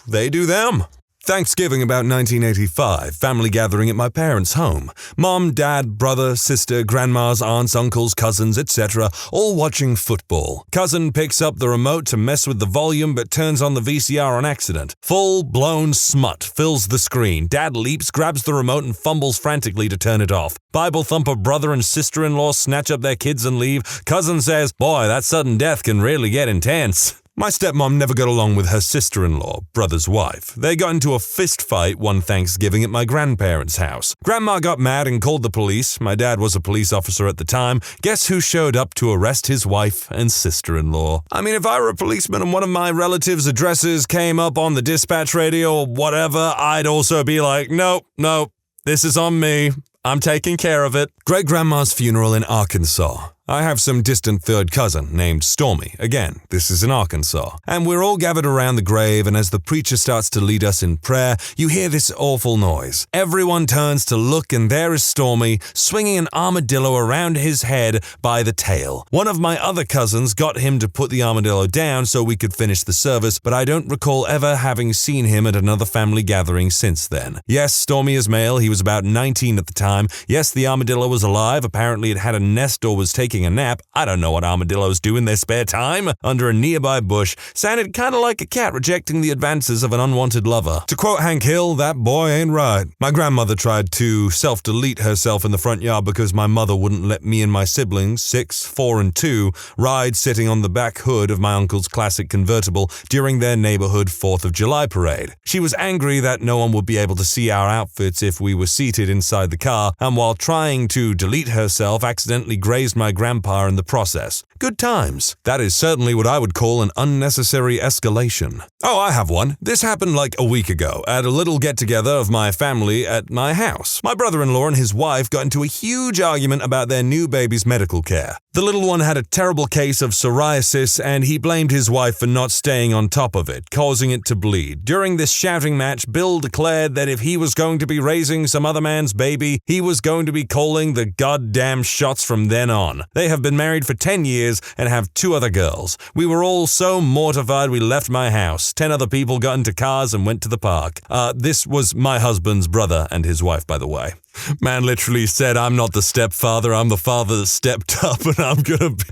they do them. Thanksgiving about 1985, family gathering at my parents' home. Mom, dad, brother, sister, grandmas, aunts, uncles, cousins, etc., all watching football. Cousin picks up the remote to mess with the volume but turns on the VCR on accident. Full-blown smut fills the screen. Dad leaps, grabs the remote and fumbles frantically to turn it off. Bible thumper brother and sister-in-law snatch up their kids and leave. Cousin says, "Boy, that sudden death can really get intense." My stepmom never got along with her sister-in-law, brother's wife. They got into a fist fight one Thanksgiving at my grandparents' house. Grandma got mad and called the police. My dad was a police officer at the time. Guess who showed up to arrest his wife and sister-in-law? I mean, if I were a policeman and one of my relatives' addresses came up on the dispatch radio or whatever, I'd also be like, nope, this is on me. I'm taking care of it. Great-grandma's funeral in Arkansas. I have some distant third cousin named Stormy. Again, this is in Arkansas. And we're all gathered around the grave, and as the preacher starts to lead us in prayer, you hear this awful noise. Everyone turns to look, and there is Stormy, swinging an armadillo around his head by the tail. One of my other cousins got him to put the armadillo down so we could finish the service, but I don't recall ever having seen him at another family gathering since then. Yes, Stormy is male. He was about 19 at the time. Yes, the armadillo was alive. Apparently it had a nest or was taking a nap. I don't know what armadillos do in their spare time. Under a nearby bush, sounded kind of like a cat rejecting the advances of an unwanted lover. To quote Hank Hill, that boy ain't right. My grandmother tried to self-delete herself in the front yard because my mother wouldn't let me and my siblings, 6, 4, and 2, ride sitting on the back hood of my uncle's classic convertible during their neighborhood 4th of July parade. She was angry that no one would be able to see our outfits if we were seated inside the car, and while trying to delete herself, accidentally grazed my grandpa in the process. Good times. That is certainly what I would call an unnecessary escalation. Oh, I have one. This happened like a week ago at a little get-together of my family at my house. My brother-in-law and his wife got into a huge argument about their new baby's medical care. The little one had a terrible case of psoriasis, and he blamed his wife for not staying on top of it, causing it to bleed. During this shouting match, Bill declared that if he was going to be raising some other man's baby, he was going to be calling the goddamn shots from then on. They have been married for 10 years and have 2 other girls. We were all so mortified we left my house. 10 other people got into cars and went to the park. This was my husband's brother and his wife, by the way. Man literally said, "I'm not the stepfather, I'm the father that stepped up, and I'm gonna be..."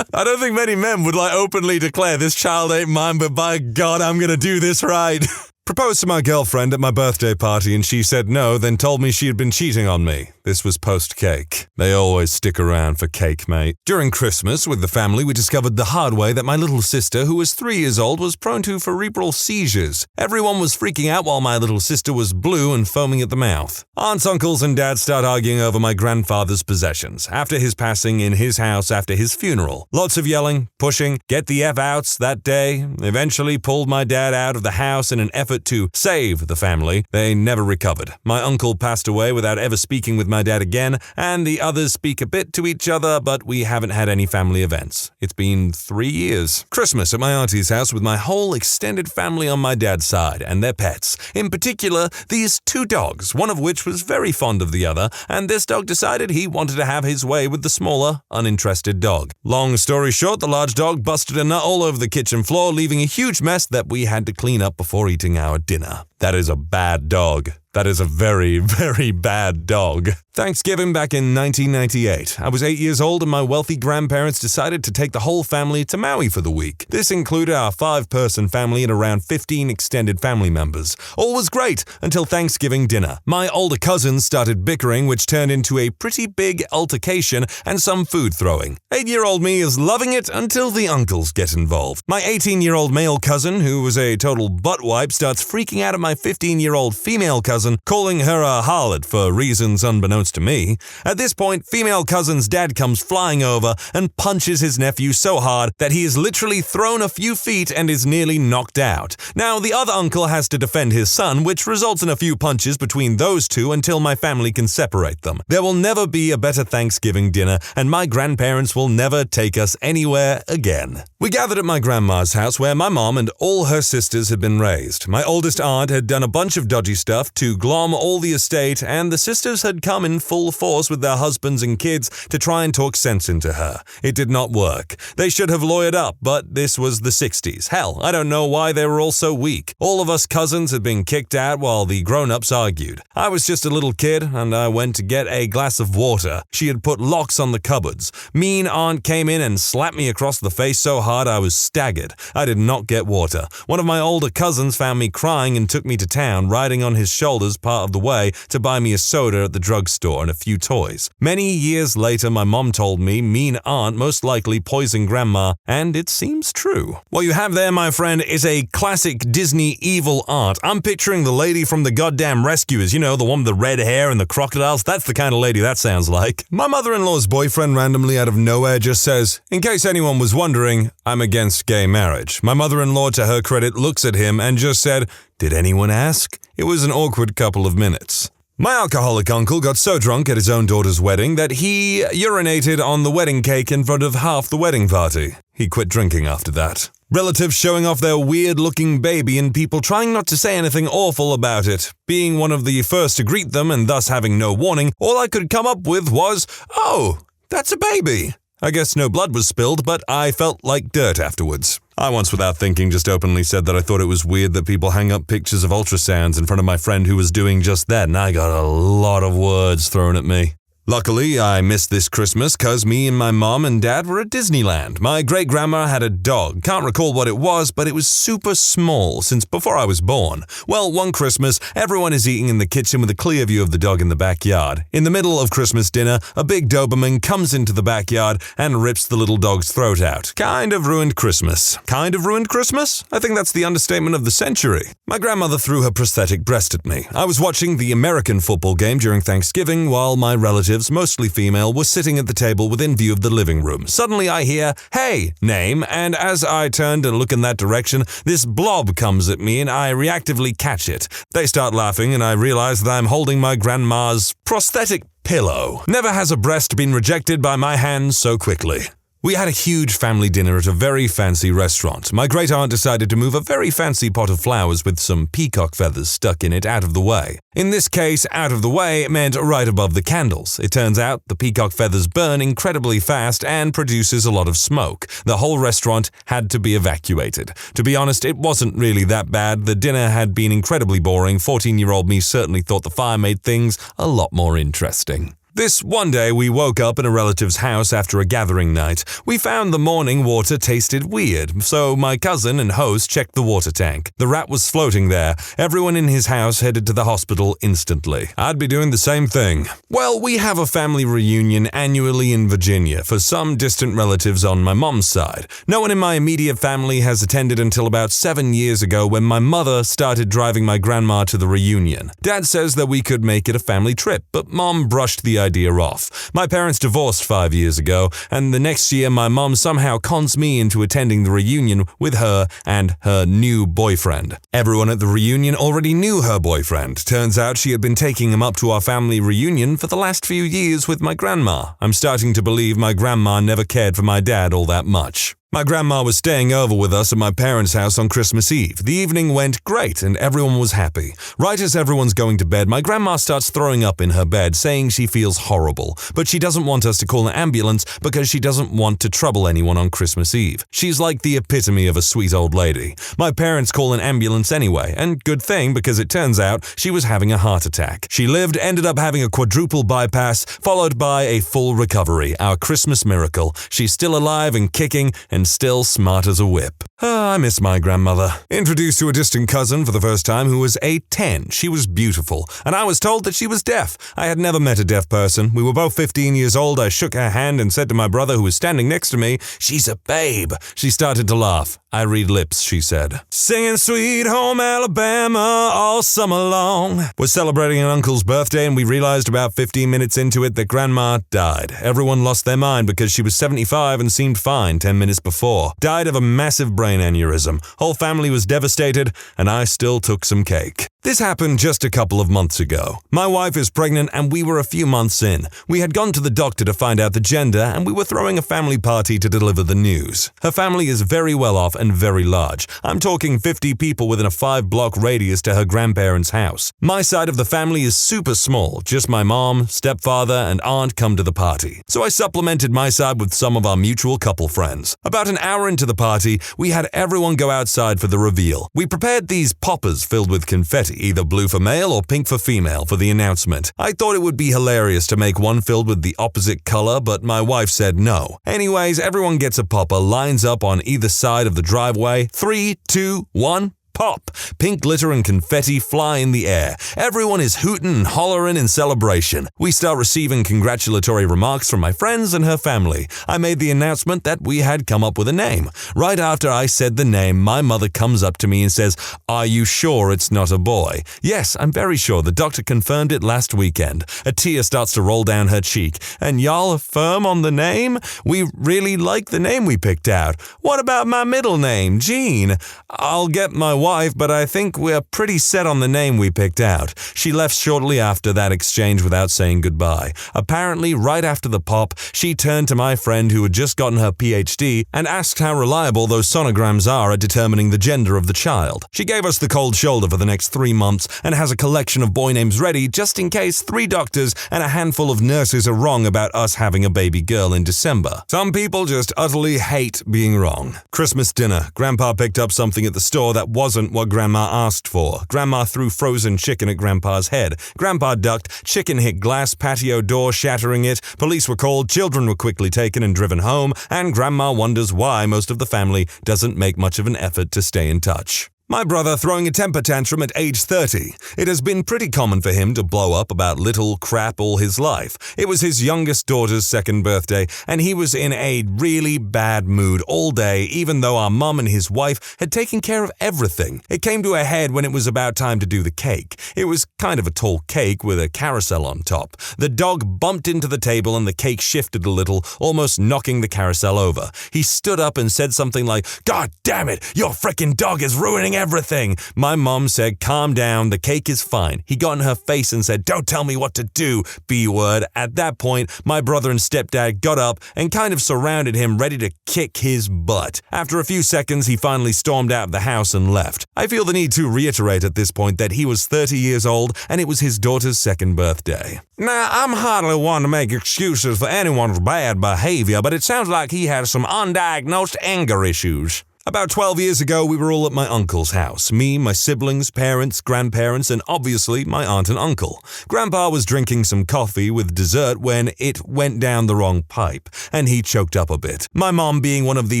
I don't think many men would openly declare, "This child ain't mine, but by God, I'm gonna do this right." Proposed to my girlfriend at my birthday party and she said no, then told me she had been cheating on me. This was post-cake. They always stick around for cake, mate. During Christmas, with the family, we discovered the hard way that my little sister, who was 3 years old, was prone to cerebral seizures. Everyone was freaking out while my little sister was blue and foaming at the mouth. Aunts, uncles, and dads start arguing over my grandfather's possessions after his passing in his house after his funeral. Lots of yelling, pushing, get the F outs that day. Eventually pulled my dad out of the house in an effort to save the family. They never recovered. My uncle passed away without ever speaking with my dad again, and the others speak a bit to each other, but we haven't had any family events. It's been 3 years. Christmas at my auntie's house with my whole extended family on my dad's side, and their pets. In particular, these 2 dogs, one of which was very fond of the other, and this dog decided he wanted to have his way with the smaller, uninterested dog. Long story short, the large dog busted a nut all over the kitchen floor, leaving a huge mess that we had to clean up before eating our dinner. That is a bad dog. That is a very, very bad dog. Thanksgiving back in 1998. I was 8 years old and my wealthy grandparents decided to take the whole family to Maui for the week. This included our 5-person family and around 15 extended family members. All was great until Thanksgiving dinner. My older cousins started bickering, which turned into a pretty big altercation and some food throwing. 8-year-old me is loving it until the uncles get involved. My 18-year-old male cousin, who was a total butt wipe, starts freaking out at my 15-year-old female cousin, calling her a harlot for reasons unbeknownst to me. At this point, female cousin's dad comes flying over and punches his nephew so hard that he is literally thrown a few feet and is nearly knocked out. Now, the other uncle has to defend his son, which results in a few punches between those two until my family can separate them. There will never be a better Thanksgiving dinner, and my grandparents will never take us anywhere again. We gathered at my grandma's house where my mom and all her sisters had been raised. My oldest aunt had done a bunch of dodgy stuff to to glom all the estate, and the sisters had come in full force with their husbands and kids to try and talk sense into her. It did not work. They should have lawyered up, but this was the 60s. Hell, I don't know why they were all so weak. All of us cousins had been kicked out while the grown-ups argued. I was just a little kid, and I went to get a glass of water. She had put locks on the cupboards. Mean aunt came in and slapped me across the face so hard I was staggered. I did not get water. One of my older cousins found me crying and took me to town, riding on his shoulders part of the way to buy me a soda at the drugstore and a few toys. Many years later, my mom told me mean aunt most likely poisoned grandma, and it seems true. What you have there, my friend, is a classic Disney evil aunt. I'm picturing the lady from the goddamn Rescuers, you know, the one with the red hair and the crocodiles. That's the kind of lady that sounds like. My mother-in-law's boyfriend randomly out of nowhere just says, "In case anyone was wondering, I'm against gay marriage." My mother-in-law, to her credit, looks at him and just said, "Did anyone ask?" It was an awkward couple of minutes. My alcoholic uncle got so drunk at his own daughter's wedding that he urinated on the wedding cake in front of half the wedding party. He quit drinking after that. Relatives showing off their weird-looking baby and people trying not to say anything awful about it. Being one of the first to greet them and thus having no warning, all I could come up with was, "Oh, that's a baby." I guess no blood was spilled, but I felt like dirt afterwards. I once, without thinking, just openly said that I thought it was weird that people hang up pictures of ultrasounds in front of my friend who was doing just that, and I got a lot of words thrown at me. Luckily, I missed this Christmas cause me and my mom and dad were at Disneyland. My great-grandma had a dog. Can't recall what it was, but it was super small since before I was born. Well, one Christmas, everyone is eating in the kitchen with a clear view of the dog in the backyard. In the middle of Christmas dinner, a big Doberman comes into the backyard and rips the little dog's throat out. Kind of ruined Christmas. Kind of ruined Christmas? I think that's the understatement of the century. My grandmother threw her prosthetic breast at me. I was watching the American football game during Thanksgiving while my relatives, mostly female, were sitting at the table within view of the living room. Suddenly I hear, "Hey, name," and as I turn to look in that direction, this blob comes at me and I reactively catch it. They start laughing and I realize that I'm holding my grandma's prosthetic pillow. Never has a breast been rejected by my hands so quickly. We had a huge family dinner at a very fancy restaurant. My great-aunt decided to move a very fancy pot of flowers with some peacock feathers stuck in it out of the way. In this case, out of the way meant right above the candles. It turns out the peacock feathers burn incredibly fast and produces a lot of smoke. The whole restaurant had to be evacuated. To be honest, it wasn't really that bad. The dinner had been incredibly boring. 14-year-old me certainly thought the fire made things a lot more interesting. This one day we woke up in a relative's house after a gathering night. We found the morning water tasted weird, so my cousin and host checked the water tank. The rat was floating there. Everyone in his house headed to the hospital instantly. I'd be doing the same thing. Well, we have a family reunion annually in Virginia for some distant relatives on my mom's side. No one in my immediate family has attended until about 7 years ago when my mother started driving my grandma to the reunion. Dad says that we could make it a family trip, but Mom brushed the idea off. My parents divorced 5 years ago, and the next year my mom somehow cons me into attending the reunion with her and her new boyfriend. Everyone at the reunion already knew her boyfriend. Turns out she had been taking him up to our family reunion for the last few years with my grandma. I'm starting to believe my grandma never cared for my dad all that much. My grandma was staying over with us at my parents' house on Christmas Eve. The evening went great and everyone was happy. Right as everyone's going to bed, my grandma starts throwing up in her bed, saying she feels horrible, but she doesn't want us to call an ambulance because she doesn't want to trouble anyone on Christmas Eve. She's like the epitome of a sweet old lady. My parents call an ambulance anyway, and good thing because it turns out she was having a heart attack. She lived, ended up having a quadruple bypass, followed by a full recovery, our Christmas miracle. She's still alive and kicking and still smart as a whip. I miss my grandmother. Introduced to a distant cousin for the first time who was a 10. She was beautiful, and I was told that she was deaf. I had never met a deaf person. We were both 15 years old. I shook her hand and said to my brother who was standing next to me, "She's a babe." She started to laugh. "I read lips," she said. Singing Sweet Home Alabama all summer long. We're celebrating an uncle's birthday and we realized about 15 minutes into it that grandma died. Everyone lost their mind because she was 75 and seemed fine 10 minutes before. Died of a massive brain aneurysm. Whole family was devastated and I still took some cake. This happened just a couple of months ago. My wife is pregnant and we were a few months in. We had gone to the doctor to find out the gender and we were throwing a family party to deliver the news. Her family is very well off and very large. I'm talking 50 people within a 5-block radius to her grandparents' house. My side of the family is super small, just my mom, stepfather, and aunt come to the party. So I supplemented my side with some of our mutual couple friends. About an hour into the party, we had everyone go outside for the reveal. We prepared these poppers filled with confetti, either blue for male or pink for female, for the announcement. I thought it would be hilarious to make one filled with the opposite color, but my wife said no. Anyways, everyone gets a popper, lines up on either side of the driveway. 3, 2, 1. Pop! Pink glitter and confetti fly in the air. Everyone is hooting and hollering in celebration. We start receiving congratulatory remarks from my friends and her family. I made the announcement that we had come up with a name. Right after I said the name, my mother comes up to me and says, "Are you sure it's not a boy?" Yes, I'm very sure. The doctor confirmed it last weekend. A tear starts to roll down her cheek. "And y'all are firm on the name? We really like the name we picked out. What about my middle name, Jean? I'll get my wife, but I think we're pretty set on the name we picked out." She left shortly after that exchange without saying goodbye. Apparently, right after the pop, she turned to my friend who had just gotten her PhD and asked how reliable those sonograms are at determining the gender of the child. She gave us the cold shoulder for the next 3 months and has a collection of boy names ready just in case 3 doctors and a handful of nurses are wrong about us having a baby girl in December. Some people just utterly hate being wrong. Christmas dinner. Grandpa picked up something at the store that wasn't what Grandma asked for. Grandma threw frozen chicken at Grandpa's head. Grandpa ducked. Chicken hit glass patio door, shattering it. Police were called. Children were quickly taken and driven home. And Grandma wonders why most of the family doesn't make much of an effort to stay in touch. My brother throwing a temper tantrum at age 30. It has been pretty common for him to blow up about little crap all his life. It was his youngest daughter's 2nd birthday, and he was in a really bad mood all day, even though our mum and his wife had taken care of everything. It came to a head when it was about time to do the cake. It was kind of a tall cake with a carousel on top. The dog bumped into the table and the cake shifted a little, almost knocking the carousel over. He stood up and said something like, "God damn it, your frickin' dog is ruining everything." My mom said, "Calm down, the cake is fine." He got in her face and said, "Don't tell me what to do, B-word." At that point, my brother and stepdad got up and kind of surrounded him, ready to kick his butt. After a few seconds, he finally stormed out of the house and left. I feel the need to reiterate at this point that he was 30 years old and it was his daughter's 2nd birthday. Now, I'm hardly one to make excuses for anyone's bad behavior, but it sounds like he has some undiagnosed anger issues. About 12 years ago, we were all at my uncle's house. Me, my siblings, parents, grandparents, and obviously my aunt and uncle. Grandpa was drinking some coffee with dessert when it went down the wrong pipe, and he choked up a bit. My mom, being one of the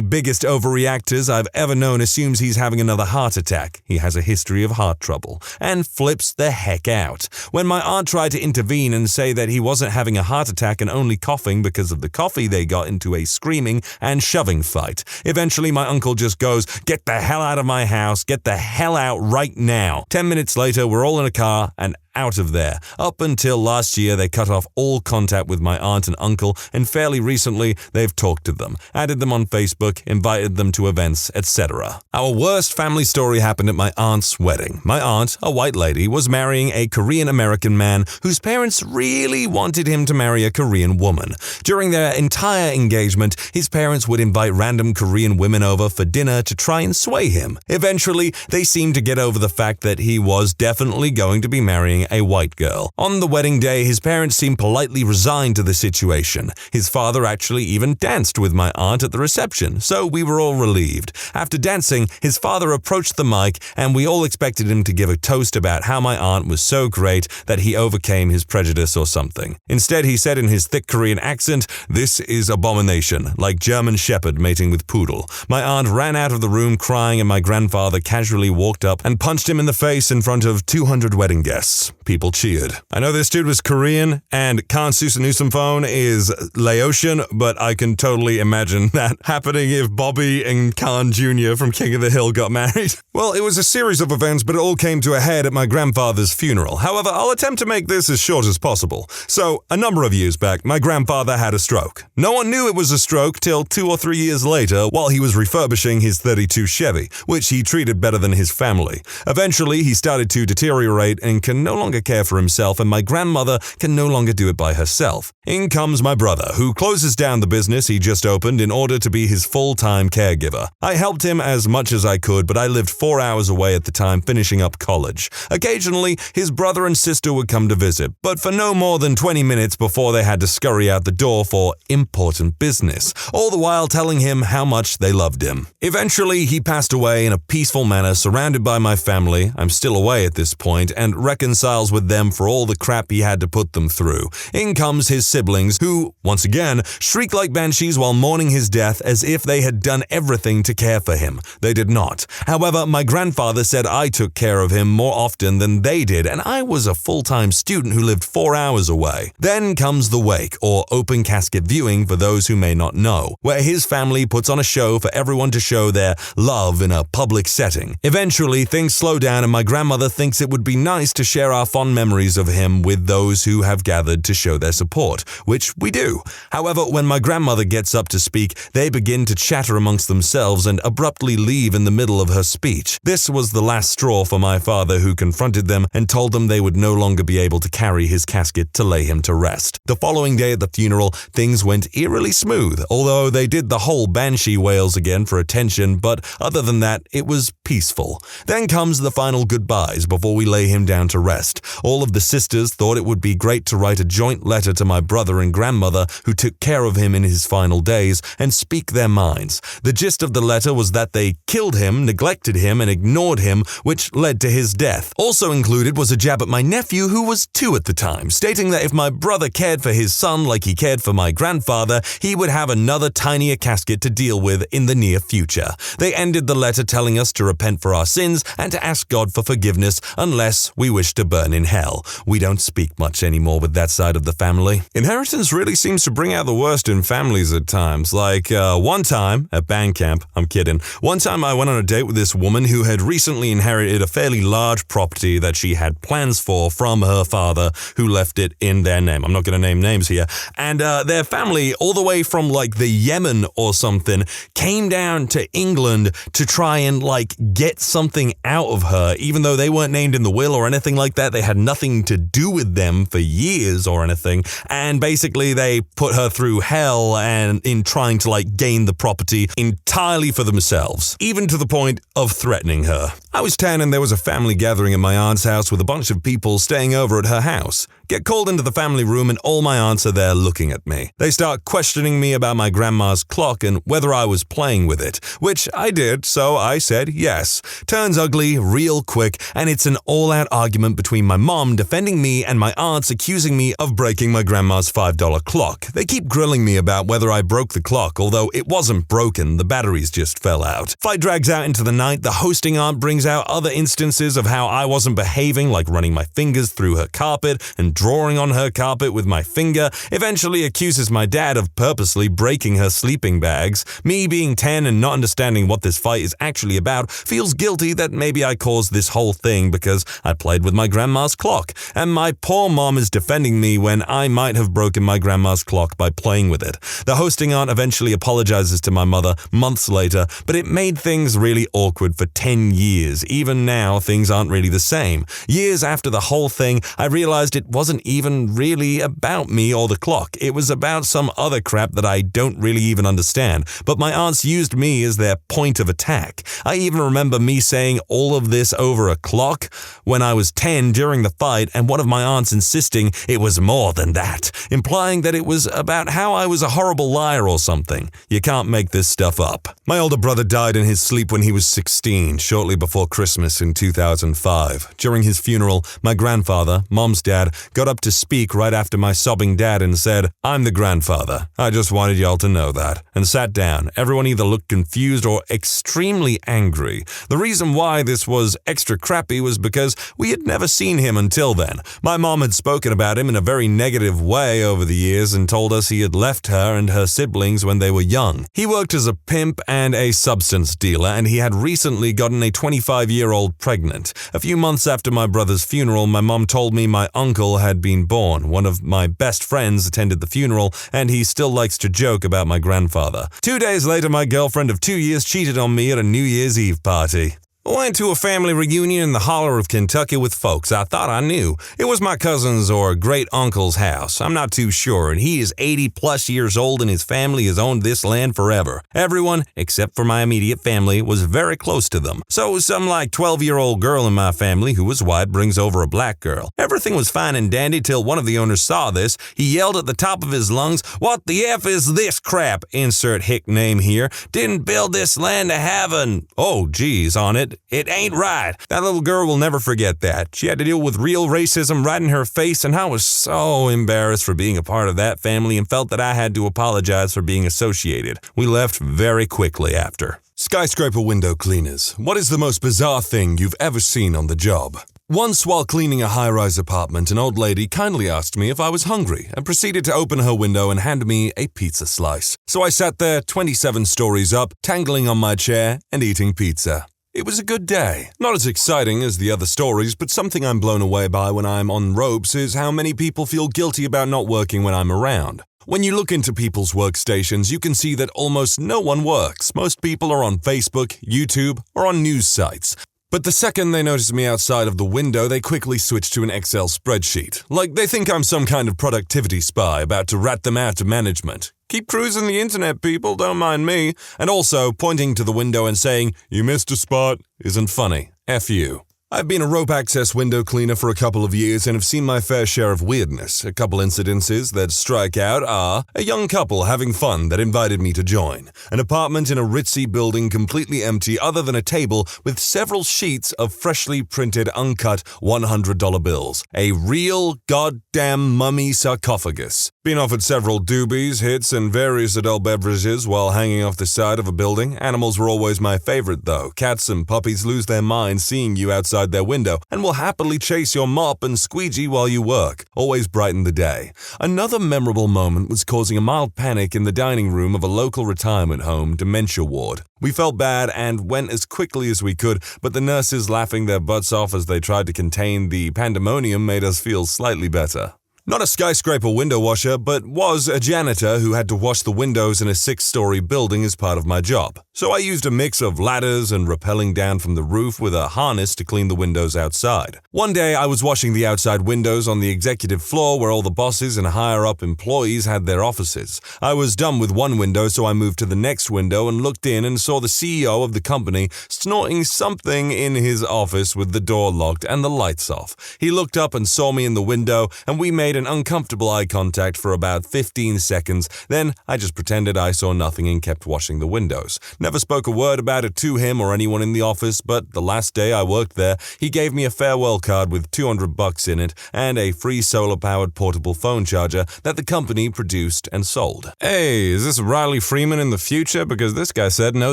biggest overreactors I've ever known, assumes he's having another heart attack. He has a history of heart trouble, and flips the heck out. When my aunt tried to intervene and say that he wasn't having a heart attack and only coughing because of the coffee, they got into a screaming and shoving fight. Eventually, my uncle just goes, "Get the hell out of my house, get the hell out right now." 10 minutes later, we're all in a car and out of there. Up until last year, they cut off all contact with my aunt and uncle, and fairly recently, they've talked to them, added them on Facebook, invited them to events, etc. Our worst family story happened at my aunt's wedding. My aunt, a white lady, was marrying a Korean-American man whose parents really wanted him to marry a Korean woman. During their entire engagement, his parents would invite random Korean women over for dinner to try and sway him. Eventually, they seemed to get over the fact that he was definitely going to be marrying a white girl. On the wedding day, his parents seemed politely resigned to the situation. His father actually even danced with my aunt at the reception, so we were all relieved. After dancing, his father approached the mic, and we all expected him to give a toast about how my aunt was so great that he overcame his prejudice or something. Instead, he said in his thick Korean accent, "This is abomination, like German Shepherd mating with Poodle." My aunt ran out of the room crying, and my grandfather casually walked up and punched him in the face in front of 200 wedding guests. course, people cheered. I know this dude was Korean, and Khan Susanusamphone is Laotian, but I can totally imagine that happening if Bobby and Khan Jr. from King of the Hill got married. Well, it was a series of events, but it all came to a head at my grandfather's funeral. However, I'll attempt to make this as short as possible. So, a number of years back, my grandfather had a stroke. No one knew it was a stroke till 2 or 3 years later while he was refurbishing his 32 Chevy, which he treated better than his family. Eventually, he started to deteriorate and can no longer care for himself, and my grandmother can no longer do it by herself. In comes my brother, who closes down the business he just opened in order to be his full-time caregiver. I helped him as much as I could, but I lived 4 hours away at the time finishing up college. Occasionally, his brother and sister would come to visit, but for no more than 20 minutes before they had to scurry out the door for important business, all the while telling him how much they loved him. Eventually, he passed away in a peaceful manner, surrounded by my family. I'm still away at this point, and reconciles with them for all the crap he had to put them through. In comes his siblings, who, once again, shriek like banshees while mourning his death as if they had done everything to care for him. They did not. However, my grandfather said I took care of him more often than they did, and I was a full-time student who lived 4 hours away. Then comes the wake, or open casket viewing for those who may not know, where his family puts on a show for everyone to show their love in a public setting. Eventually, things slow down and my grandmother thinks it would be nice to share our fond memories of him with those who have gathered to show their support, which we do. However, when my grandmother gets up to speak, they begin to chatter amongst themselves and abruptly leave in the middle of her speech. This was the last straw for my father, who confronted them and told them they would no longer be able to carry his casket to lay him to rest. The following day at the funeral, things went eerily smooth, although they did the whole banshee wails again for attention, but other than that, it was peaceful. Then comes the final goodbyes before we lay him down to rest. All of the sisters thought it would be great to write a joint letter to my brother and grandmother, who took care of him in his final days, and speak their minds. The gist of the letter was that they killed him, neglected him, and ignored him, which led to his death. Also included was a jab at my nephew, who was 2 at the time, stating that if my brother cared for his son like he cared for my grandfather, he would have another tinier casket to deal with in the near future. They ended the letter telling us to repent for our sins and to ask God for forgiveness unless we wish to burn in hell. We don't speak much anymore with that side of the family. Inheritance really seems to bring out the worst in families at times. Like, one time at band camp, I'm kidding, one time I went on a date with this woman who had recently inherited a fairly large property that she had plans for from her father, who left it in their name. I'm not going to name names here. And their family, all the way from like the Yemen or something, came down to England to try and like get something out of her, even though they weren't named in the will or anything like that. They had nothing to do with them for years or anything. And basically they put her through hell and in trying to like gain the property entirely for themselves, even to the point of threatening her. I was 10 and there was a family gathering at my aunt's house with a bunch of people staying over at her house. Get called into the family room and all my aunts are there looking at me. They start questioning me about my grandma's clock and whether I was playing with it, which I did, so I said yes. Turns ugly real quick, and it's an all-out argument between my mom defending me and my aunts accusing me of breaking my grandma's $5 clock. They keep grilling me about whether I broke the clock, although it wasn't broken, the batteries just fell out. Fight drags out into the night. The hosting aunt brings out other instances of how I wasn't behaving, like running my fingers through her carpet and drawing on her carpet with my finger, eventually accuses my dad of purposely breaking her sleeping bags. Me, being 10 and not understanding what this fight is actually about, feels guilty that maybe I caused this whole thing because I played with my grandma's clock, and my poor mom is defending me when I might have broken my grandma's clock by playing with it. The hosting aunt eventually apologizes to my mother months later, but it made things really awkward for 10 years. Even now, things aren't really the same. Years after the whole thing, I realized it wasn't even really about me or the clock. It was about some other crap that I don't really even understand, but my aunts used me as their point of attack. I even remember me saying all of this over a clock when I was 10 during the fight, and one of my aunts insisting it was more than that, implying that it was about how I was a horrible liar or something. You can't make this stuff up. My older brother died in his sleep when he was 16, shortly before Christmas in 2005. During his funeral, my grandfather, mom's dad, got up to speak right after my sobbing dad and said, "I'm the grandfather. I just wanted y'all to know that," and sat down. Everyone either looked confused or extremely angry. The reason why this was extra crappy was because we had never seen him until then. My mom had spoken about him in a very negative way over the years and told us he had left her and her siblings when they were young. He worked as a pimp and a substance dealer, and he had recently gotten a 25-year-old pregnant. A few months after my brother's funeral, my mom told me my uncle had been born. One of my best friends attended the funeral, and he still likes to joke about my grandfather. 2 days later, my girlfriend of 2 years cheated on me at a New Year's Eve party. I went to a family reunion in the holler of Kentucky with folks I thought I knew. It was my cousin's or great-uncle's house. I'm not too sure, and he is 80-plus years old and his family has owned this land forever. Everyone, except for my immediate family, was very close to them. So some 12-year-old girl in my family who was white brings over a black girl. Everything was fine and dandy till one of the owners saw this. He yelled at the top of his lungs, "What the F is this crap? Insert hick name here. Didn't build this land to have an, oh geez, on it. It ain't right." That little girl will never forget that. She had to deal with real racism right in her face, and I was so embarrassed for being a part of that family and felt that I had to apologize for being associated. We left very quickly after. Skyscraper window cleaners. What is the most bizarre thing you've ever seen on the job? Once while cleaning a high-rise apartment, an old lady kindly asked me if I was hungry and proceeded to open her window and hand me a pizza slice. So I sat there 27 stories up, tangling on my chair and eating pizza. It was a good day. Not as exciting as the other stories, but something I'm blown away by when I'm on ropes is how many people feel guilty about not working when I'm around. When you look into people's workstations, you can see that almost no one works. Most people are on Facebook, YouTube, or on news sites. But the second they notice me outside of the window, they quickly switch to an Excel spreadsheet. Like they think I'm some kind of productivity spy about to rat them out to management. Keep cruising the internet, people, don't mind me. And also, pointing to the window and saying, "You missed a spot," isn't funny. F you. I've been a rope access window cleaner for a couple of years and have seen my fair share of weirdness. A couple incidences that strike out are a young couple having fun that invited me to join, an apartment in a ritzy building completely empty other than a table with several sheets of freshly printed uncut $100 bills, a real goddamn mummy sarcophagus. Been offered several doobies, hits, and various adult beverages while hanging off the side of a building. Animals were always my favorite though. Cats and puppies lose their minds seeing you outside their window and will happily chase your mop and squeegee while you work. Always brighten the day. Another memorable moment was causing a mild panic in the dining room of a local retirement home dementia ward. We felt bad and went as quickly as we could, but the nurses laughing their butts off as they tried to contain the pandemonium made us feel slightly better. Not a skyscraper window washer, but was a janitor who had to wash the windows in a 6-story building as part of my job. So I used a mix of ladders and rappelling down from the roof with a harness to clean the windows outside. One day I was washing the outside windows on the executive floor where all the bosses and higher-up employees had their offices. I was done with one window, so I moved to the next window and looked in and saw the CEO of the company snorting something in his office with the door locked and the lights off. He looked up and saw me in the window, and we made an uncomfortable eye contact for about 15 seconds. Then I just pretended I saw nothing and kept washing the windows. Never spoke a word about it to him or anyone in the office, but the last day I worked there, he gave me a farewell card with $200 in it and a free solar-powered portable phone charger that the company produced and sold. Hey, is this Riley Freeman in the future? Because this guy said no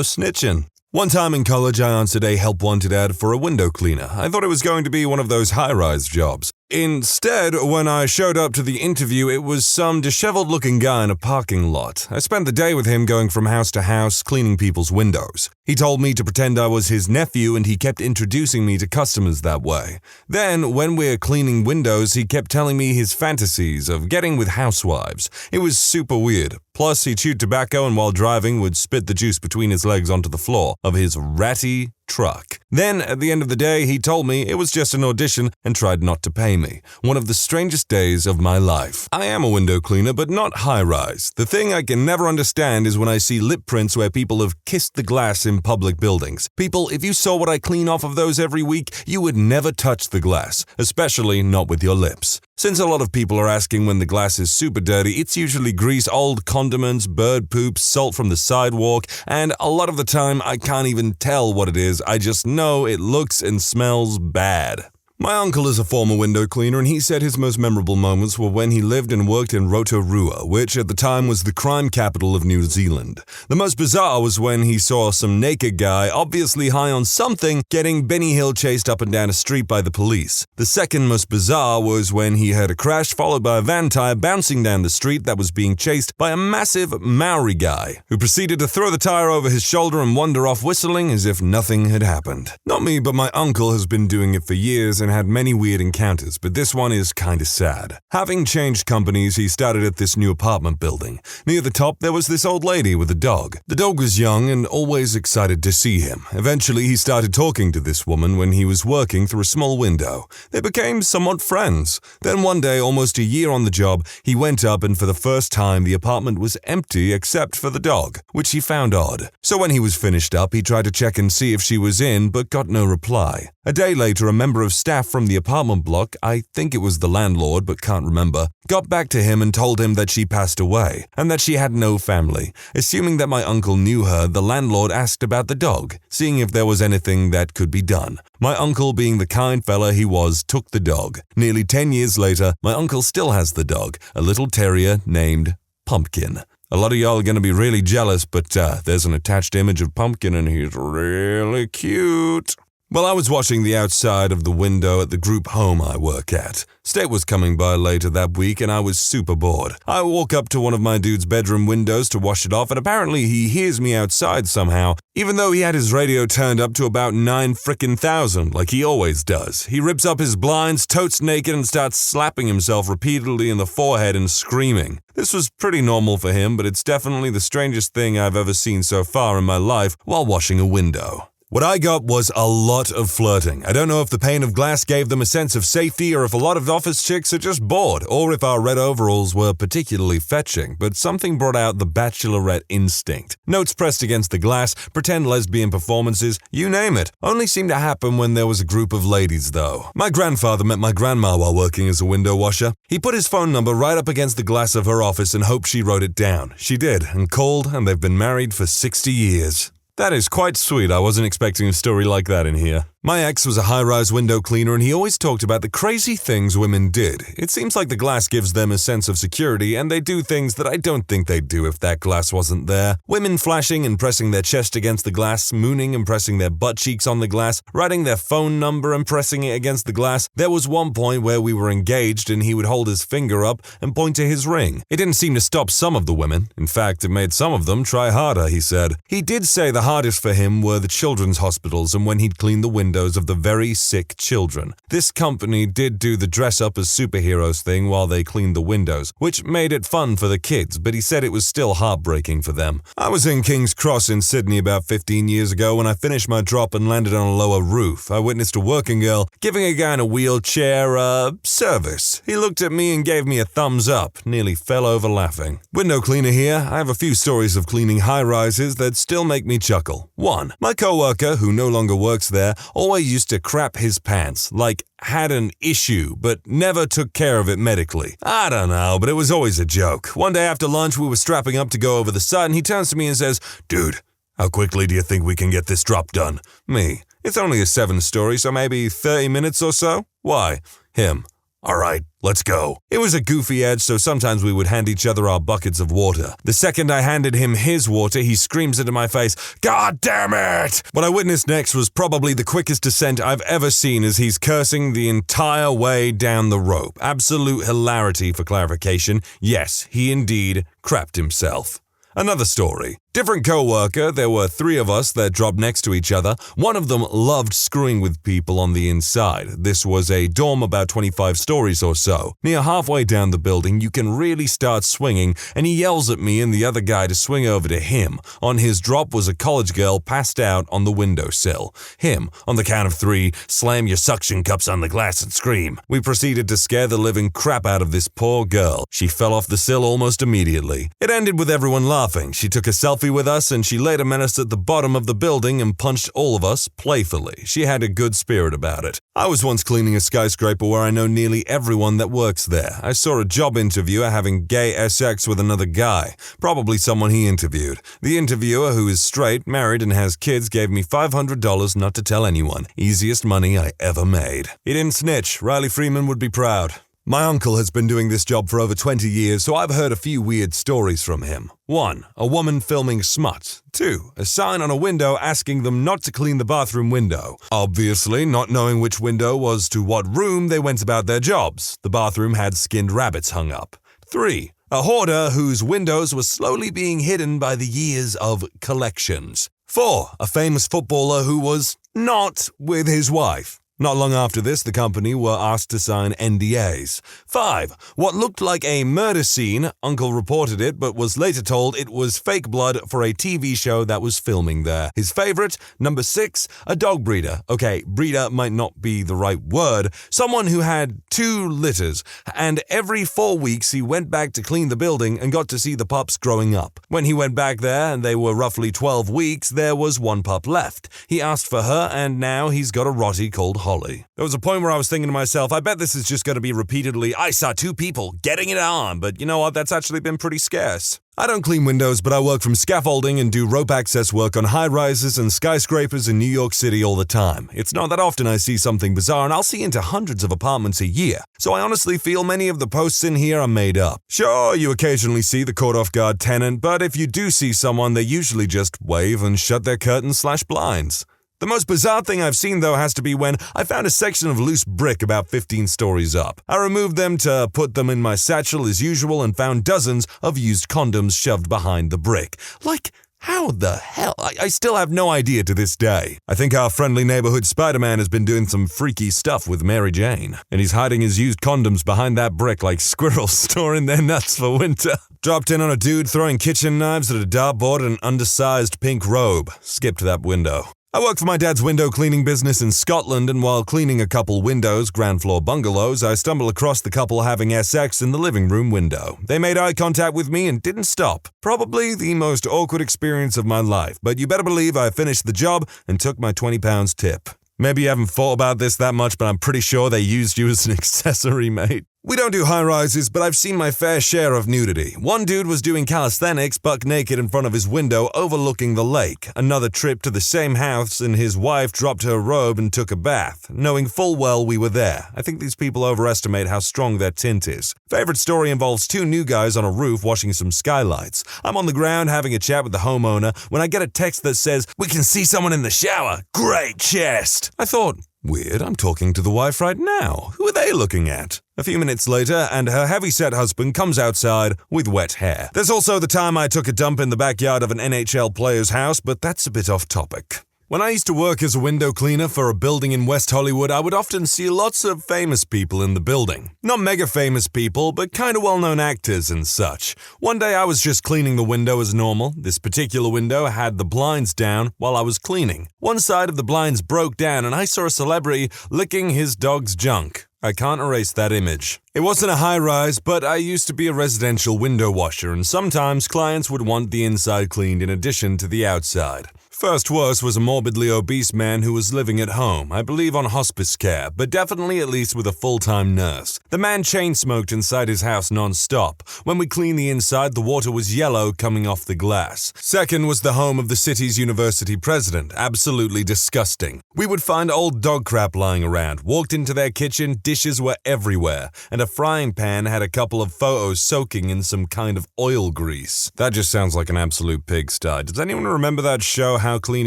snitching. One time in college, I answered a help wanted ad for a window cleaner. I thought it was going to be one of those high-rise jobs. Instead, when I showed up to the interview, it was some disheveled-looking guy in a parking lot. I spent the day with him going from house to house, cleaning people's windows. He told me to pretend I was his nephew, and he kept introducing me to customers that way. Then, when we're cleaning windows, he kept telling me his fantasies of getting with housewives. It was super weird. Plus, he chewed tobacco and while driving would spit the juice between his legs onto the floor of his ratty truck. Then, at the end of the day, he told me it was just an audition and tried not to pay me. One of the strangest days of my life. I am a window cleaner, but not high-rise. The thing I can never understand is when I see lip prints where people have kissed the glass in public buildings. People, if you saw what I clean off of those every week, you would never touch the glass, especially not with your lips. Since a lot of people are asking when the glass is super dirty, it's usually grease, old condiments, bird poop, salt from the sidewalk, and a lot of the time I can't even tell what it is, I just know it looks and smells bad. My uncle is a former window cleaner, and he said his most memorable moments were when he lived and worked in Rotorua, which at the time was the crime capital of New Zealand. The most bizarre was when he saw some naked guy, obviously high on something, getting Benny Hill chased up and down a street by the police. The second most bizarre was when he heard a crash followed by a van tire bouncing down the street that was being chased by a massive Maori guy, who proceeded to throw the tire over his shoulder and wander off whistling as if nothing had happened. Not me, but my uncle has been doing it for years and had many weird encounters, but this one is kinda sad. Having changed companies, he started at this new apartment building. Near the top, there was this old lady with a dog. The dog was young and always excited to see him. Eventually, he started talking to this woman when he was working through a small window. They became somewhat friends. Then one day, almost a year on the job, he went up and for the first time, the apartment was empty except for the dog, which he found odd. So when he was finished up, he tried to check and see if she was in, but got no reply. A day later, a member of staff from the apartment block, I think it was the landlord but can't remember, got back to him and told him that she passed away and that she had no family. Assuming that my uncle knew her, the landlord asked about the dog, seeing if there was anything that could be done. My uncle, being the kind fella he was, took the dog. Nearly 10 years later, my uncle still has the dog, a little terrier named Pumpkin. A lot of y'all are going to be really jealous, but there's an attached image of Pumpkin and he's really cute. Well, I was watching the outside of the window at the group home I work at. State was coming by later that week and I was super bored. I walk up to one of my dude's bedroom windows to wash it off and apparently he hears me outside somehow, even though he had his radio turned up to about 9,000 like he always does. He rips up his blinds, totes naked and starts slapping himself repeatedly in the forehead and screaming. This was pretty normal for him, but it's definitely the strangest thing I've ever seen so far in my life while washing a window. What I got was a lot of flirting. I don't know if the pane of glass gave them a sense of safety or if a lot of office chicks are just bored or if our red overalls were particularly fetching, but something brought out the bachelorette instinct. Notes pressed against the glass, pretend lesbian performances, you name it. Only seemed to happen when there was a group of ladies though. My grandfather met my grandma while working as a window washer. He put his phone number right up against the glass of her office and hoped she wrote it down. She did, and called, and they've been married for 60 years. That is quite sweet. I wasn't expecting a story like that in here. My ex was a high-rise window cleaner and he always talked about the crazy things women did. It seems like the glass gives them a sense of security and they do things that I don't think they'd do if that glass wasn't there. Women flashing and pressing their chest against the glass, mooning and pressing their butt cheeks on the glass, writing their phone number and pressing it against the glass. There was one point where we were engaged and he would hold his finger up and point to his ring. It didn't seem to stop some of the women. In fact, it made some of them try harder, he said. He did say the hardest for him were the children's hospitals and when he'd clean the windows of the very sick children. This company did do the dress up as superheroes thing while they cleaned the windows, which made it fun for the kids, but he said it was still heartbreaking for them. I was in King's Cross in Sydney about 15 years ago when I finished my drop and landed on a lower roof. I witnessed a working girl giving a guy in a wheelchair, service. He looked at me and gave me a thumbs up, nearly fell over laughing. Window cleaner here. I have a few stories of cleaning high-rises that still make me chuckle. 1. My coworker, who no longer works there, always used to crap his pants, like had an issue, but never took care of it medically. I don't know, but it was always a joke. One day after lunch, we were strapping up to go over the site, and he turns to me and says, "Dude, how quickly do you think we can get this drop done?" Me, it's only a 7-story, so maybe 30 minutes or so? Why? Him, all right, let's go. It was a goofy edge, so sometimes we would hand each other our buckets of water. The second I handed him his water, he screams into my face, "God damn it!" What I witnessed next was probably the quickest descent I've ever seen as he's cursing the entire way down the rope. Absolute hilarity for clarification. Yes, he indeed crapped himself. Another story. Different co-worker, there were 3 of us that dropped next to each other. One of them loved screwing with people on the inside. This was a dorm about 25 stories or so. Near halfway down the building, you can really start swinging, and he yells at me and the other guy to swing over to him. On his drop was a college girl passed out on the windowsill. Him, on the count of 3, slam your suction cups on the glass and scream. We proceeded to scare the living crap out of this poor girl. She fell off the sill almost immediately. It ended with everyone laughing. She took a selfie selfie with us, and she later met us at the bottom of the building and punched all of us playfully. She had a good spirit about it. I was once cleaning a skyscraper where I know nearly everyone that works there. I saw a job interviewer having gay sex with another guy, probably someone he interviewed. The interviewer, who is straight, married, and has kids, gave me $500 not to tell anyone. Easiest money I ever made. He didn't snitch. Riley Freeman would be proud. My uncle has been doing this job for over 20 years, so I've heard a few weird stories from him. 1. A woman filming smut. 2. A sign on a window asking them not to clean the bathroom window. Obviously, not knowing which window was to what room, they went about their jobs. The bathroom had skinned rabbits hung up. 3. A hoarder whose windows were slowly being hidden by the years of collections. 4. A famous footballer who was not with his wife. Not long after this, the company were asked to sign NDAs. 5. What looked like a murder scene. Uncle reported it, but was later told it was fake blood for a TV show that was filming there. His favorite, number 6, a dog breeder. Okay, breeder might not be the right word. Someone who had 2 litters, and every 4 weeks he went back to clean the building and got to see the pups growing up. When he went back there, and they were roughly 12 weeks, there was 1 pup left. He asked for her, and now he's got a Rottie called Holly. There was a point where I was thinking to myself, I bet this is just going to be repeatedly, I saw 2 people getting it on, but you know what, that's actually been pretty scarce. I don't clean windows, but I work from scaffolding and do rope access work on high-rises and skyscrapers in New York City all the time. It's not that often I see something bizarre, and I'll see into hundreds of apartments a year, so I honestly feel many of the posts in here are made up. Sure, you occasionally see the caught-off-guard tenant, but if you do see someone, they usually just wave and shut their curtains/blinds. The most bizarre thing I've seen, though, has to be when I found a section of loose brick about 15 stories up. I removed them to put them in my satchel as usual and found dozens of used condoms shoved behind the brick. Like, how the hell? I still have no idea to this day. I think our friendly neighborhood Spider-Man has been doing some freaky stuff with Mary Jane, and he's hiding his used condoms behind that brick like squirrels storing their nuts for winter. Dropped in on a dude throwing kitchen knives at a dartboard and an undersized pink robe. Skipped that window. I work for my dad's window cleaning business in Scotland, and while cleaning a couple windows, ground floor bungalows, I stumbled across the couple having sex in the living room window. They made eye contact with me and didn't stop. Probably the most awkward experience of my life, but you better believe I finished the job and took my £20 tip. Maybe you haven't thought about this that much, but I'm pretty sure they used you as an accessory, mate. We don't do high-rises, but I've seen my fair share of nudity. One dude was doing calisthenics buck naked in front of his window overlooking the lake. Another trip to the same house and his wife dropped her robe and took a bath, knowing full well we were there. I think these people overestimate how strong their tint is. Favorite story involves 2 new guys on a roof washing some skylights. I'm on the ground having a chat with the homeowner when I get a text that says, "We can see someone in the shower. Great chest." I thought, weird, I'm talking to the wife right now. Who are they looking at? A few minutes later, and her heavy-set husband comes outside with wet hair. There's also the time I took a dump in the backyard of an NHL player's house, but that's a bit off topic. When I used to work as a window cleaner for a building in West Hollywood, I would often see lots of famous people in the building. Not mega famous people, but kind of well-known actors and such. One day I was just cleaning the window as normal. This particular window had the blinds down while I was cleaning. One side of the blinds broke down and I saw a celebrity licking his dog's junk. I can't erase that image. It wasn't a high-rise, but I used to be a residential window washer, and sometimes clients would want the inside cleaned in addition to the outside. First worst was a morbidly obese man who was living at home, I believe on hospice care, but definitely at least with a full-time nurse. The man chain-smoked inside his house non-stop. When we cleaned the inside, the water was yellow coming off the glass. Second was the home of the city's university president, absolutely disgusting. We would find old dog crap lying around, walked into their kitchen, dishes were everywhere, and a frying pan had a couple of photos soaking in some kind of oil grease. That just sounds like an absolute pigsty. Does anyone remember that show, How Clean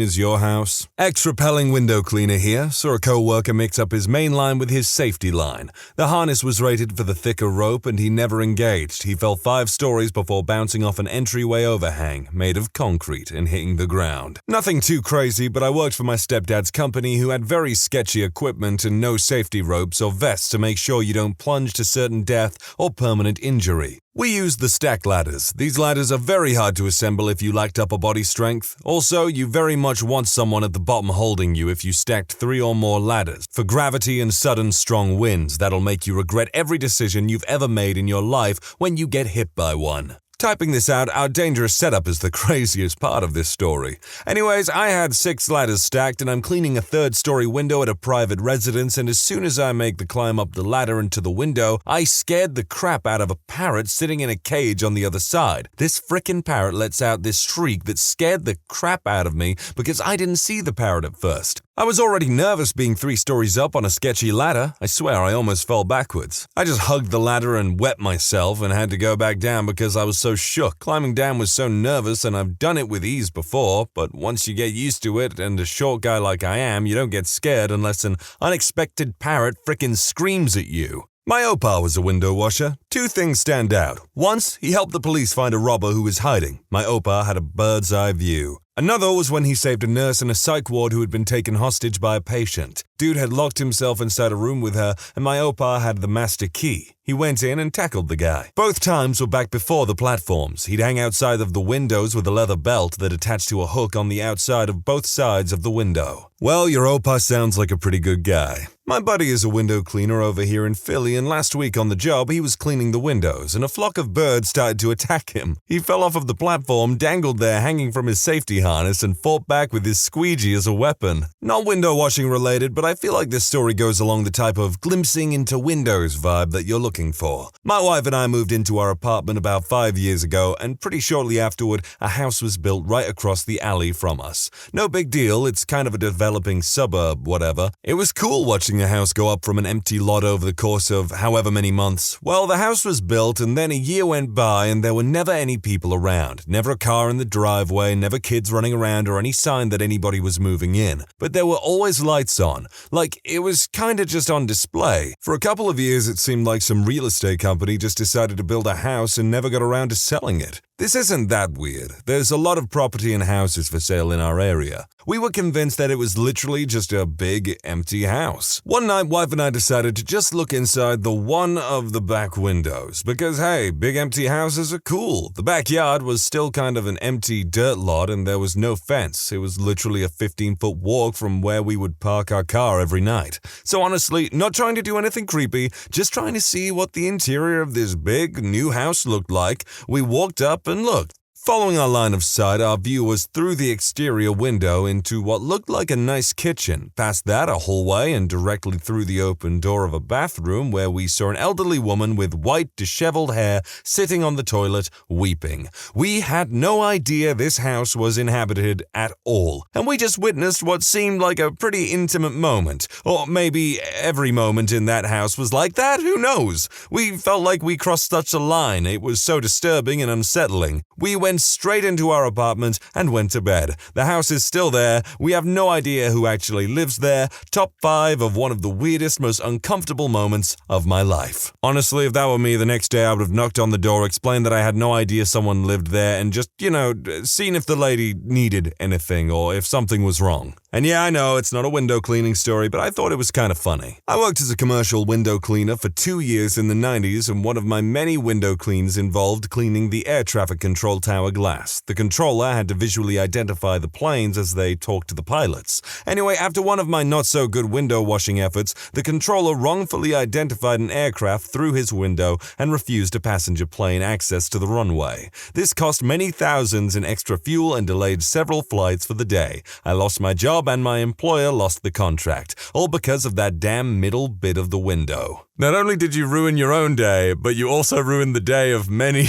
Is Your House? Ex-repelling window cleaner here, saw a co-worker mix up his main line with his safety line. The harness was rated for the thicker rope and he never engaged. He fell 5 stories before bouncing off an entryway overhang made of concrete and hitting the ground. Nothing too crazy, but I worked for my stepdad's company who had very sketchy equipment and no safety ropes or vests to make sure you don't plunge to certain death or permanent injury. We used the stack ladders. These ladders are very hard to assemble if you lacked upper body strength. Also, you very much want someone at the bottom holding you if you stacked 3 or more ladders. For gravity and sudden strong winds, that'll make you regret every decision you've ever made in your life when you get hit by one. Typing this out, our dangerous setup is the craziest part of this story. Anyways, I had 6 ladders stacked and I'm cleaning a 3rd-story window at a private residence, and as soon as I make the climb up the ladder into the window, I scared the crap out of a parrot sitting in a cage on the other side. This frickin' parrot lets out this shriek that scared the crap out of me because I didn't see the parrot at first. I was already nervous being 3 stories up on a sketchy ladder. I swear I almost fell backwards. I just hugged the ladder and wet myself and had to go back down because I was so shook. Climbing down was so nervous, and I've done it with ease before, but once you get used to it, and a short guy like I am, you don't get scared unless an unexpected parrot frickin' screams at you. My opa was a window washer. 2 things stand out. Once, he helped the police find a robber who was hiding. My opa had a bird's eye view. Another was when he saved a nurse in a psych ward who had been taken hostage by a patient. Dude had locked himself inside a room with her, and my opa had the master key. He went in and tackled the guy. Both times were back before the platforms. He'd hang outside of the windows with a leather belt that attached to a hook on the outside of both sides of the window. Well, your opa sounds like a pretty good guy. My buddy is a window cleaner over here in Philly, and last week on the job he was cleaning the windows, and a flock of birds started to attack him. He fell off of the platform, dangled there hanging from his safety harness, and fought back with his squeegee as a weapon. Not window washing related, but I feel like this story goes along the type of glimpsing into windows vibe that you're looking for. My wife and I moved into our apartment about 5 years ago, and pretty shortly afterward, a house was built right across the alley from us. No big deal, it's kind of a developing suburb, whatever. It was cool watching a house go up from an empty lot over the course of however many months. Well, the house was built, and then a year went by, and there were never any people around. Never a car in the driveway, never kids running around, or any sign that anybody was moving in. But there were always lights on. Like, it was kinda just on display. For a couple of years, it seemed like some real estate company just decided to build a house and never got around to selling it. This isn't that weird. There's a lot of property and houses for sale in our area. We were convinced that it was literally just a big, empty house. One night, wife and I decided to just look inside the one of the back windows, because hey, big empty houses are cool. The backyard was still kind of an empty dirt lot, and there was no fence. It was literally a 15-foot walk from where we would park our car every night. So honestly, not trying to do anything creepy, just trying to see what the interior of this big, new house looked like, we walked up and looked. Following our line of sight, our view was through the exterior window into what looked like a nice kitchen. Past that, a hallway, and directly through the open door of a bathroom where we saw an elderly woman with white, disheveled hair sitting on the toilet, weeping. We had no idea this house was inhabited at all, and we just witnessed what seemed like a pretty intimate moment. Or maybe every moment in that house was like that, who knows? We felt like we crossed such a line. It was so disturbing and unsettling. We went straight into our apartment and went to bed. The house is still there. We have no idea who actually lives there. Top 5 of one of the weirdest, most uncomfortable moments of my life. Honestly, if that were me, the next day I would have knocked on the door, explained that I had no idea someone lived there, and just, seen if the lady needed anything or if something was wrong. And yeah, I know, it's not a window cleaning story, but I thought it was kind of funny. I worked as a commercial window cleaner for 2 years in the 90s, and one of my many window cleans involved cleaning the air traffic control tower glass. The controller had to visually identify the planes as they talked to the pilots. Anyway, after one of my not-so-good window washing efforts, the controller wrongfully identified an aircraft through his window and refused a passenger plane access to the runway. This cost many thousands in extra fuel and delayed several flights for the day. I lost my job and my employer lost the contract, all because of that damn middle bit of the window. Not only did you ruin your own day, but you also ruined the day of many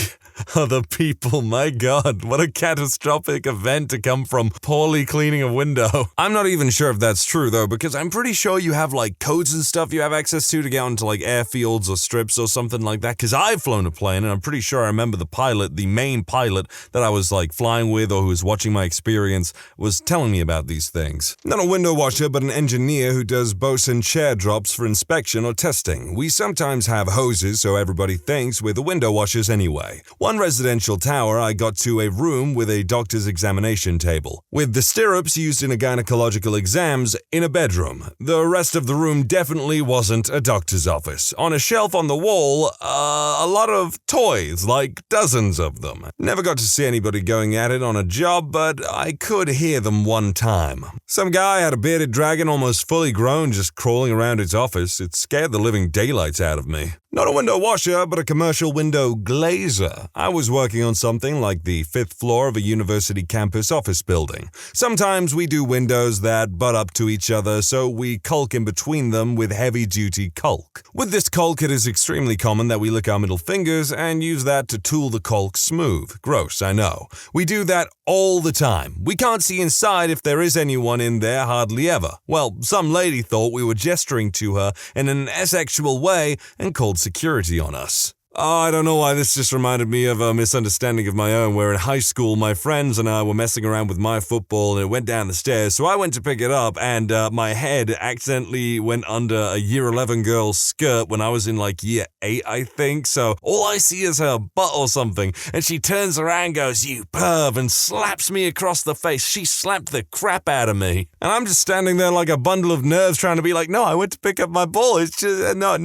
other people. My God, what a catastrophic event to come from poorly cleaning a window. I'm not even sure if that's true though, because I'm pretty sure you have like codes and stuff you have access to get onto like airfields or strips or something like that, because I've flown a plane and I'm pretty sure I remember the pilot, the main pilot that I was like flying with or who was watching my experience was telling me about these things. Not a window washer, but an engineer who does bosun chair drops for inspection or testing. We sometimes have hoses, so everybody thinks we're the window washers anyway. One residential tower, I got to a room with a doctor's examination table, with the stirrups used in a gynecological exams in a bedroom. The rest of the room definitely wasn't a doctor's office. On a shelf on the wall, a lot of toys, like dozens of them. Never got to see anybody going at it on a job, but I could hear them one time. Some guy had a bearded dragon almost fully grown just crawling around his office. It scared the living daylights out of me. Not a window washer, but a commercial window glazer. I was working on something like the 5th floor of a university campus office building. Sometimes we do windows that butt up to each other, so we caulk in between them with heavy-duty caulk. With this caulk, it is extremely common that we lick our middle fingers and use that to tool the caulk smooth. Gross, I know. We do that all the time. We can't see inside if there is anyone in there hardly ever. Well, some lady thought we were gesturing to her in an asexual way and called security on us. Oh, I don't know why this just reminded me of a misunderstanding of my own, where in high school my friends and I were messing around with my football and it went down the stairs, so I went to pick it up and my head accidentally went under a year 11 girl's skirt when I was in like year 8, I think, so all I see is her butt or something, and she turns around and goes, "You perv," and slaps me across the face. She slapped the crap out of me. And I'm just standing there like a bundle of nerves trying to be like, no, I went to pick up my ball. It's just, no.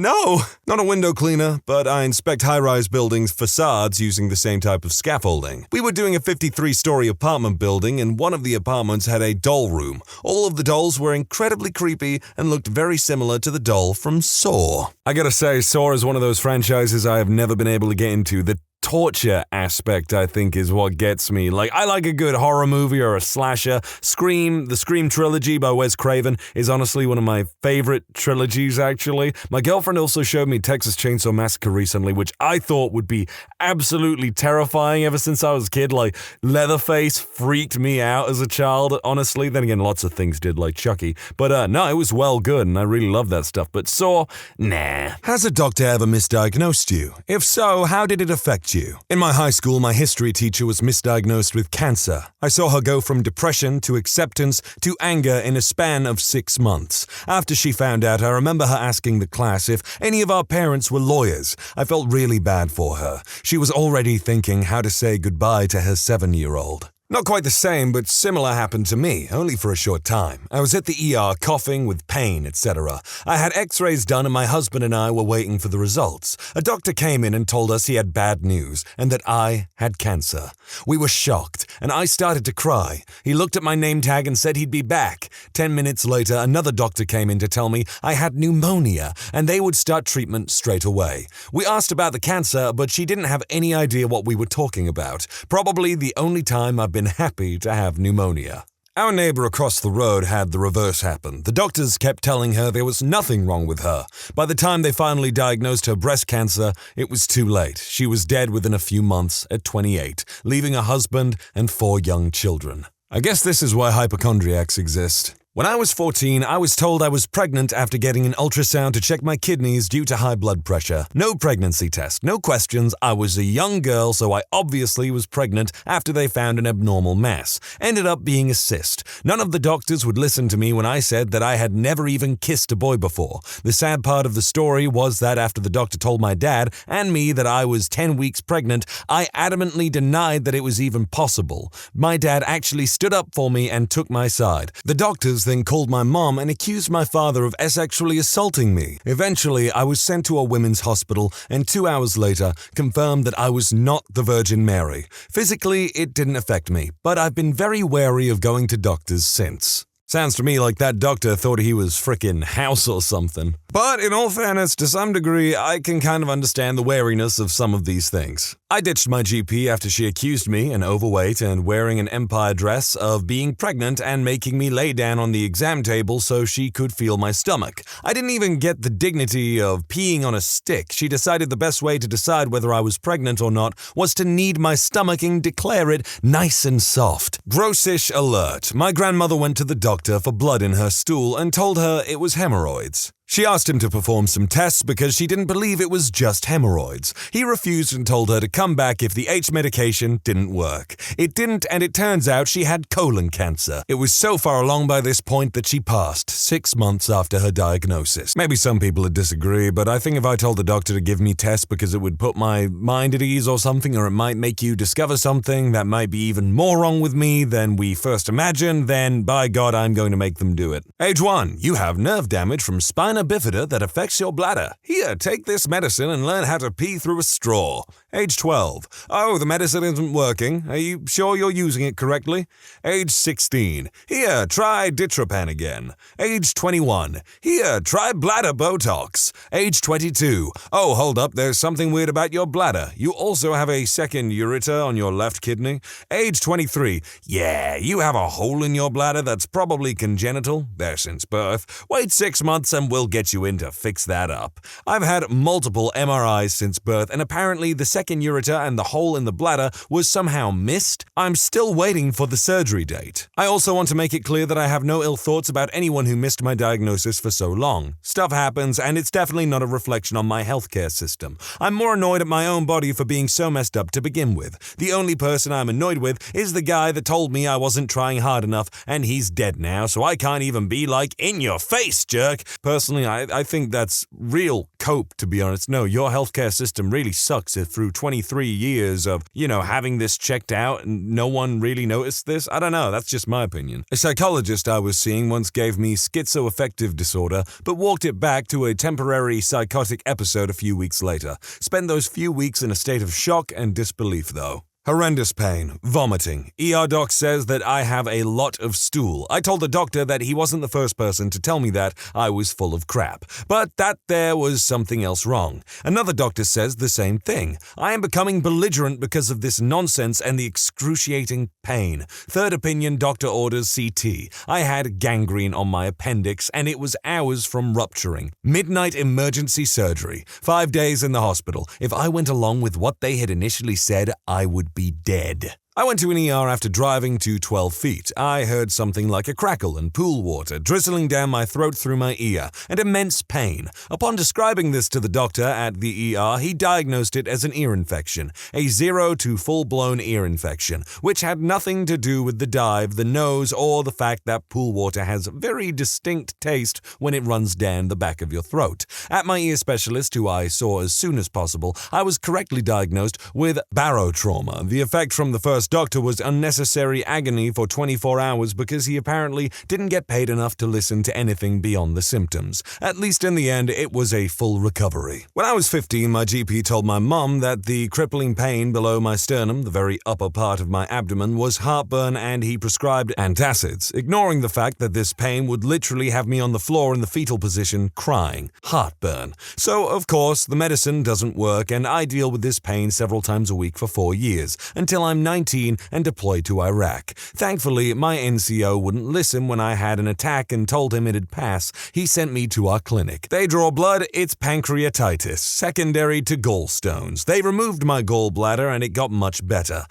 Not a window cleaner, but I inspect high-rise buildings' facades using the same type of scaffolding. We were doing a 53-story apartment building, and one of the apartments had a doll room. All of the dolls were incredibly creepy and looked very similar to the doll from Saw. I gotta say, Saw is one of those franchises I have never been able to get into. The torture aspect, I think, is what gets me. Like, I like a good horror movie or a slasher. The Scream trilogy by Wes Craven is honestly one of my favorite trilogies, actually. My girlfriend also showed me Texas Chainsaw Massacre recently, which I thought would be absolutely terrifying ever since I was a kid. Like, Leatherface freaked me out as a child, honestly. Then again, lots of things did, like Chucky. But no, it was well good, and I really love that stuff. But Saw, nah. Has a doctor ever misdiagnosed you? If so, how did it affect you? In my high school, my history teacher was misdiagnosed with cancer. I saw her go from depression to acceptance to anger in a span of 6 months. After she found out, I remember her asking the class if any of our parents were lawyers. I felt really bad for her. She was already thinking how to say goodbye to her 7-year-old. Not quite the same, but similar happened to me, only for a short time. I was at the ER coughing with pain, etc. I had x-rays done and my husband and I were waiting for the results. A doctor came in and told us he had bad news and that I had cancer. We were shocked, and I started to cry. He looked at my name tag and said he'd be back. 10 minutes later, another doctor came in to tell me I had pneumonia and they would start treatment straight away. We asked about the cancer, but she didn't have any idea what we were talking about. Probably the only time I've been happy to have pneumonia. Our neighbor across the road had the reverse happen. The doctors kept telling her there was nothing wrong with her. By the time they finally diagnosed her breast cancer, it was too late. She was dead within a few months at 28, leaving a husband and 4 young children. I guess this is why hypochondriacs exist. When I was 14, I was told I was pregnant after getting an ultrasound to check my kidneys due to high blood pressure. No pregnancy test, no questions. I was a young girl, so I obviously was pregnant after they found an abnormal mass. Ended up being a cyst. None of the doctors would listen to me when I said that I had never even kissed a boy before. The sad part of the story was that after the doctor told my dad and me that I was 10 weeks pregnant, I adamantly denied that it was even possible. My dad actually stood up for me and took my side. The doctors then called my mom and accused my father of sexually assaulting me. Eventually, I was sent to a women's hospital and 2 hours later confirmed that I was not the Virgin Mary. Physically, it didn't affect me, but I've been very wary of going to doctors since. Sounds to me like that doctor thought he was frickin' House or something. But in all fairness, to some degree, I can kind of understand the wariness of some of these things. I ditched my GP after she accused me, an overweight and wearing an empire dress, of being pregnant and making me lay down on the exam table so she could feel my stomach. I didn't even get the dignity of peeing on a stick. She decided the best way to decide whether I was pregnant or not was to knead my stomach and declare it nice and soft. Grossish alert. My grandmother went to the doctor for blood in her stool and told her it was hemorrhoids. She asked him to perform some tests because she didn't believe it was just hemorrhoids. He refused and told her to come back if the H medication didn't work. It didn't, and it turns out she had colon cancer. It was so far along by this point that she passed 6 months after her diagnosis. Maybe some people would disagree, but I think if I told the doctor to give me tests because it would put my mind at ease or something, or it might make you discover something that might be even more wrong with me than we first imagined, then by God, I'm going to make them do it. Age 1, you have nerve damage from spina spina bifida that affects your bladder. Here, take this medicine and learn how to pee through a straw. Age 12. Oh, the medicine isn't working. Are you sure you're using it correctly? Age 16. Here, try ditropan again. Age 21. Here, try bladder Botox. Age 22. Oh, hold up, there's something weird about your bladder. You also have a second ureter on your left kidney. Age 23. Yeah, you have a hole in your bladder that's probably congenital. There since birth. Wait 6 months and we'll get you in to fix that up. I've had multiple MRIs since birth, and apparently the second ureter and the hole in the bladder was somehow missed. I'm still waiting for the surgery date. I also want to make it clear that I have no ill thoughts about anyone who missed my diagnosis for so long. Stuff happens, and it's definitely not a reflection on my healthcare system. I'm more annoyed at my own body for being so messed up to begin with. The only person I'm annoyed with is the guy that told me I wasn't trying hard enough, and he's dead now, so I can't even be like, in your face, jerk. Personally, I think that's real cope, to be honest. No, your healthcare system really sucks if through 23 years of, having this checked out and no one really noticed this. I don't know, that's just my opinion. A psychologist I was seeing once gave me schizoaffective disorder, but walked it back to a temporary psychotic episode a few weeks later. Spent those few weeks in a state of shock and disbelief, though. Horrendous pain, vomiting. ER doc says that I have a lot of stool. I told the doctor that he wasn't the first person to tell me that I was full of crap, but that there was something else wrong. Another doctor says the same thing. I am becoming belligerent because of this nonsense and the excruciating pain. Third opinion doctor orders CT. I had gangrene on my appendix and it was hours from rupturing. Midnight emergency surgery. 5 days in the hospital. If I went along with what they had initially said, I would be dead. I went to an ER after driving to 12 feet. I heard something like a crackle and pool water drizzling down my throat through my ear, and immense pain. Upon describing this to the doctor at the ER, he diagnosed it as an ear infection, a 0 to full-blown ear infection, which had nothing to do with the dive, the nose, or the fact that pool water has a very distinct taste when it runs down the back of your throat. At my ear specialist, who I saw as soon as possible, I was correctly diagnosed with barotrauma. The effect from the first doctor was unnecessary agony for 24 hours because he apparently didn't get paid enough to listen to anything beyond the symptoms. At least in the end, it was a full recovery. When I was 15, my GP told my mum that the crippling pain below my sternum, the very upper part of my abdomen, was heartburn, and he prescribed antacids, ignoring the fact that this pain would literally have me on the floor in the fetal position crying. Heartburn. So, of course, the medicine doesn't work, and I deal with this pain several times a week for 4 years, until I'm 19 and deployed to Iraq. Thankfully, my NCO wouldn't listen when I had an attack and told him it'd pass. He sent me to our clinic. They draw blood, it's pancreatitis, secondary to gallstones. They removed my gallbladder and it got much better.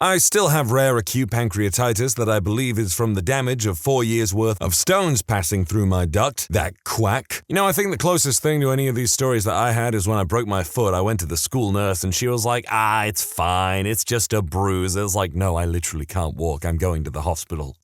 I still have rare acute pancreatitis that I believe is from the damage of 4 years' worth of stones passing through my duct. That quack. I think the closest thing to any of these stories that I had is when I broke my foot. I went to the school nurse and she was like, it's fine, it's just a bruise. I was like, no, I literally can't walk, I'm going to the hospital.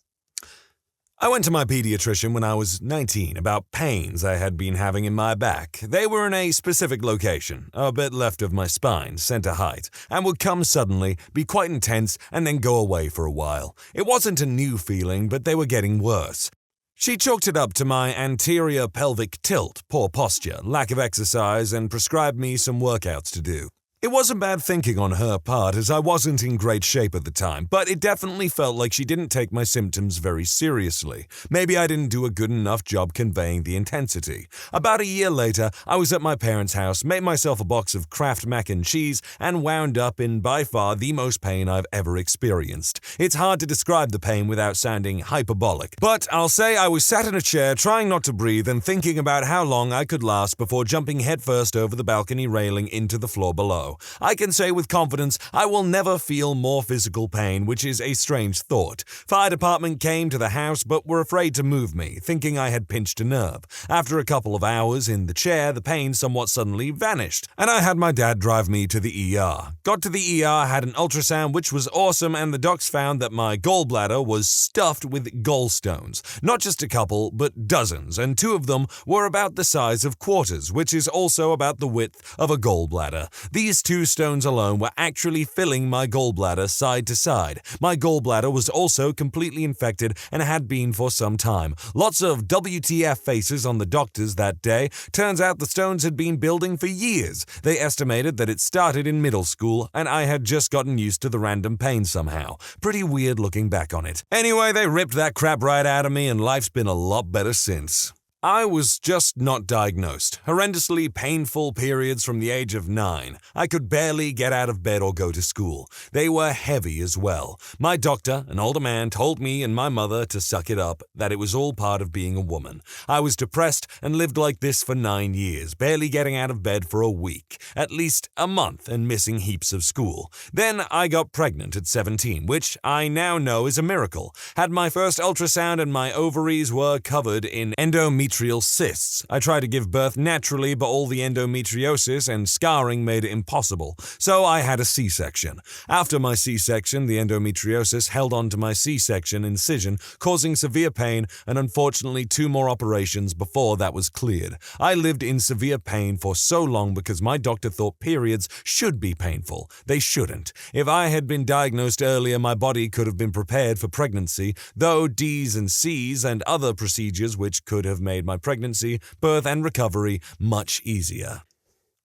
I went to my pediatrician when I was 19 about pains I had been having in my back. They were in a specific location, a bit left of my spine, center height, and would come suddenly, be quite intense, and then go away for a while. It wasn't a new feeling, but they were getting worse. She chalked it up to my anterior pelvic tilt, poor posture, lack of exercise, and prescribed me some workouts to do. It wasn't bad thinking on her part, as I wasn't in great shape at the time, but it definitely felt like she didn't take my symptoms very seriously. Maybe I didn't do a good enough job conveying the intensity. About a year later, I was at my parents' house, made myself a box of Kraft mac and cheese, and wound up in by far the most pain I've ever experienced. It's hard to describe the pain without sounding hyperbolic, but I'll say I was sat in a chair trying not to breathe and thinking about how long I could last before jumping headfirst over the balcony railing into the floor below. I can say with confidence I will never feel more physical pain, which is a strange thought. Fire department came to the house but were afraid to move me, thinking I had pinched a nerve. After a couple of hours in the chair, the pain somewhat suddenly vanished, and I had my dad drive me to the ER. Got to the ER, had an ultrasound which was awesome, and the docs found that my gallbladder was stuffed with gallstones. Not just a couple, but dozens, and 2 of them were about the size of quarters, which is also about the width of a gallbladder. These 2 stones alone were actually filling my gallbladder side to side. My gallbladder was also completely infected and had been for some time. Lots of WTF faces on the doctors that day. Turns out the stones had been building for years. They estimated that it started in middle school, and I had just gotten used to the random pain somehow. Pretty weird looking back on it. Anyway, they ripped that crap right out of me, and life's been a lot better since. I was just not diagnosed. Horrendously painful periods from the age of 9. I could barely get out of bed or go to school. They were heavy as well. My doctor, an older man, told me and my mother to suck it up, that it was all part of being a woman. I was depressed and lived like this for 9 years, barely getting out of bed for a week, at least a month, and missing heaps of school. Then I got pregnant at 17, which I now know is a miracle. Had my first ultrasound and my ovaries were covered in endometrial cysts. I tried to give birth naturally, but all the endometriosis and scarring made it impossible, so I had a C-section. After my C-section, the endometriosis held on to my C-section incision, causing severe pain, and unfortunately 2 more operations before that was cleared. I lived in severe pain for so long because my doctor thought periods should be painful. They shouldn't. If I had been diagnosed earlier, my body could have been prepared for pregnancy, though D's and C's and other procedures which could have made my pregnancy, birth, and recovery much easier.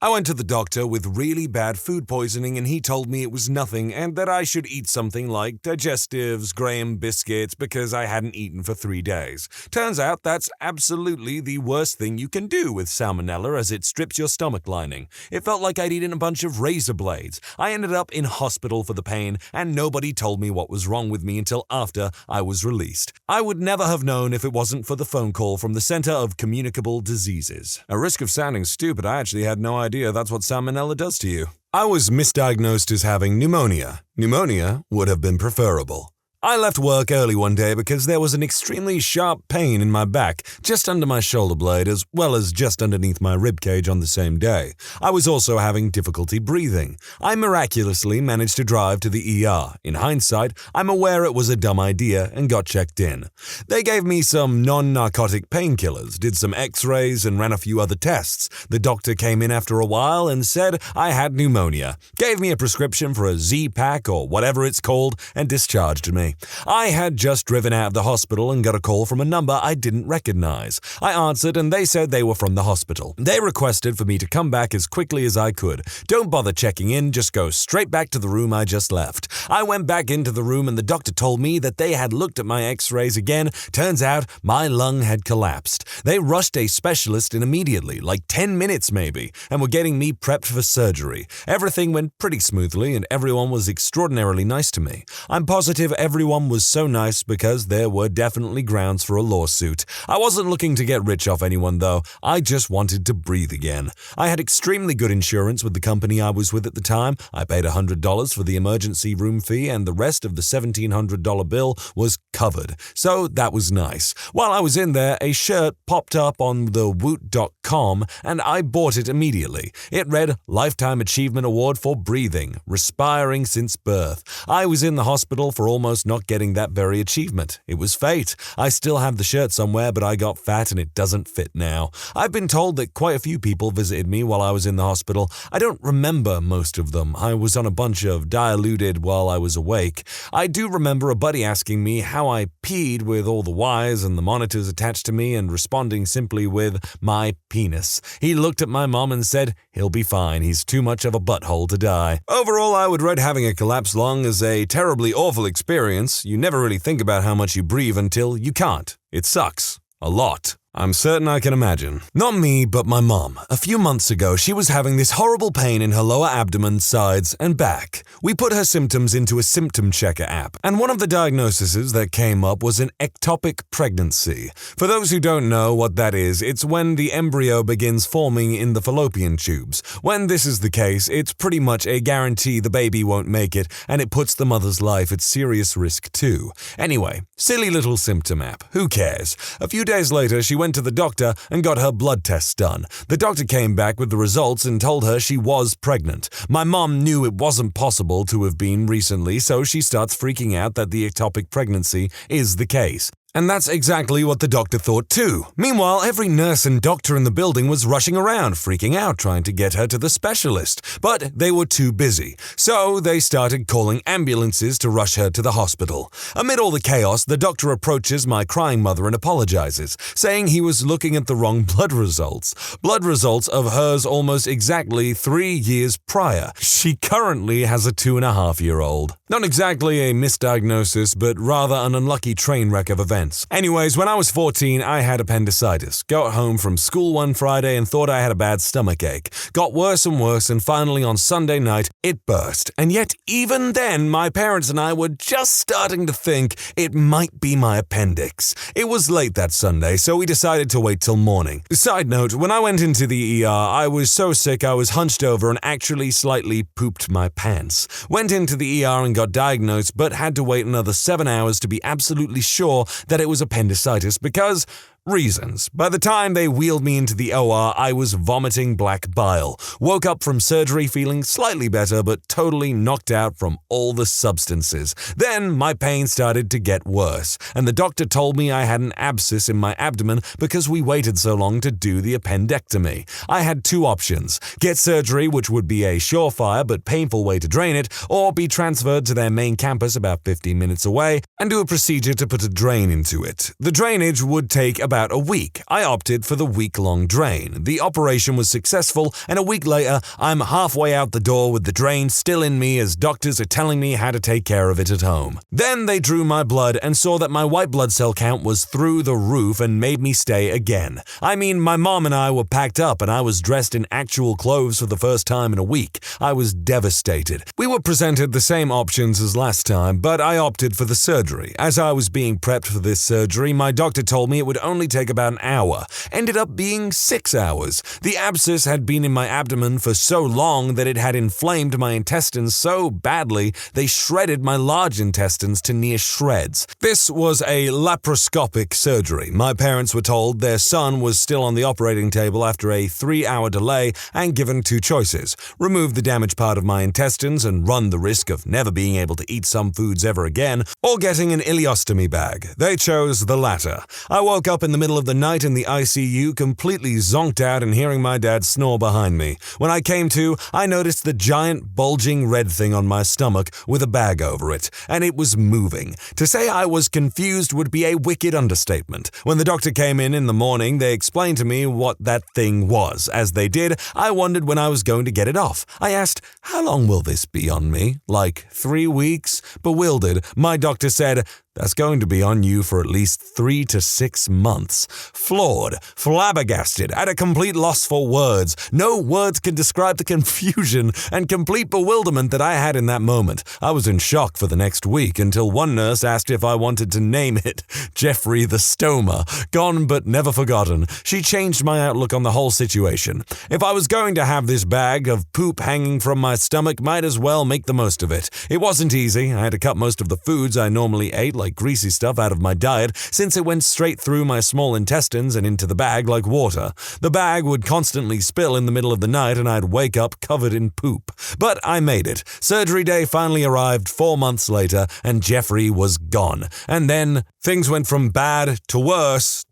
I went to the doctor with really bad food poisoning, and he told me it was nothing and that I should eat something like digestives, Graham biscuits, because I hadn't eaten for 3 days. Turns out that's absolutely the worst thing you can do with salmonella, as it strips your stomach lining. It felt like I'd eaten a bunch of razor blades. I ended up in hospital for the pain, and nobody told me what was wrong with me until after I was released. I would never have known if it wasn't for the phone call from the Center of Communicable Diseases. At risk of sounding stupid, I actually had no idea that's what salmonella does to you. I was misdiagnosed as having pneumonia. Pneumonia would have been preferable. I left work early one day because there was an extremely sharp pain in my back, just under my shoulder blade, as well as just underneath my ribcage on the same day. I was also having difficulty breathing. I miraculously managed to drive to the ER. In hindsight, I'm aware it was a dumb idea and got checked in. They gave me some non-narcotic painkillers, did some x-rays, and ran a few other tests. The doctor came in after a while and said I had pneumonia, gave me a prescription for a Z-Pack or whatever it's called, and discharged me. I had just driven out of the hospital and got a call from a number I didn't recognize. I answered and they said they were from the hospital. They requested for me to come back as quickly as I could. Don't bother checking in, just go straight back to the room I just left. I went back into the room and the doctor told me that they had looked at my x-rays again. Turns out my lung had collapsed. They rushed a specialist in immediately, like 10 minutes maybe, and were getting me prepped for surgery. Everything went pretty smoothly and everyone was extraordinarily nice to me. I'm positive everyone was so nice because there were definitely grounds for a lawsuit. I wasn't looking to get rich off anyone though, I just wanted to breathe again. I had extremely good insurance with the company I was with at the time. I paid $100 for the emergency room fee and the rest of the $1,700 bill was covered, so that was nice. While I was in there, a shirt popped up on the woot.com and I bought it immediately. It read Lifetime Achievement Award for Breathing, Respiring Since Birth. I was in the hospital for almost not getting that very achievement. It was fate. I still have the shirt somewhere, but I got fat and it doesn't fit now. I've been told that quite a few people visited me while I was in the hospital. I don't remember most of them. I was on a bunch of diluted while I was awake. I do remember a buddy asking me how I peed with all the wires and the monitors attached to me and responding simply with my penis. He looked at my mom and said, he'll be fine. He's too much of a butthole to die. Overall, I would rate having a collapsed lung as a terribly awful experience. You never really think about how much you breathe until you can't. It sucks. A lot. I'm certain I can imagine. Not me, but my mom. A few months ago, she was having this horrible pain in her lower abdomen, sides, and back. We put her symptoms into a symptom checker app, and one of the diagnoses that came up was an ectopic pregnancy. For those who don't know what that is, it's when the embryo begins forming in the fallopian tubes. When this is the case, it's pretty much a guarantee the baby won't make it, and it puts the mother's life at serious risk too. Anyway, silly little symptom app. Who cares? A few days later, she went to the doctor and got her blood tests done. The doctor came back with the results and told her she was pregnant. My mom knew it wasn't possible to have been recently, so she starts freaking out that the ectopic pregnancy is the case. And that's exactly what the doctor thought too. Meanwhile, every nurse and doctor in the building was rushing around, freaking out, trying to get her to the specialist. But they were too busy, so they started calling ambulances to rush her to the hospital. Amid all the chaos, the doctor approaches my crying mother and apologizes, saying he was looking at the wrong blood results. Blood results of hers almost exactly 3 years prior. She currently has a 2.5-year-old. Not exactly a misdiagnosis, but rather an unlucky train wreck of events. Anyways, when I was 14, I had appendicitis. Got home from school one Friday and thought I had a bad stomach ache. Got worse and worse, and finally on Sunday night, it burst. And yet, even then, my parents and I were just starting to think it might be my appendix. It was late that Sunday, so we decided to wait till morning. Side note, when I went into the ER, I was so sick I was hunched over and actually slightly pooped my pants. Went into the ER and got diagnosed, but had to wait another 7 hours to be absolutely sure that it was appendicitis because reasons. By the time they wheeled me into the OR, I was vomiting black bile. Woke up from surgery feeling slightly better, but totally knocked out from all the substances. Then my pain started to get worse, and the doctor told me I had an abscess in my abdomen because we waited so long to do the appendectomy. I had two options: get surgery, which would be a surefire but painful way to drain it, or be transferred to their main campus about 15 minutes away and do a procedure to put a drain into it. The drainage would take about a week. I opted for the week-long drain. The operation was successful, and a week later, I'm halfway out the door with the drain still in me as doctors are telling me how to take care of it at home. Then they drew my blood and saw that my white blood cell count was through the roof and made me stay again. I mean, my mom and I were packed up and I was dressed in actual clothes for the first time in a week. I was devastated. We were presented the same options as last time, but I opted for the surgery. As I was being prepped for this surgery, my doctor told me it would only take about an hour. Ended up being 6 hours. The abscess had been in my abdomen for so long that it had inflamed my intestines so badly they shredded my large intestines to near shreds. This was a laparoscopic surgery. My parents were told their son was still on the operating table after a 3-hour delay and given two choices: remove the damaged part of my intestines and run the risk of never being able to eat some foods ever again, or getting an ileostomy bag. They chose the latter. I woke up in the middle of the night in the ICU, completely zonked out and hearing my dad snore behind me. When I came to, I noticed the giant bulging red thing on my stomach with a bag over it, and it was moving. To say I was confused would be a wicked understatement. When the doctor came in the morning, they explained to me what that thing was. As they did, I wondered when I was going to get it off. I asked, "How long will this be on me? Like 3 weeks?" Bewildered, my doctor said, "That's going to be on you for at least 3 to 6 months. Floored, flabbergasted, at a complete loss for words. No words can describe the confusion and complete bewilderment that I had in that moment. I was in shock for the next week until one nurse asked if I wanted to name it Jeffrey the Stoma. Gone but never forgotten. She changed my outlook on the whole situation. If I was going to have this bag of poop hanging from my stomach, might as well make the most of it. It wasn't easy. I had to cut most of the foods I normally ate, like greasy stuff, out of my diet, since it went straight through my small intestines and into the bag like water. The bag would constantly spill in the middle of the night and I'd wake up covered in poop. But I made it. Surgery day finally arrived 4 months later and Jeffrey was gone. And then things went from bad to worst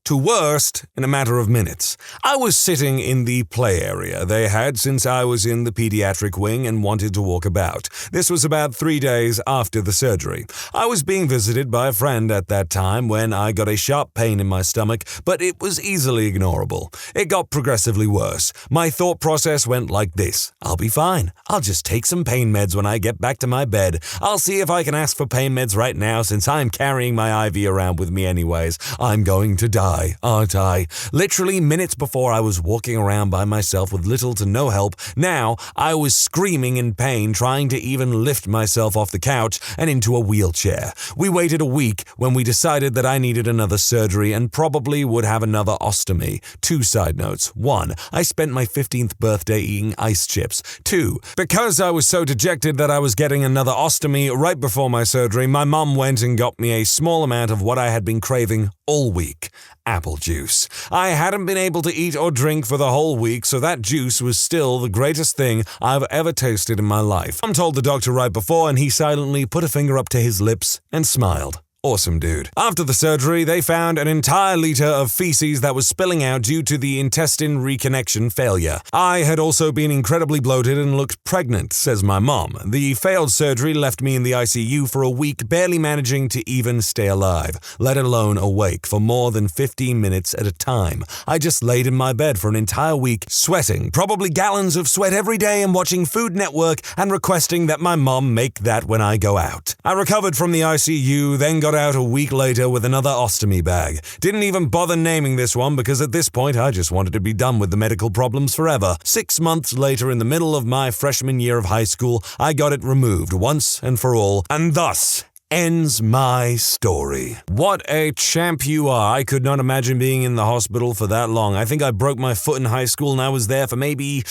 in a matter of minutes. I was sitting in the play area they had since I was in the pediatric wing and wanted to walk about. This was about 3 days after the surgery. I was being visited by a friend at that time when I got a sharp pain in my stomach, but it was easily ignorable. It got progressively worse. My thought process went like this: I'll be fine. I'll just take some pain meds when I get back to my bed. I'll see if I can ask for pain meds right now since I'm carrying my IV around with me anyways. I'm going to die, aren't I? Literally minutes before I was walking around by myself with little to no help. Now I was screaming in pain, trying to even lift myself off the couch and into a wheelchair. We waited a week when we decided that I needed another surgery and probably would have another ostomy. 2 side notes. 1. I spent my 15th birthday eating ice chips. 2. Because I was so dejected that I was getting another ostomy right before my surgery, my mum went and got me a small amount of what I had been craving all week: apple juice. I hadn't been able to eat or drink for the whole week, so that juice was still the greatest thing I've ever tasted in my life. I told the doctor right before, and he silently put a finger up to his lips and smiled. Awesome dude. After the surgery, they found an entire liter of feces that was spilling out due to the intestine reconnection failure. I had also been incredibly bloated and looked pregnant, says my mom. The failed surgery left me in the ICU for a week, barely managing to even stay alive, let alone awake for more than 15 minutes at a time. I just laid in my bed for an entire week, sweating, probably gallons of sweat every day, and watching Food Network and requesting that my mom make that when I go out. I recovered from the ICU, then got out a week later with another ostomy bag. Didn't even bother naming this one because at this point I just wanted to be done with the medical problems forever. 6 months later, in the middle of my freshman year of high school, I got it removed once and for all, and thus ends my story. What a champ you are. I could not imagine being in the hospital for that long. I think I broke my foot in high school and I was there for maybe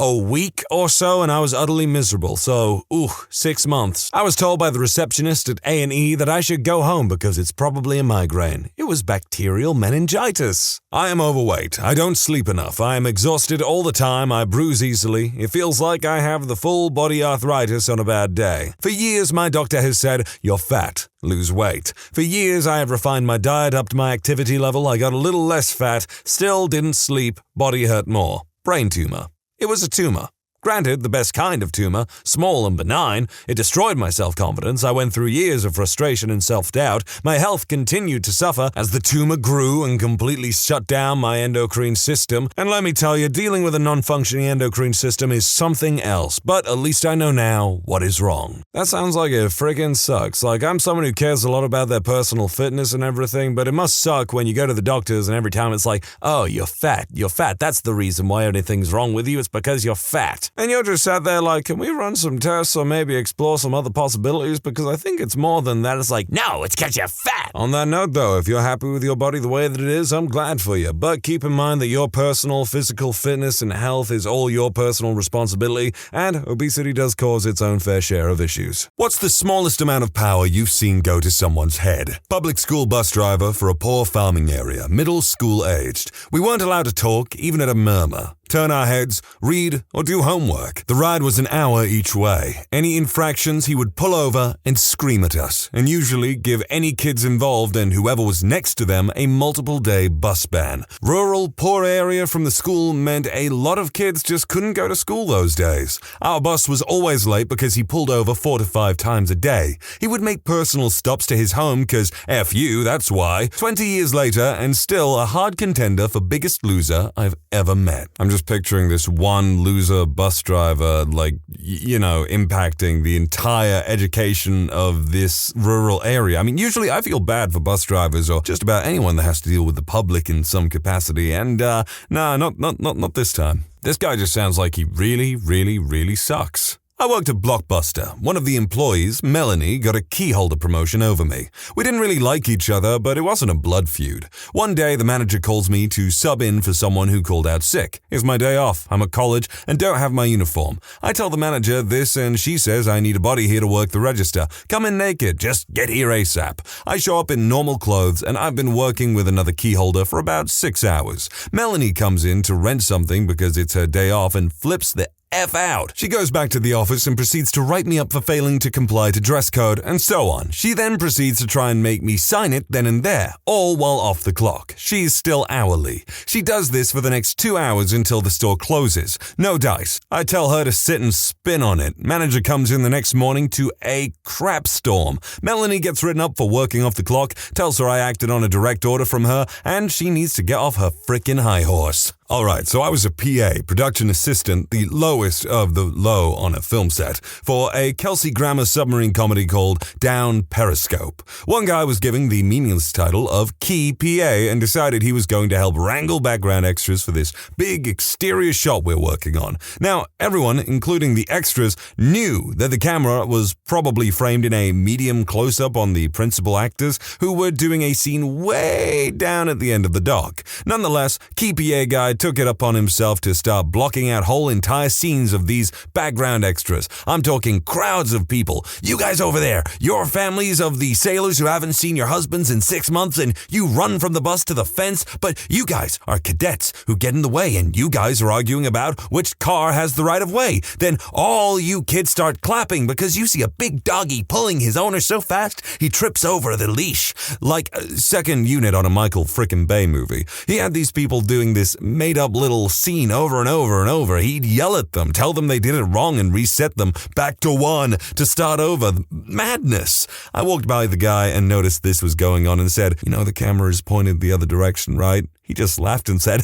a week or so, and I was utterly miserable. So, 6 months. I was told by the receptionist at A&E that I should go home because it's probably a migraine. It was bacterial meningitis. I am overweight. I don't sleep enough. I am exhausted all the time. I bruise easily. It feels like I have the full body arthritis on a bad day. For years, my doctor has said, "You're fat. Lose weight." For years, I have refined my diet up to my activity level. I got a little less fat, still didn't sleep, body hurt more. Brain tumor. It was a tumor. Granted, the best kind of tumor, small and benign. It destroyed my self-confidence. I went through years of frustration and self-doubt. My health continued to suffer as the tumor grew and completely shut down my endocrine system. And let me tell you, dealing with a non-functioning endocrine system is something else. But at least I know now what is wrong. That sounds like it friggin' sucks. Like, I'm someone who cares a lot about their personal fitness and everything, but it must suck when you go to the doctors and every time it's like, "Oh, you're fat. You're fat. That's the reason why anything's wrong with you. It's because you're fat." And you're just sat there like, "Can we run some tests or maybe explore some other possibilities? Because I think it's more than that." It's like, "No, it's because you're fat." On that note, though, if you're happy with your body the way that it is, I'm glad for you. But keep in mind that your personal physical fitness and health is all your personal responsibility, and obesity does cause its own fair share of issues. What's the smallest amount of power you've seen go to someone's head? Public school bus driver for a poor farming area, middle school aged. We weren't allowed to talk, even at a murmur. Turn our heads, read, or do homework. The ride was an hour each way. Any infractions, he would pull over and scream at us, and usually give any kids involved and whoever was next to them a multiple-day bus ban. Rural, poor area from the school meant a lot of kids just couldn't go to school those days. Our bus was always late because he pulled over 4 to 5 times a day. He would make personal stops to his home because F you, that's why. 20 years later, and still a hard contender for biggest loser I've ever met. I'm just picturing this one loser bus driver, impacting the entire education of this rural area. I mean, usually I feel bad for bus drivers or just about anyone that has to deal with the public in some capacity, and not this time. This guy just sounds like he really, really, really sucks. I worked at Blockbuster. One of the employees, Melanie, got a key holder promotion over me. We didn't really like each other, but it wasn't a blood feud. One day, the manager calls me to sub in for someone who called out sick. It's my day off. I'm at college and don't have my uniform. I tell the manager this and she says I need a body here to work the register. Come in naked. Just get here ASAP. I show up in normal clothes and I've been working with another key holder for about 6 hours. Melanie comes in to rent something because it's her day off and flips the F out. She goes back to the office and proceeds to write me up for failing to comply to dress code, and so on. She then proceeds to try and make me sign it then and there, all while off the clock. She's still hourly. She does this for the next 2 hours until the store closes. No dice. I tell her to sit and spin on it. Manager comes in the next morning to a crap storm. Melanie gets written up for working off the clock, tells her I acted on a direct order from her, and she needs to get off her frickin' high horse. Alright, so I was a PA, production assistant, the lowest of the low on a film set, for a Kelsey Grammer submarine comedy called Down Periscope. One guy was giving the meaningless title of Key PA and decided he was going to help wrangle background extras for this big exterior shot we're working on. Now, everyone, including the extras, knew that the camera was probably framed in a medium close-up on the principal actors who were doing a scene way down at the end of the dock. Nonetheless, Key PA guy took it upon himself to start blocking out whole entire scenes of these background extras. I'm talking crowds of people. You guys over there, your families of the sailors who haven't seen your husbands in 6 months and you run from the bus to the fence, but you guys are cadets who get in the way and you guys are arguing about which car has the right of way. Then all you kids start clapping because you see a big doggy pulling his owner so fast he trips over the leash. Like second unit on a Michael frickin' Bay movie. He had these people doing this made-up little scene over and over and over. He'd yell at them, tell them they did it wrong and reset them back to 1 to start over. Madness. I walked by the guy and noticed this was going on and said, "You know, the camera is pointed the other direction, right?" He just laughed and said,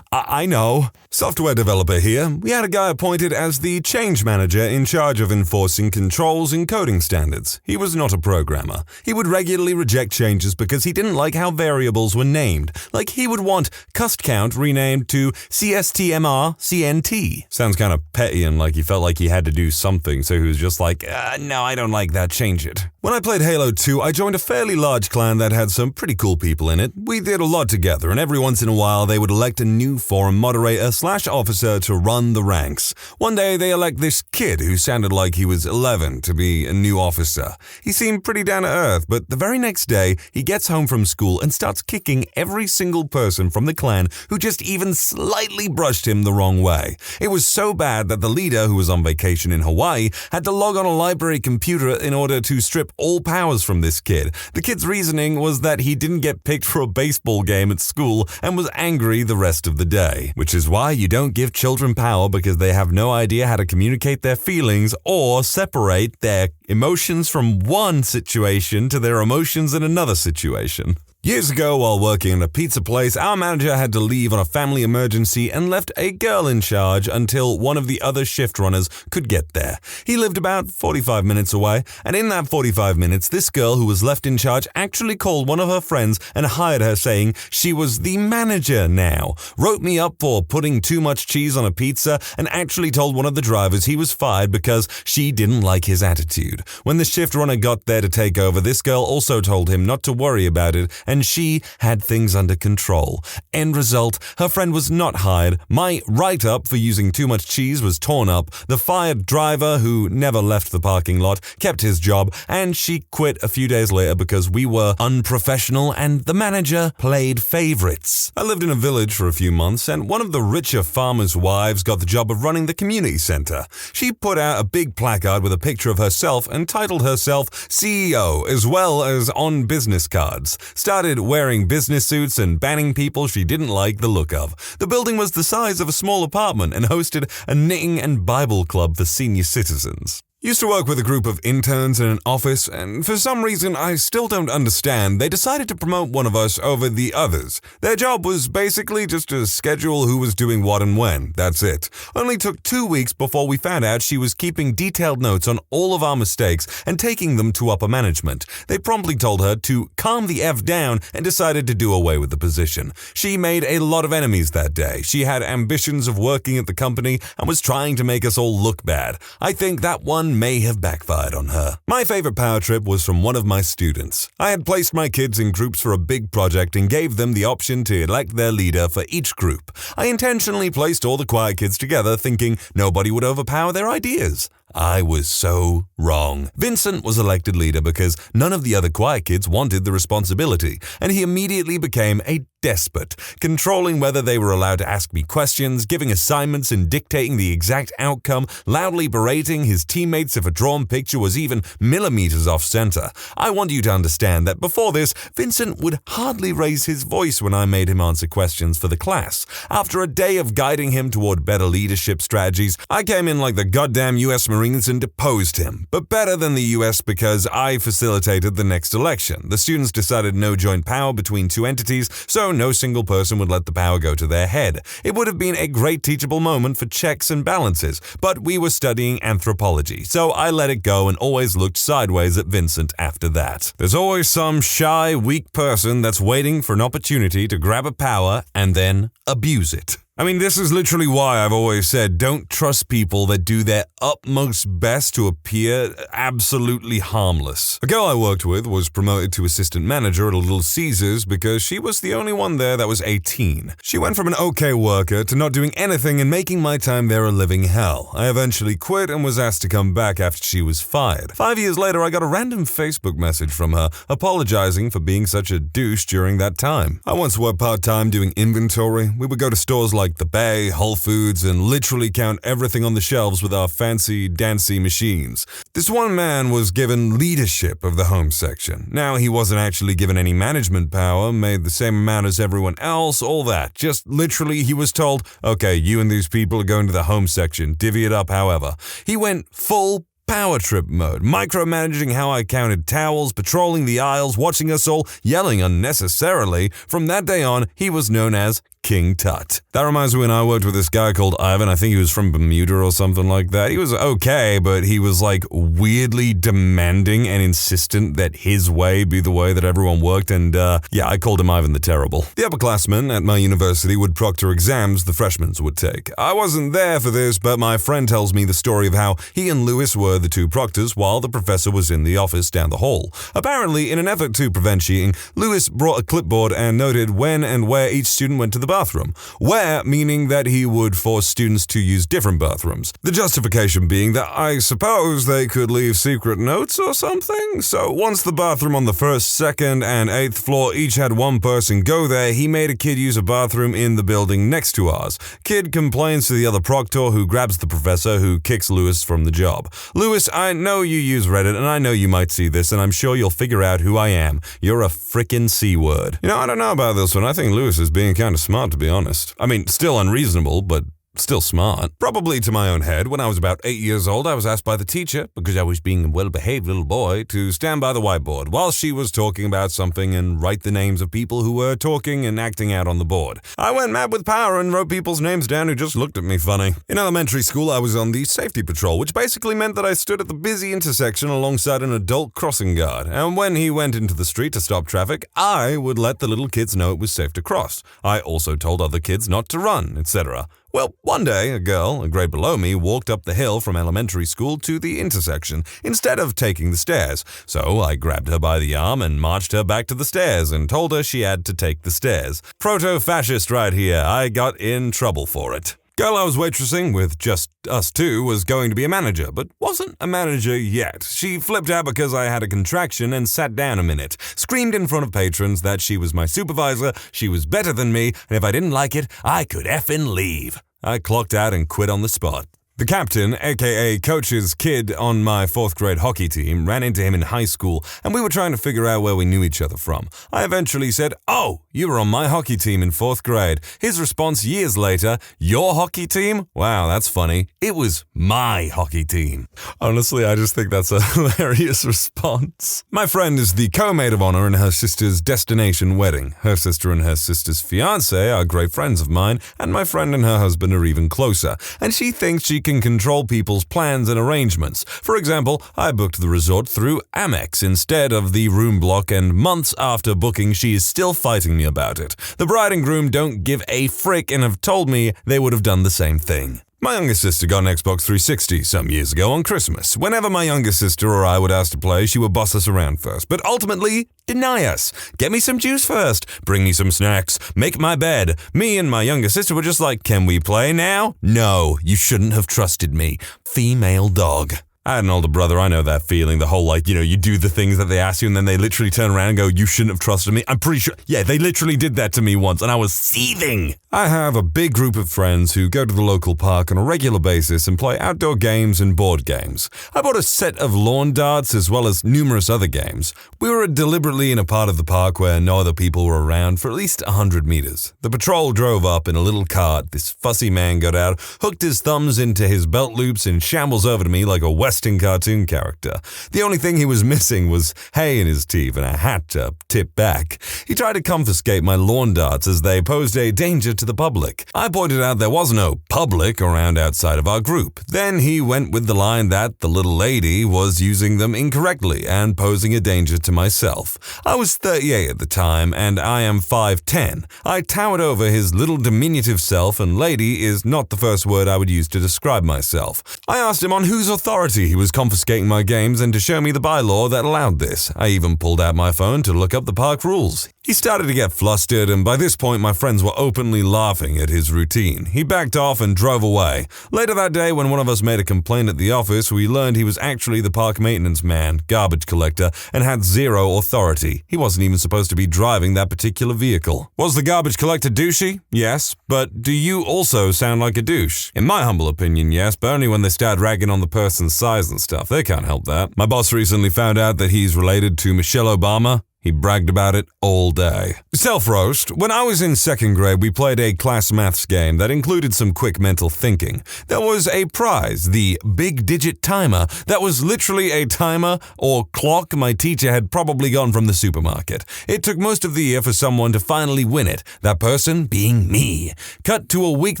I know. Software developer here. We had a guy appointed as the change manager in charge of enforcing controls and coding standards. He was not a programmer. He would regularly reject changes because he didn't like how variables were named. Like he would want cust count renamed to CSTMR-CNT. Sounds kind of petty and like he felt like he had to do something, so he was just like, no, I don't like that, change it. When I played Halo 2, I joined a fairly large clan that had some pretty cool people in it. We did a lot together, and every once in a while they would elect a new forum moderator/officer to run the ranks. One day they elect this kid who sounded like he was 11 to be a new officer. He seemed pretty down to earth, but the very next day he gets home from school and starts kicking every single person from the clan who just even slightly brushed him the wrong way. It was so bad that the leader, who was on vacation in Hawaii, had to log on a library computer in order to strip all powers from this kid. The kid's reasoning was that he didn't get picked for a baseball game at school and was angry the rest of the day. Which is why you don't give children power, because they have no idea how to communicate their feelings or separate their emotions from one situation to their emotions in another situation. Years ago, while working in a pizza place, our manager had to leave on a family emergency and left a girl in charge until one of the other shift runners could get there. He lived about 45 minutes away, and in that 45 minutes, this girl who was left in charge actually called one of her friends and hired her, saying she was the manager now, wrote me up for putting too much cheese on a pizza, and actually told one of the drivers he was fired because she didn't like his attitude. When the shift runner got there to take over, this girl also told him not to worry about it, and she had things under control. End result, her friend was not hired, my write-up for using too much cheese was torn up, the fired driver, who never left the parking lot, kept his job, and she quit a few days later because we were unprofessional and the manager played favorites. I lived in a village for a few months, and one of the richer farmers' wives got the job of running the community center. She put out a big placard with a picture of herself and titled herself CEO, as well as on business cards. Started wearing business suits and banning people she didn't like the look of. The building was the size of a small apartment and hosted a knitting and Bible club for senior citizens. Used to work with a group of interns in an office, and for some reason I still don't understand, they decided to promote one of us over the others. Their job was basically just to schedule who was doing what and when. That's it. Only took 2 weeks before we found out she was keeping detailed notes on all of our mistakes and taking them to upper management. They promptly told her to calm the F down and decided to do away with the position. She made a lot of enemies that day. She had ambitions of working at the company and was trying to make us all look bad. I think that one may have backfired on her. My favorite power trip was from one of my students. I had placed my kids in groups for a big project and gave them the option to elect their leader for each group. I intentionally placed all the quiet kids together, thinking nobody would overpower their ideas. I was so wrong. Vincent was elected leader because none of the other quiet kids wanted the responsibility, and he immediately became a despot, controlling whether they were allowed to ask me questions, giving assignments and dictating the exact outcome, loudly berating his teammates if a drawn picture was even millimeters off center. I want you to understand that before this, Vincent would hardly raise his voice when I made him answer questions for the class. After a day of guiding him toward better leadership strategies, I came in like the goddamn US Marines and deposed him, but better than the US because I facilitated the next election. The students decided no joint power between two entities, so no single person would let the power go to their head. It would have been a great teachable moment for checks and balances, but we were studying anthropology, so I let it go and always looked sideways at Vincent after that. There's always some shy, weak person that's waiting for an opportunity to grab a power and then abuse it. I mean, this is literally why I've always said don't trust people that do their utmost best to appear absolutely harmless. A girl I worked with was promoted to assistant manager at a Little Caesars because she was the only one there that was 18. She went from an okay worker to not doing anything and making my time there a living hell. I eventually quit and was asked to come back after she was fired. 5 years later, I got a random Facebook message from her apologizing for being such a douche during that time. I once worked part-time doing inventory. We would go to stores like the Bay, Whole Foods, and literally count everything on the shelves with our fancy, dancy machines. This one man was given leadership of the home section. Now, he wasn't actually given any management power, made the same amount as everyone else, all that. Just literally, he was told, okay, you and these people are going to the home section, divvy it up however. He went full power trip mode, micromanaging how I counted towels, patrolling the aisles, watching us all, yelling unnecessarily. From that day on, he was known as King Tut. That reminds me when I worked with this guy called Ivan. I think he was from Bermuda or something like that. He was okay, but he was like weirdly demanding and insistent that his way be the way that everyone worked, and yeah, I called him Ivan the Terrible. The upperclassmen at my university would proctor exams the freshmen would take. I wasn't there for this, but my friend tells me the story of how he and Lewis were the two proctors while the professor was in the office down the hall. Apparently, in an effort to prevent cheating, Lewis brought a clipboard and noted when and where each student went to the bathroom. Where, meaning that he would force students to use different bathrooms. The justification being that I suppose they could leave secret notes or something? So once the bathroom on the 1st, 2nd, and 8th floor each had one person go there, he made a kid use a bathroom in the building next to ours. Kid complains to the other proctor who grabs the professor who kicks Lewis from the job. Lewis, I know you use Reddit and I know you might see this and I'm sure you'll figure out who I am. You're a frickin' C-word. You know, I don't know about this one. I think Lewis is being kind of smart, to be honest. I mean, still unreasonable, but still smart. Probably to my own head, when I was about 8 years old, I was asked by the teacher, because I was being a well-behaved little boy, to stand by the whiteboard while she was talking about something and write the names of people who were talking and acting out on the board. I went mad with power and wrote people's names down who just looked at me funny. In elementary school, I was on the safety patrol, which basically meant that I stood at the busy intersection alongside an adult crossing guard, and when he went into the street to stop traffic, I would let the little kids know it was safe to cross. I also told other kids not to run, etc. Well, one day, a girl, a grade below me, walked up the hill from elementary school to the intersection, instead of taking the stairs. So I grabbed her by the arm and marched her back to the stairs and told her she had to take the stairs. Proto-fascist right here. I got in trouble for it. Girl I was waitressing with, just us two, was going to be a manager, but wasn't a manager yet. She flipped out because I had a contraction and sat down a minute, screamed in front of patrons that she was my supervisor, she was better than me, and if I didn't like it, I could effing leave. I clocked out and quit on the spot. The captain, aka coach's kid on my 4th grade hockey team, ran into him in high school and we were trying to figure out where we knew each other from. I eventually said, "Oh, you were on my hockey team in 4th grade. His response years later, "Your hockey team? Wow, that's funny. It was my hockey team." Honestly, I just think that's a hilarious response. My friend is the co-maid of honor in her sister's destination wedding. Her sister and her sister's fiancé are great friends of mine, and my friend and her husband are even closer. And she thinks she can control people's plans and arrangements. For example, I booked the resort through Amex instead of the room block, and months after booking, she is still fighting me about it. The bride and groom don't give a frick and have told me they would have done the same thing. My younger sister got an Xbox 360 some years ago on Christmas. Whenever my younger sister or I would ask to play, she would boss us around first, but ultimately deny us. Get me some juice first, bring me some snacks, make my bed. Me and my younger sister were just like, "Can we play now?" "No, you shouldn't have trusted me. Female dog." I had an older brother, I know that feeling, the whole you do the things that they ask you and then they literally turn around and go, "You shouldn't have trusted me." I'm pretty sure, yeah, they literally did that to me once and I was seething. I have a big group of friends who go to the local park on a regular basis and play outdoor games and board games. I bought a set of lawn darts as well as numerous other games. We were deliberately in a part of the park where no other people were around for at least 100 meters. The patrol drove up in a little cart. This fussy man got out, hooked his thumbs into his belt loops and shambles over to me like a questing cartoon character. The only thing he was missing was hay in his teeth and a hat to tip back. He tried to confiscate my lawn darts as they posed a danger to the public. I pointed out there was no public around outside of our group. Then he went with the line that the little lady was using them incorrectly and posing a danger to myself. I was 38 at the time and I am 5'10". I towered over his little diminutive self, and lady is not the first word I would use to describe myself. I asked him on whose authority he was confiscating my games and to show me the bylaw that allowed this. I even pulled out my phone to look up the park rules. He started to get flustered, and by this point my friends were openly laughing at his routine. He backed off and drove away. Later that day, when one of us made a complaint at the office, we learned he was actually the park maintenance man, garbage collector, and had zero authority. He wasn't even supposed to be driving that particular vehicle. Was the garbage collector douchey? Yes, but do you also sound like a douche? In my humble opinion, yes, but only when they start ragging on the person's size and stuff. They can't help that. My boss recently found out that he's related to Michelle Obama. He bragged about it all day. Self-roast. When I was in second grade, we played a class maths game that included some quick mental thinking. There was a prize, the big digit timer. That was literally a timer or clock my teacher had probably gotten from the supermarket. It took most of the year for someone to finally win it, that person being me. Cut to a week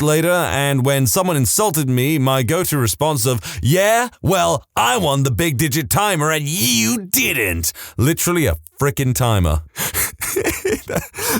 later, and when someone insulted me, my go-to response of, "Yeah, well, I won the big digit timer and you didn't." Literally a frickin' timer.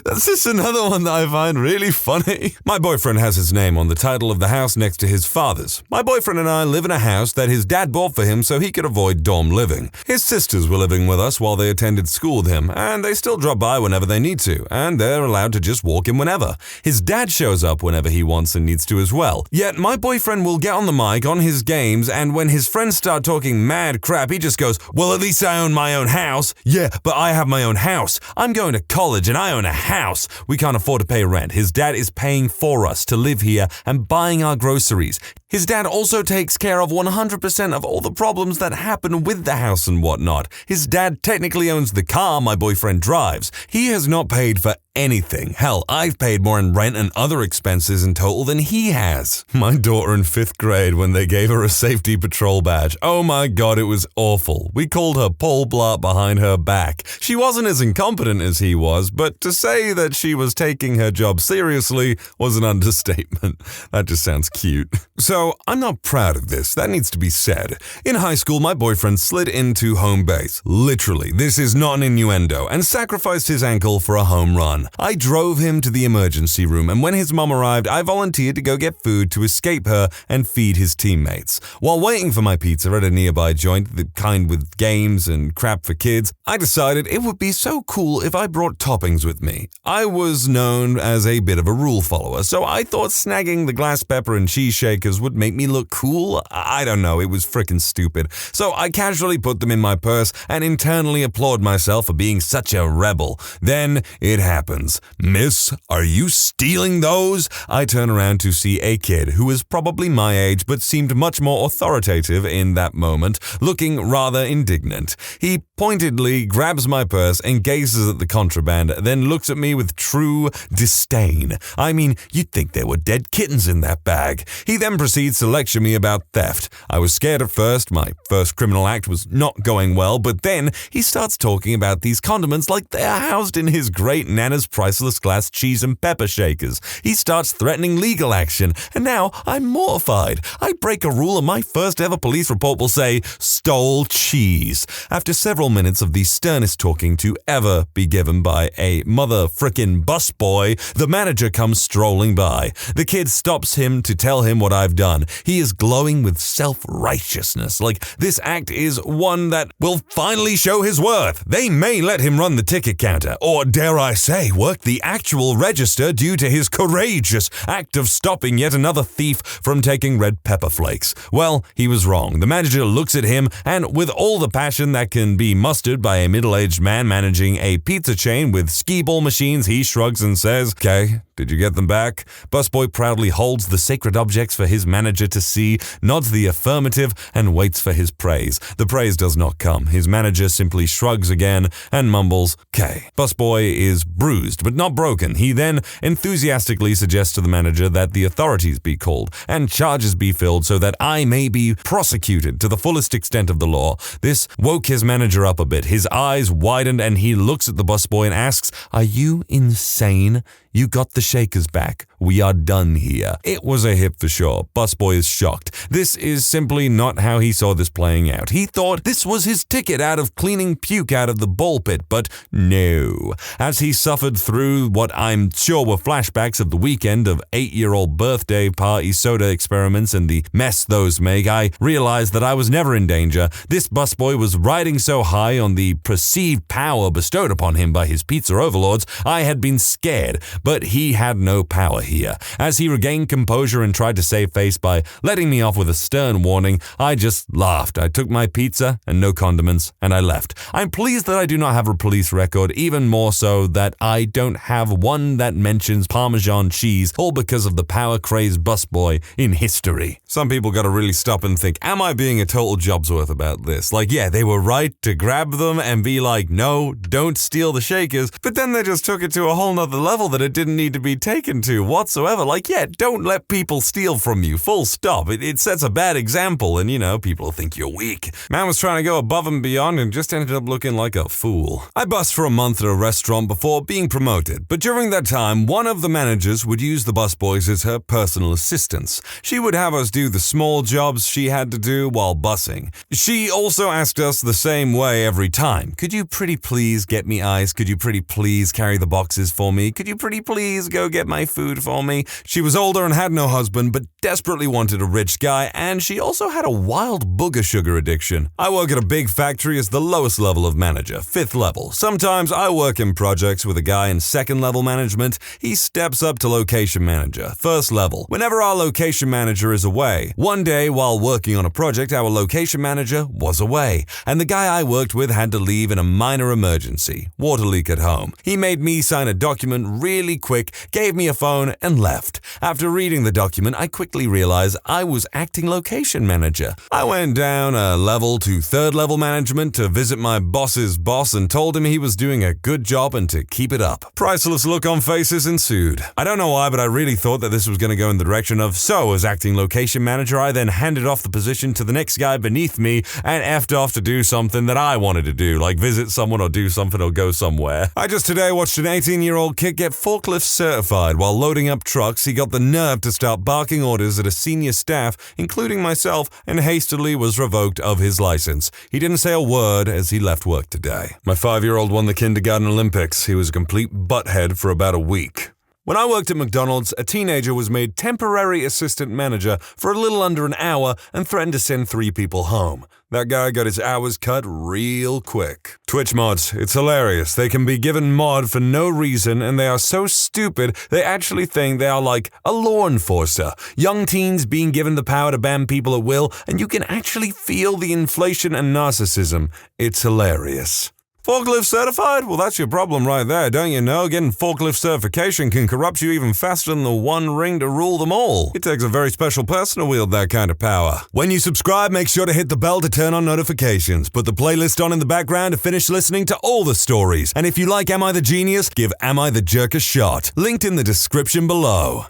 That's just another one that I find really funny. My boyfriend has his name on the title of the house next to his father's. My boyfriend and I live in a house that his dad bought for him so he could avoid dorm living. His sisters were living with us while they attended school with him, and they still drop by whenever they need to, and they're allowed to just walk in whenever. His dad shows up whenever he wants and needs to as well. Yet my boyfriend will get on the mic on his games, and when his friends start talking mad crap, he just goes, "Well, at least I own my own house." "Yeah, but I have my own house. I'm going to college and I own a house. We can't afford to pay rent. His dad is paying for us to live here and buying our groceries. His dad also takes care of 100% of all the problems that happen with the house and whatnot. His dad technically owns the car my boyfriend drives. He has not paid for anything. Hell, I've paid more in rent and other expenses in total than he has. My daughter in 5th grade, when they gave her a safety patrol badge, oh my god, it was awful. We called her Paul Blart behind her back. She wasn't as incompetent as he was, but to say that she was taking her job seriously was an understatement. That just sounds cute. So, I'm not proud of this, that needs to be said. In high school, my boyfriend slid into home base, literally, this is not an innuendo, and sacrificed his ankle for a home run. I drove him to the emergency room, and when his mom arrived, I volunteered to go get food to escape her and feed his teammates. While waiting for my pizza at a nearby joint, the kind with games and crap for kids, I decided it would be so cool if I brought toppings with me. I was known as a bit of a rule follower, so I thought snagging the glass pepper and cheese shakers would make me look cool. I don't know, it was frickin' stupid. So I casually put them in my purse and internally applaud myself for being such a rebel. Then it happens. "Miss, are you stealing those?" I turn around to see a kid who was probably my age but seemed much more authoritative in that moment, looking rather indignant. He pointedly grabs my purse and gazes at the contraband, then looks at me with true disdain. I mean, you'd think there were dead kittens in that bag. He then proceeds to lecture me about theft. I was scared at first, my first criminal act was not going well, but then he starts talking about these condiments like they're housed in his great Nana's priceless glass cheese and pepper shakers. He starts threatening legal action, and now I'm mortified. I break a rule and my first ever police report will say, "Stole cheese." After several minutes of the sternest talking to ever be given by a mother frickin' busboy, the manager comes strolling by. The kid stops him to tell him what I've done. He is glowing with self-righteousness, like this act is one that will finally show his worth. They may let him run the ticket counter, or dare I say, work the actual register due to his courageous act of stopping yet another thief from taking red pepper flakes. Well, he was wrong. The manager looks at him, and with all the passion that can be mustered by a middle-aged man managing a pizza chain with skee-ball machines, he shrugs and says, "Okay, Did you get them back? Busboy proudly holds the sacred objects for his manager to see, nods the affirmative, and waits for his praise. The praise does not come. His manager simply shrugs again and mumbles, "K." Busboy is bruised, but not broken. He then enthusiastically suggests to the manager that the authorities be called and charges be filled so that I may be prosecuted to the fullest extent of the law. This woke his manager up a bit. His eyes widened and he looks at the busboy and asks, "Are you insane? You got the shakers back. We are done here." It was a hit for sure. Busboy is shocked. This is simply not how he saw this playing out. He thought this was his ticket out of cleaning puke out of the ball pit, but no. As he suffered through what I'm sure were flashbacks of the weekend of 8-year-old birthday party soda experiments and the mess those make, I realized that I was never in danger. This busboy was riding so high on the perceived power bestowed upon him by his pizza overlords, I had been scared. But he had no power here. As he regained composure and tried to save face by letting me off with a stern warning, I just laughed. I took my pizza and no condiments, and I left. I'm pleased that I do not have a police record, even more so that I don't have one that mentions Parmesan cheese, all because of the power-crazed busboy in history. Some people gotta really stop and think, am I being a total Jobsworth about this? Like, yeah, they were right to grab them and be like, no, don't steal the shakers, but then they just took it to a whole nother level that it didn't need to be taken to whatsoever. Like, yeah, don't let people steal from you, full stop. It sets a bad example and, people think you're weak. Man was trying to go above and beyond and just ended up looking like a fool. I bussed for a month at a restaurant before being promoted, but during that time, one of the managers would use the busboys as her personal assistants. She would have us do the small jobs she had to do while bussing. She also asked us the same way every time. Could you pretty please get me ice? Could you pretty please carry the boxes for me? Could you pretty please go get my food for me? She was older and had no husband, but desperately wanted a rich guy, and she also had a wild booger sugar addiction. I work at a big factory as the lowest level of manager, 5th level. Sometimes I work in projects with a guy in 2nd level management. He steps up to location manager, 1st level. Whenever our location manager is away. One day while working on a project, our location manager was away, and the guy I worked with had to leave in a minor emergency, water leak at home. He made me sign a document really quick, gave me a phone, and left. After reading the document, I quickly realized I was acting location manager. I went down a level to 3rd level management to visit my boss's boss and told him he was doing a good job and to keep it up. Priceless look on faces ensued. I don't know why, but I really thought that this was going to go in the direction of, so as acting location manager, I then handed off the position to the next guy beneath me and effed off to do something that I wanted to do, like visit someone or do something or go somewhere. I just today watched an 18-year-old kid get forklift certified. While loading up trucks, he got the nerve to start barking orders at a senior staff, including myself, and hastily was revoked of his license. He didn't say a word as he left work today. My 5-year-old won the kindergarten Olympics. He was a complete butthead for about a week. When I worked at McDonald's, a teenager was made temporary assistant manager for a little under an hour and threatened to send 3 people home. That guy got his hours cut real quick. Twitch mods, it's hilarious. They can be given mod for no reason and they are so stupid they actually think they are like a law enforcer. Young teens being given the power to ban people at will, and you can actually feel the inflation and narcissism. It's hilarious. Forklift certified? Well, that's your problem right there, don't you know? Getting forklift certification can corrupt you even faster than the one ring to rule them all. It takes a very special person to wield that kind of power. When you subscribe, make sure to hit the bell to turn on notifications. Put the playlist on in the background to finish listening to all the stories. And if you like Am I the Genius, give Am I the Jerk a shot. Linked in the description below.